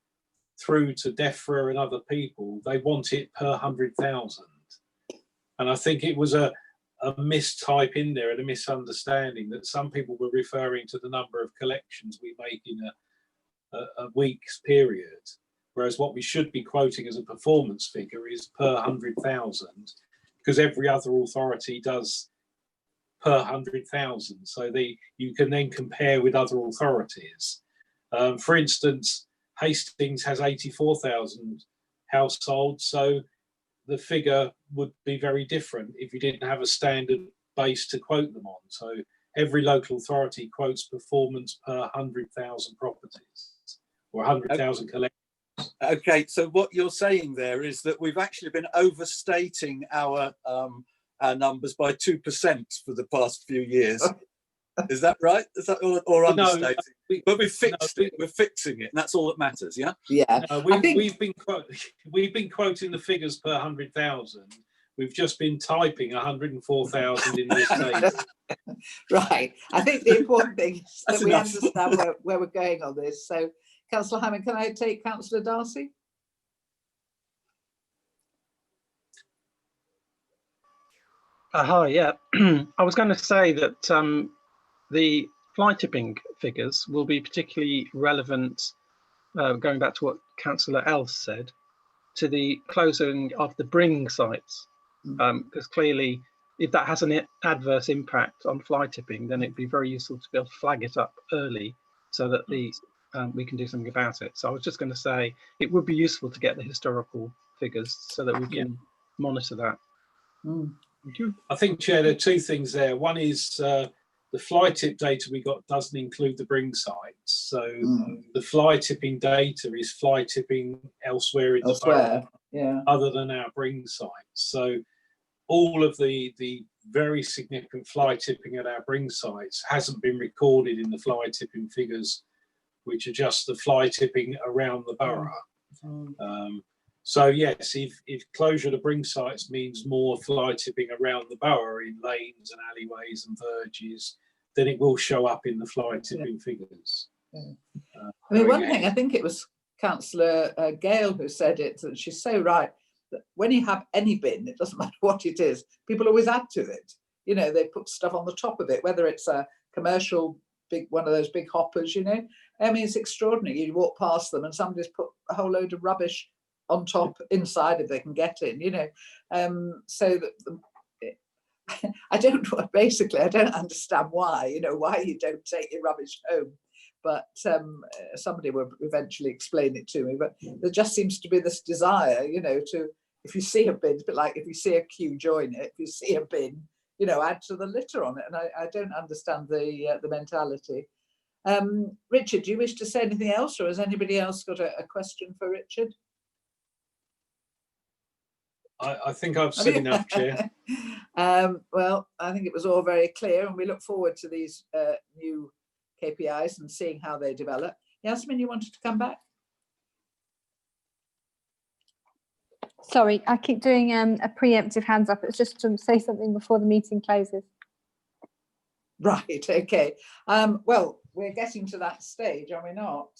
Speaker 16: through to DEFRA and other people, they want it per 100,000. And I think it was a mistype in there and a misunderstanding that some people were referring to the number of collections we make in a week's period, whereas what we should be quoting as a performance figure is per 100,000, because every other authority does per 100,000. So you can then compare with other authorities. For instance, Hastings has 84,000 households, so the figure would be very different if you didn't have a standard base to quote them on. So every local authority quotes performance per 100,000 properties or 100,000 collections.
Speaker 18: Okay, so what you're saying there is that we've actually been overstating our numbers by 2% for the past few years. Is that right? Is that or understating? No, but we've fixed it. We're fixing it, and that's all that matters. Yeah.
Speaker 2: Yeah.
Speaker 16: We've been quoting the figures per 100,000. We've just been typing 104,000 in this table.
Speaker 2: Right. I think the important thing is that we understand where we're going on this. So, Councillor Hammond, can I take Councillor Darcy?
Speaker 5: Hi, yeah. I was going to say that the fly tipping figures will be particularly relevant, going back to what Councillor Else said, to the closing of the bring sites, because clearly if that has an adverse impact on fly tipping, then it'd be very useful to be able to flag it up early so that we can do something about it. So I was just going to say it would be useful to get the historical figures so that we can monitor that.
Speaker 2: Thank
Speaker 16: you. I think, Chair, there are two things there. One is the fly tip data we got doesn't include the bring sites. So the fly tipping data is fly tipping elsewhere in the borough, other than our bring sites. So all of the very significant fly tipping at our bring sites hasn't been recorded in the fly tipping figures, which are just the fly tipping around the borough. So yes, if closure to bring sites means more fly tipping around the borough in lanes and alleyways and verges, then it will show up in the fly tipping figures.
Speaker 2: I mean, one thing, I think it was Councillor Gale who said it, and she's so right, that when you have any bin, it doesn't matter what it is, people always add to it. You know, they put stuff on the top of it, whether it's a commercial big one of those big hoppers, you know. I mean, it's extraordinary. You walk past them and somebody's put a whole load of rubbish on top inside if they can get in, you know. So that I don't understand why, you know, why you don't take your rubbish home. But somebody will eventually explain it to me. But there just seems to be this desire, you know, to, if you see a bin, it's a bit like if you see a queue, join it. If you see a bin, you know, add to the litter on it. And I don't understand the mentality. Richard, do you wish to say anything else, or has anybody else got a question for Richard?
Speaker 16: I think I've said enough, Chair.
Speaker 2: Well, I think it was all very clear, and we look forward to these new KPIs and seeing how they develop. Yasmin, you wanted to come back?
Speaker 4: Sorry, I keep doing a preemptive hands up. It's just to say something before the meeting closes.
Speaker 2: Right, okay. Well, we're getting to that stage, are we not?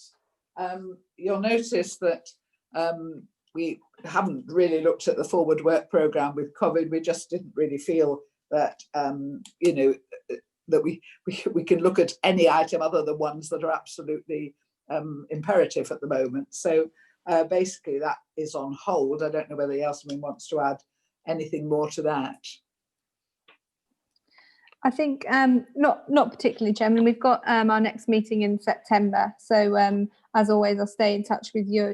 Speaker 2: You'll notice that we haven't really looked at the forward work programme with COVID. We just didn't really feel that, you know, that we can look at any item other than ones that are absolutely imperative at the moment. So basically that is on hold. I don't know whether Yasmin wants to add anything more to that.
Speaker 4: I think not particularly, Chairman. We've got our next meeting in September, so as always, I'll stay in touch with you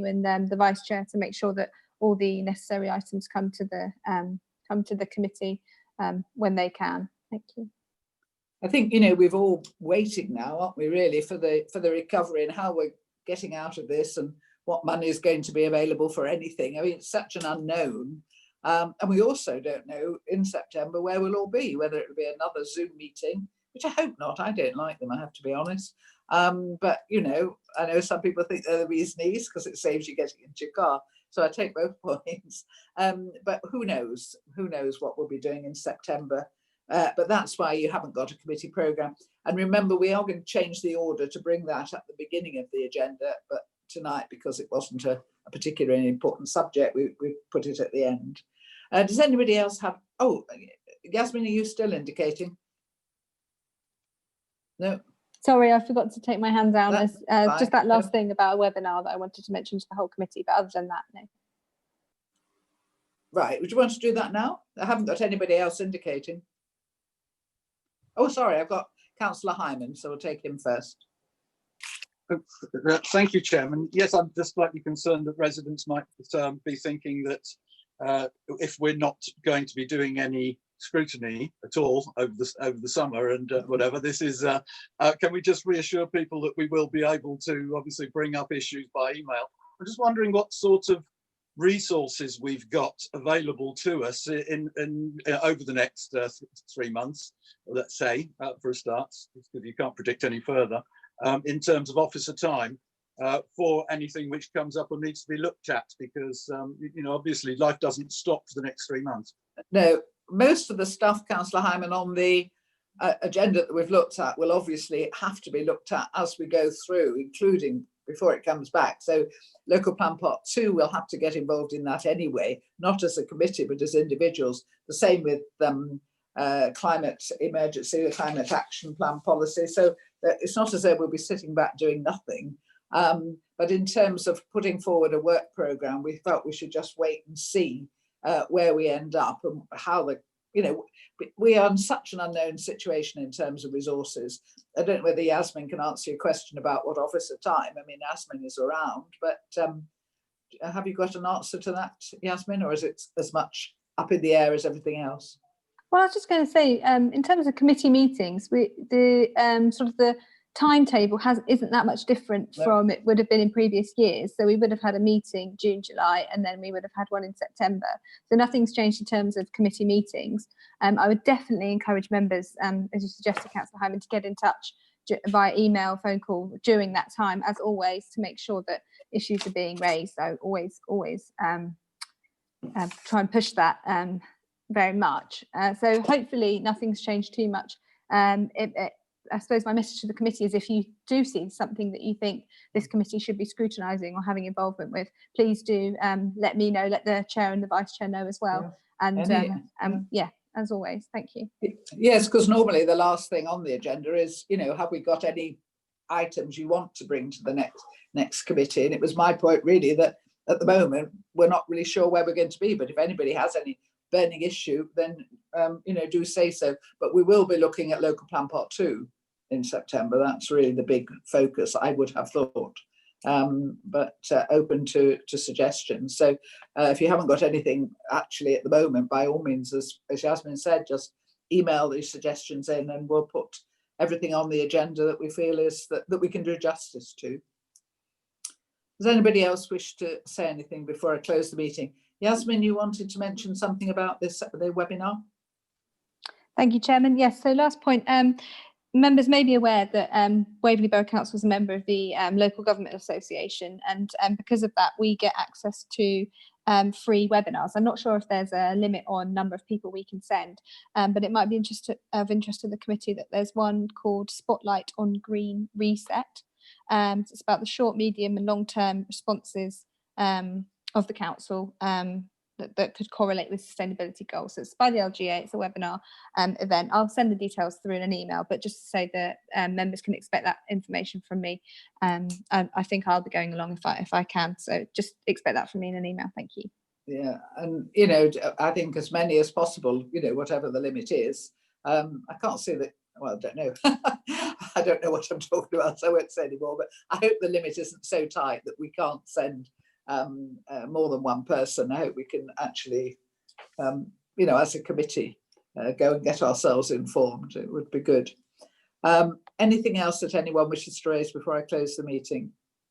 Speaker 4: and the Vice Chair to make sure that all the necessary items come to the committee when they can. Thank you.
Speaker 2: I think, you know, we've all waiting now, aren't we, really, for the recovery and how we're getting out of this and what money is going to be available for anything. I mean, it's such an unknown. And we also don't know in September where we'll all be, whether it will be another Zoom meeting, which I hope not. I don't like them, I have to be honest. But, you know, I know some people think they're the bee's knees because it saves you getting into your car. So I take both points. But who knows? Who knows what we'll be doing in September? But that's why you haven't got a committee programme. And remember, we are going to change the order to bring that at the beginning of the agenda. But tonight, because it wasn't a particularly important subject, we put it at the end. Does anybody else have, oh, Yasmin, are you still indicating? No.
Speaker 4: Sorry, I forgot to take my hand down.
Speaker 2: That's
Speaker 4: As just that
Speaker 2: fine.
Speaker 4: last thing about a webinar that I wanted to mention to the whole committee, but other than that, no.
Speaker 2: Right, would you want to do that now? I haven't got anybody else indicating. Oh, sorry, I've got Councillor Hyman, so we'll take him first.
Speaker 18: Thank you, Chairman. Yes, I'm just slightly concerned that residents might be thinking that if we're not going to be doing any scrutiny at all over the summer and whatever, this is, can we just reassure people that we will be able to obviously bring up issues by email? I'm just wondering what sort of resources we've got available to us in over the next 3 months, let's say, for a start, because you can't predict any further, in terms of officer time for anything which comes up or needs to be looked at, because you know, obviously life doesn't stop for the next 3 months.
Speaker 2: No, most of the stuff, Councillor Hyman, on the agenda that we've looked at will obviously have to be looked at as we go through, including before it comes back. So local plan part 2 will have to get involved in that anyway, not as a committee, but as individuals. The same with climate emergency, the climate action plan policy. So it's not as though we'll be sitting back doing nothing. But in terms of putting forward a work programme, we felt we should just wait and see where we end up and how the, you know, we are in such an unknown situation in terms of resources. I don't know whether Yasmin can answer your question about what officer time. I mean, Yasmin is around, but have you got an answer to that, Yasmin, or is it as much up in the air as everything else?
Speaker 4: Well, I was just going to say, in terms of committee meetings, sort of the timetable isn't that much different from it would have been in previous years. So we would have had a meeting June, July, and then we would have had one in September. So nothing's changed in terms of committee meetings. I would definitely encourage members, as you suggested, Councillor Hyman, to get in touch via email, phone call during that time, as always, to make sure that issues are being raised. So always try and push that very much. So hopefully nothing's changed too much. I suppose my message to the committee is, if you do see something that you think this committee should be scrutinising or having involvement with, please do let me know, let the chair and the vice chair know as well. Yeah. And yeah, as always, thank you.
Speaker 2: Yes, because normally the last thing on the agenda is, you know, have we got any items you want to bring to the next committee? And it was my point really that at the moment we're not really sure where we're going to be, but if anybody has any burning issue, then you know, do say so. But we will be looking at local plan part 2 in September. That's really the big focus, I would have thought, but open to suggestions. So if you haven't got anything actually at the moment, by all means, as Yasmin said, just email these suggestions in and we'll put everything on the agenda that we feel is that we can do justice to. Does anybody else wish to say anything before I close the meeting? Yasmin, you wanted to mention something about the webinar?
Speaker 4: Thank you, Chairman. Yes, so last point, members may be aware that Waverley Borough Council is a member of the Local Government Association, and because of that we get access to free webinars. I'm not sure if there's a limit on number of people we can send, but it might be of interest to the committee that there's one called Spotlight on Green Reset. It's about the short, medium and long-term responses of the council that could correlate with sustainability goals. So it's by the LGA, it's a webinar event. I'll send the details through in an email, but just to say that members can expect that information from me. And I think I'll be going along if I can. So just expect that from me in an email. Thank you.
Speaker 2: Yeah, and you know, I think as many as possible, you know, whatever the limit is. I can't see that, well, I don't know. I don't know what I'm talking about, so I won't say anymore, but I hope the limit isn't so tight that we can't send more than one person. I hope we can actually, you know, as a committee, go and get ourselves informed. It would be good. Anything else that anyone wishes to raise before I close the meeting?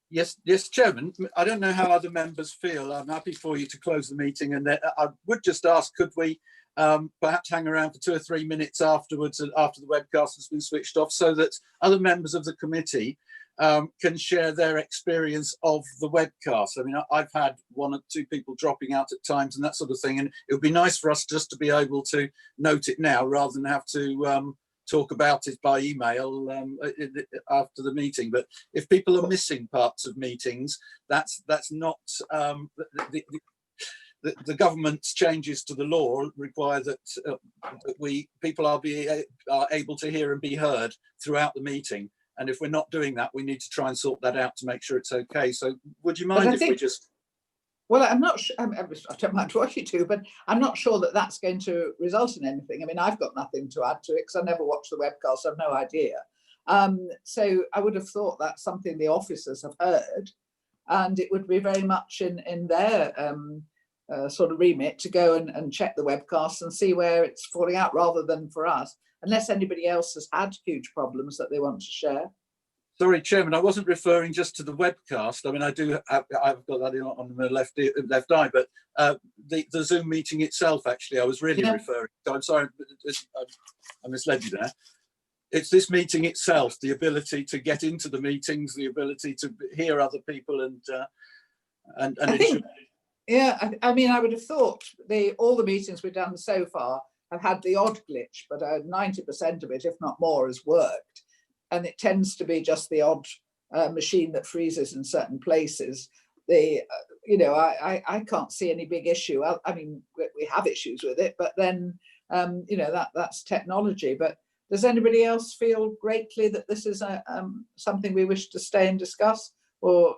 Speaker 18: Yes, Chairman. I don't know how other members feel. I'm happy for you to close the meeting, and I would just ask, could we perhaps hang around for 2 or 3 minutes afterwards, after the webcast has been switched off, so that other members of the committee can share their experience of the webcast. I mean, I've had 1 or 2 people dropping out at times and that sort of thing, and it would be nice for us just to be able to note it now rather than have to talk about it by email after the meeting. But if people are missing parts of meetings, that's not the government's changes to the law require that, that people are able to hear and be heard throughout the meeting. And if we're not doing that, we need to try and sort that out to make sure it's okay. So would you mind if we just...
Speaker 2: Well, I'm not sure, I don't mind what you do, but I'm not sure that that's going to result in anything. I mean, I've got nothing to add to it because I never watched the webcast, so I've no idea. So I would have thought that's something the officers have heard, and it would be very much in their sort of remit to go and check the webcast and see where it's falling out, rather than for us, unless anybody else has had huge problems that they want to share.
Speaker 18: Sorry, Chairman, I wasn't referring just to the webcast. I mean, I've got that on the left eye, but the Zoom meeting itself, actually, I was really referring. So I'm sorry, I misled you there. It's this meeting itself, the ability to get into the meetings, the ability to hear other people, and
Speaker 2: I think, yeah, I mean, I would have thought all the meetings we've done so far have had the odd glitch, but 90% of it, if not more, has worked. And it tends to be just the odd machine that freezes in certain places. You know, I can't see any big issue. I mean, we have issues with it, but then, you know, that's technology. But does anybody else feel greatly that this is something we wish to stay and discuss? Or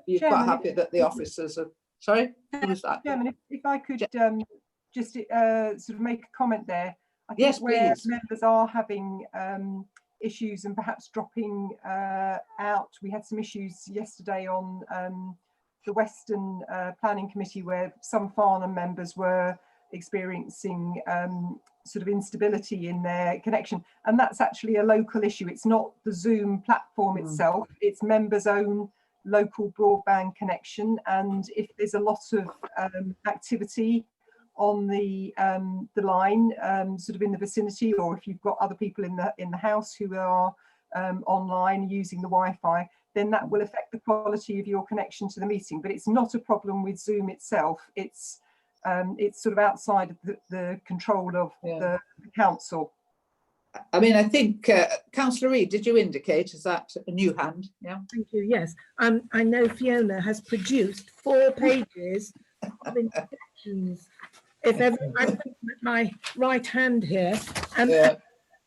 Speaker 2: you're quite happy that the officers are... Sorry? Who was that?
Speaker 1: Chairman, if I could just sort of make a comment there. I think where members are having issues and perhaps dropping out. We had some issues yesterday on the Western Planning Committee where some Farnham members were experiencing sort of instability in their connection, and that's actually a local issue. It's not the Zoom platform itself, it's members' own local broadband connection, and if there's a lot of activity on the line sort of in the vicinity, or if you've got other people in the house who are online using the Wi-Fi, then that will affect the quality of your connection to the meeting. But it's not a problem with Zoom itself. It's sort of outside of the control of the council.
Speaker 2: I mean, I think Councillor Reid, did you indicate, is that a new hand? Yeah.
Speaker 17: Thank you. Yes, I know Fiona has produced 4 pages of instructions. If ever, I'm looking at my right hand here, and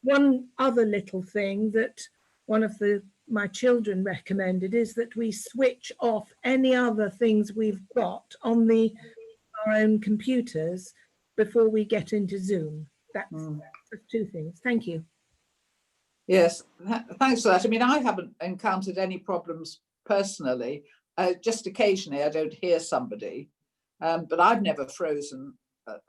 Speaker 17: one other little thing that one of my children recommended is that we switch off any other things we've got on our own computers before we get into Zoom. That's 2 things. Thank you.
Speaker 2: Yes, thanks for that. I mean, I haven't encountered any problems personally. Just occasionally I don't hear somebody, but I've never frozen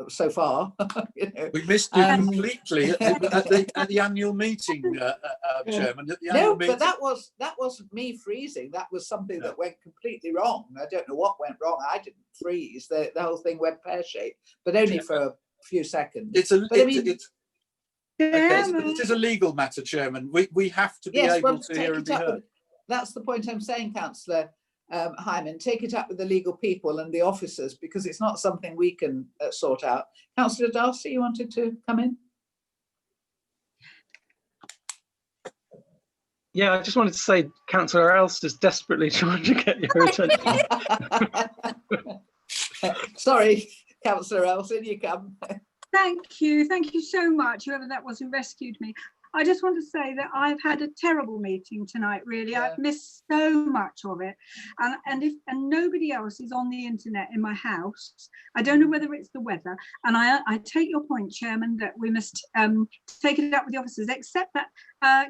Speaker 2: so far. You know.
Speaker 18: We missed you completely at the annual meeting, Chairman. At the annual meeting.
Speaker 2: But that wasn't me freezing. That was something that went completely wrong. I don't know what went wrong. I didn't freeze. The whole thing went pear-shaped, but only for a few seconds.
Speaker 18: It is a legal matter, Chairman. We have to be able to hear and be heard.
Speaker 2: That's the point I'm saying, Councillor Hyman. Take it up with the legal people and the officers, because it's not something we can sort out. Councillor Darcy, you wanted to come in?
Speaker 5: Yeah, I just wanted to say Councillor Else is desperately trying to get your attention.
Speaker 2: Sorry, Councillor Else, in you come.
Speaker 13: Thank you so much, whoever that was who rescued me. I just want to say that I've had a terrible meeting tonight, really. I've missed so much of it. And nobody else is on the internet in my house. I don't know whether it's the weather. And I take your point, Chairman, that we must take it up with the officers, except that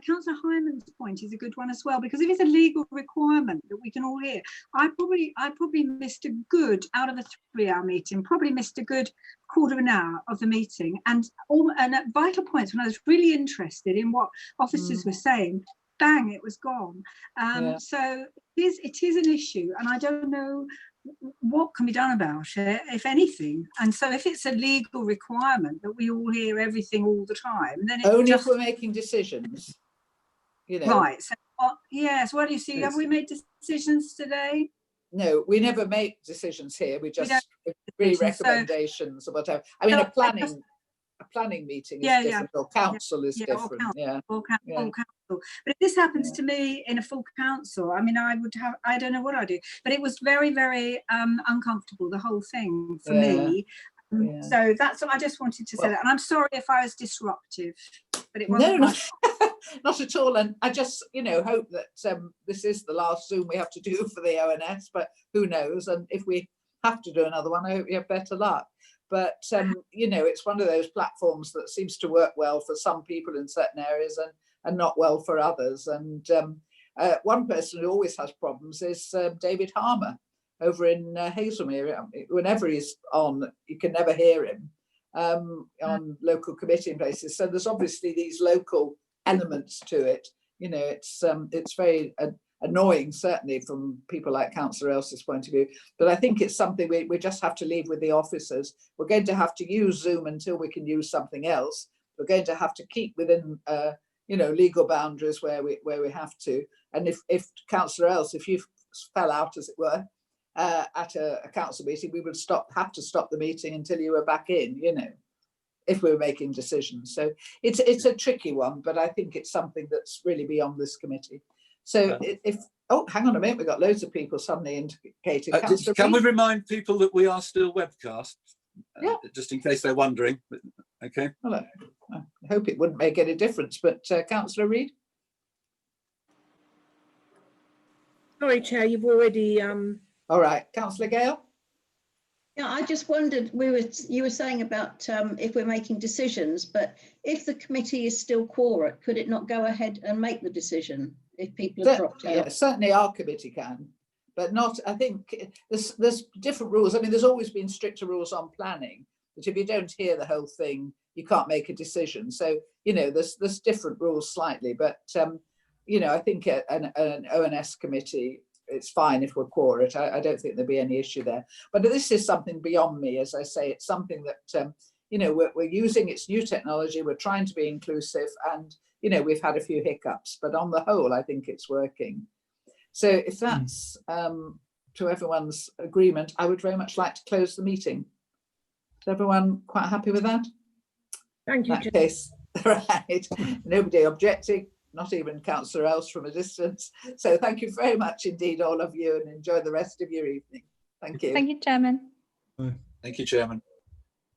Speaker 13: Councillor Hyman's point is a good one as well, because if it's a legal requirement that we can all hear, I probably missed a good, out of a 3-hour meeting, probably missed a good quarter of an hour of the meeting, and at vital points when I was really interested in what officers were saying, bang, it was gone. So it is an issue, and I don't know what can be done about it, if anything. And so if it's a legal requirement that we all hear everything all the time, then
Speaker 2: only if we're making decisions, you know. Right.
Speaker 13: So yes, well, you see, have we made decisions today?
Speaker 2: No, we never make decisions here. We just agree recommendations or whatever. I mean, a planning a planning meeting is
Speaker 13: Yeah,
Speaker 2: different, or council is
Speaker 13: or
Speaker 2: different.
Speaker 13: council,
Speaker 2: Yeah.
Speaker 13: or council. But if this happens to me in a full council, I mean, I don't know what I do. But it was very, very uncomfortable, the whole thing for me. So that's what I just wanted to say that. And I'm sorry if I was disruptive, but it wasn't.
Speaker 2: No, not at all. And I just, hope that this is the last Zoom we have to do for the ONS, but who knows? And if we have to do another one, I hope you have better luck. But, it's one of those platforms that seems to work well for some people in certain areas and not well for others. And one person who always has problems is David Harmer over in Hazelmere. Whenever he's on, you can never hear him on local committee places. So there's obviously these local elements to it. It's very annoying, certainly from people like Councillor Elsa's point of view. But I think it's something we just have to leave with the officers. We're going to have to use Zoom until we can use something else. We're going to have to keep within legal boundaries where we have to. And if Councillor Else, if you fell out, as it were, at a council meeting, we would have to stop the meeting until you were back in, if we were making decisions. So it's a tricky one, but I think it's something that's really beyond this committee. So hang on a minute, we've got loads of people suddenly indicating.
Speaker 18: Can we remind people that we are still webcast, just in case they're wondering? Okay.
Speaker 2: Well, I hope it wouldn't make any difference, but Councillor Reid?
Speaker 17: Sorry, Chair, you've already...
Speaker 2: All right, Councillor Gale?
Speaker 9: Yeah, I just wondered, you were saying about if we're making decisions, but if the committee is still quorate, could it not go ahead and make the decision if people have dropped out?
Speaker 2: Yeah, certainly our committee can, but not, I think there's different rules. I mean, there's always been stricter rules on planning, that if you don't hear the whole thing, you can't make a decision. So, there's different rules slightly, but, I think an ONS committee, it's fine if we're quorate. I don't think there'd be any issue there. But this is something beyond me, as I say. It's something that, we're using. It's new technology. We're trying to be inclusive, and, we've had a few hiccups. But on the whole, I think it's working. So if that's to everyone's agreement, I would very much like to close the meeting. Is everyone quite happy with that?
Speaker 17: Thank you.
Speaker 2: In that case, right. Nobody objecting. Not even Councillor Else from a distance. So thank you very much indeed, all of you, and enjoy the rest of your evening. Thank you.
Speaker 4: Thank you, Chairman.
Speaker 18: Thank you, Chairman.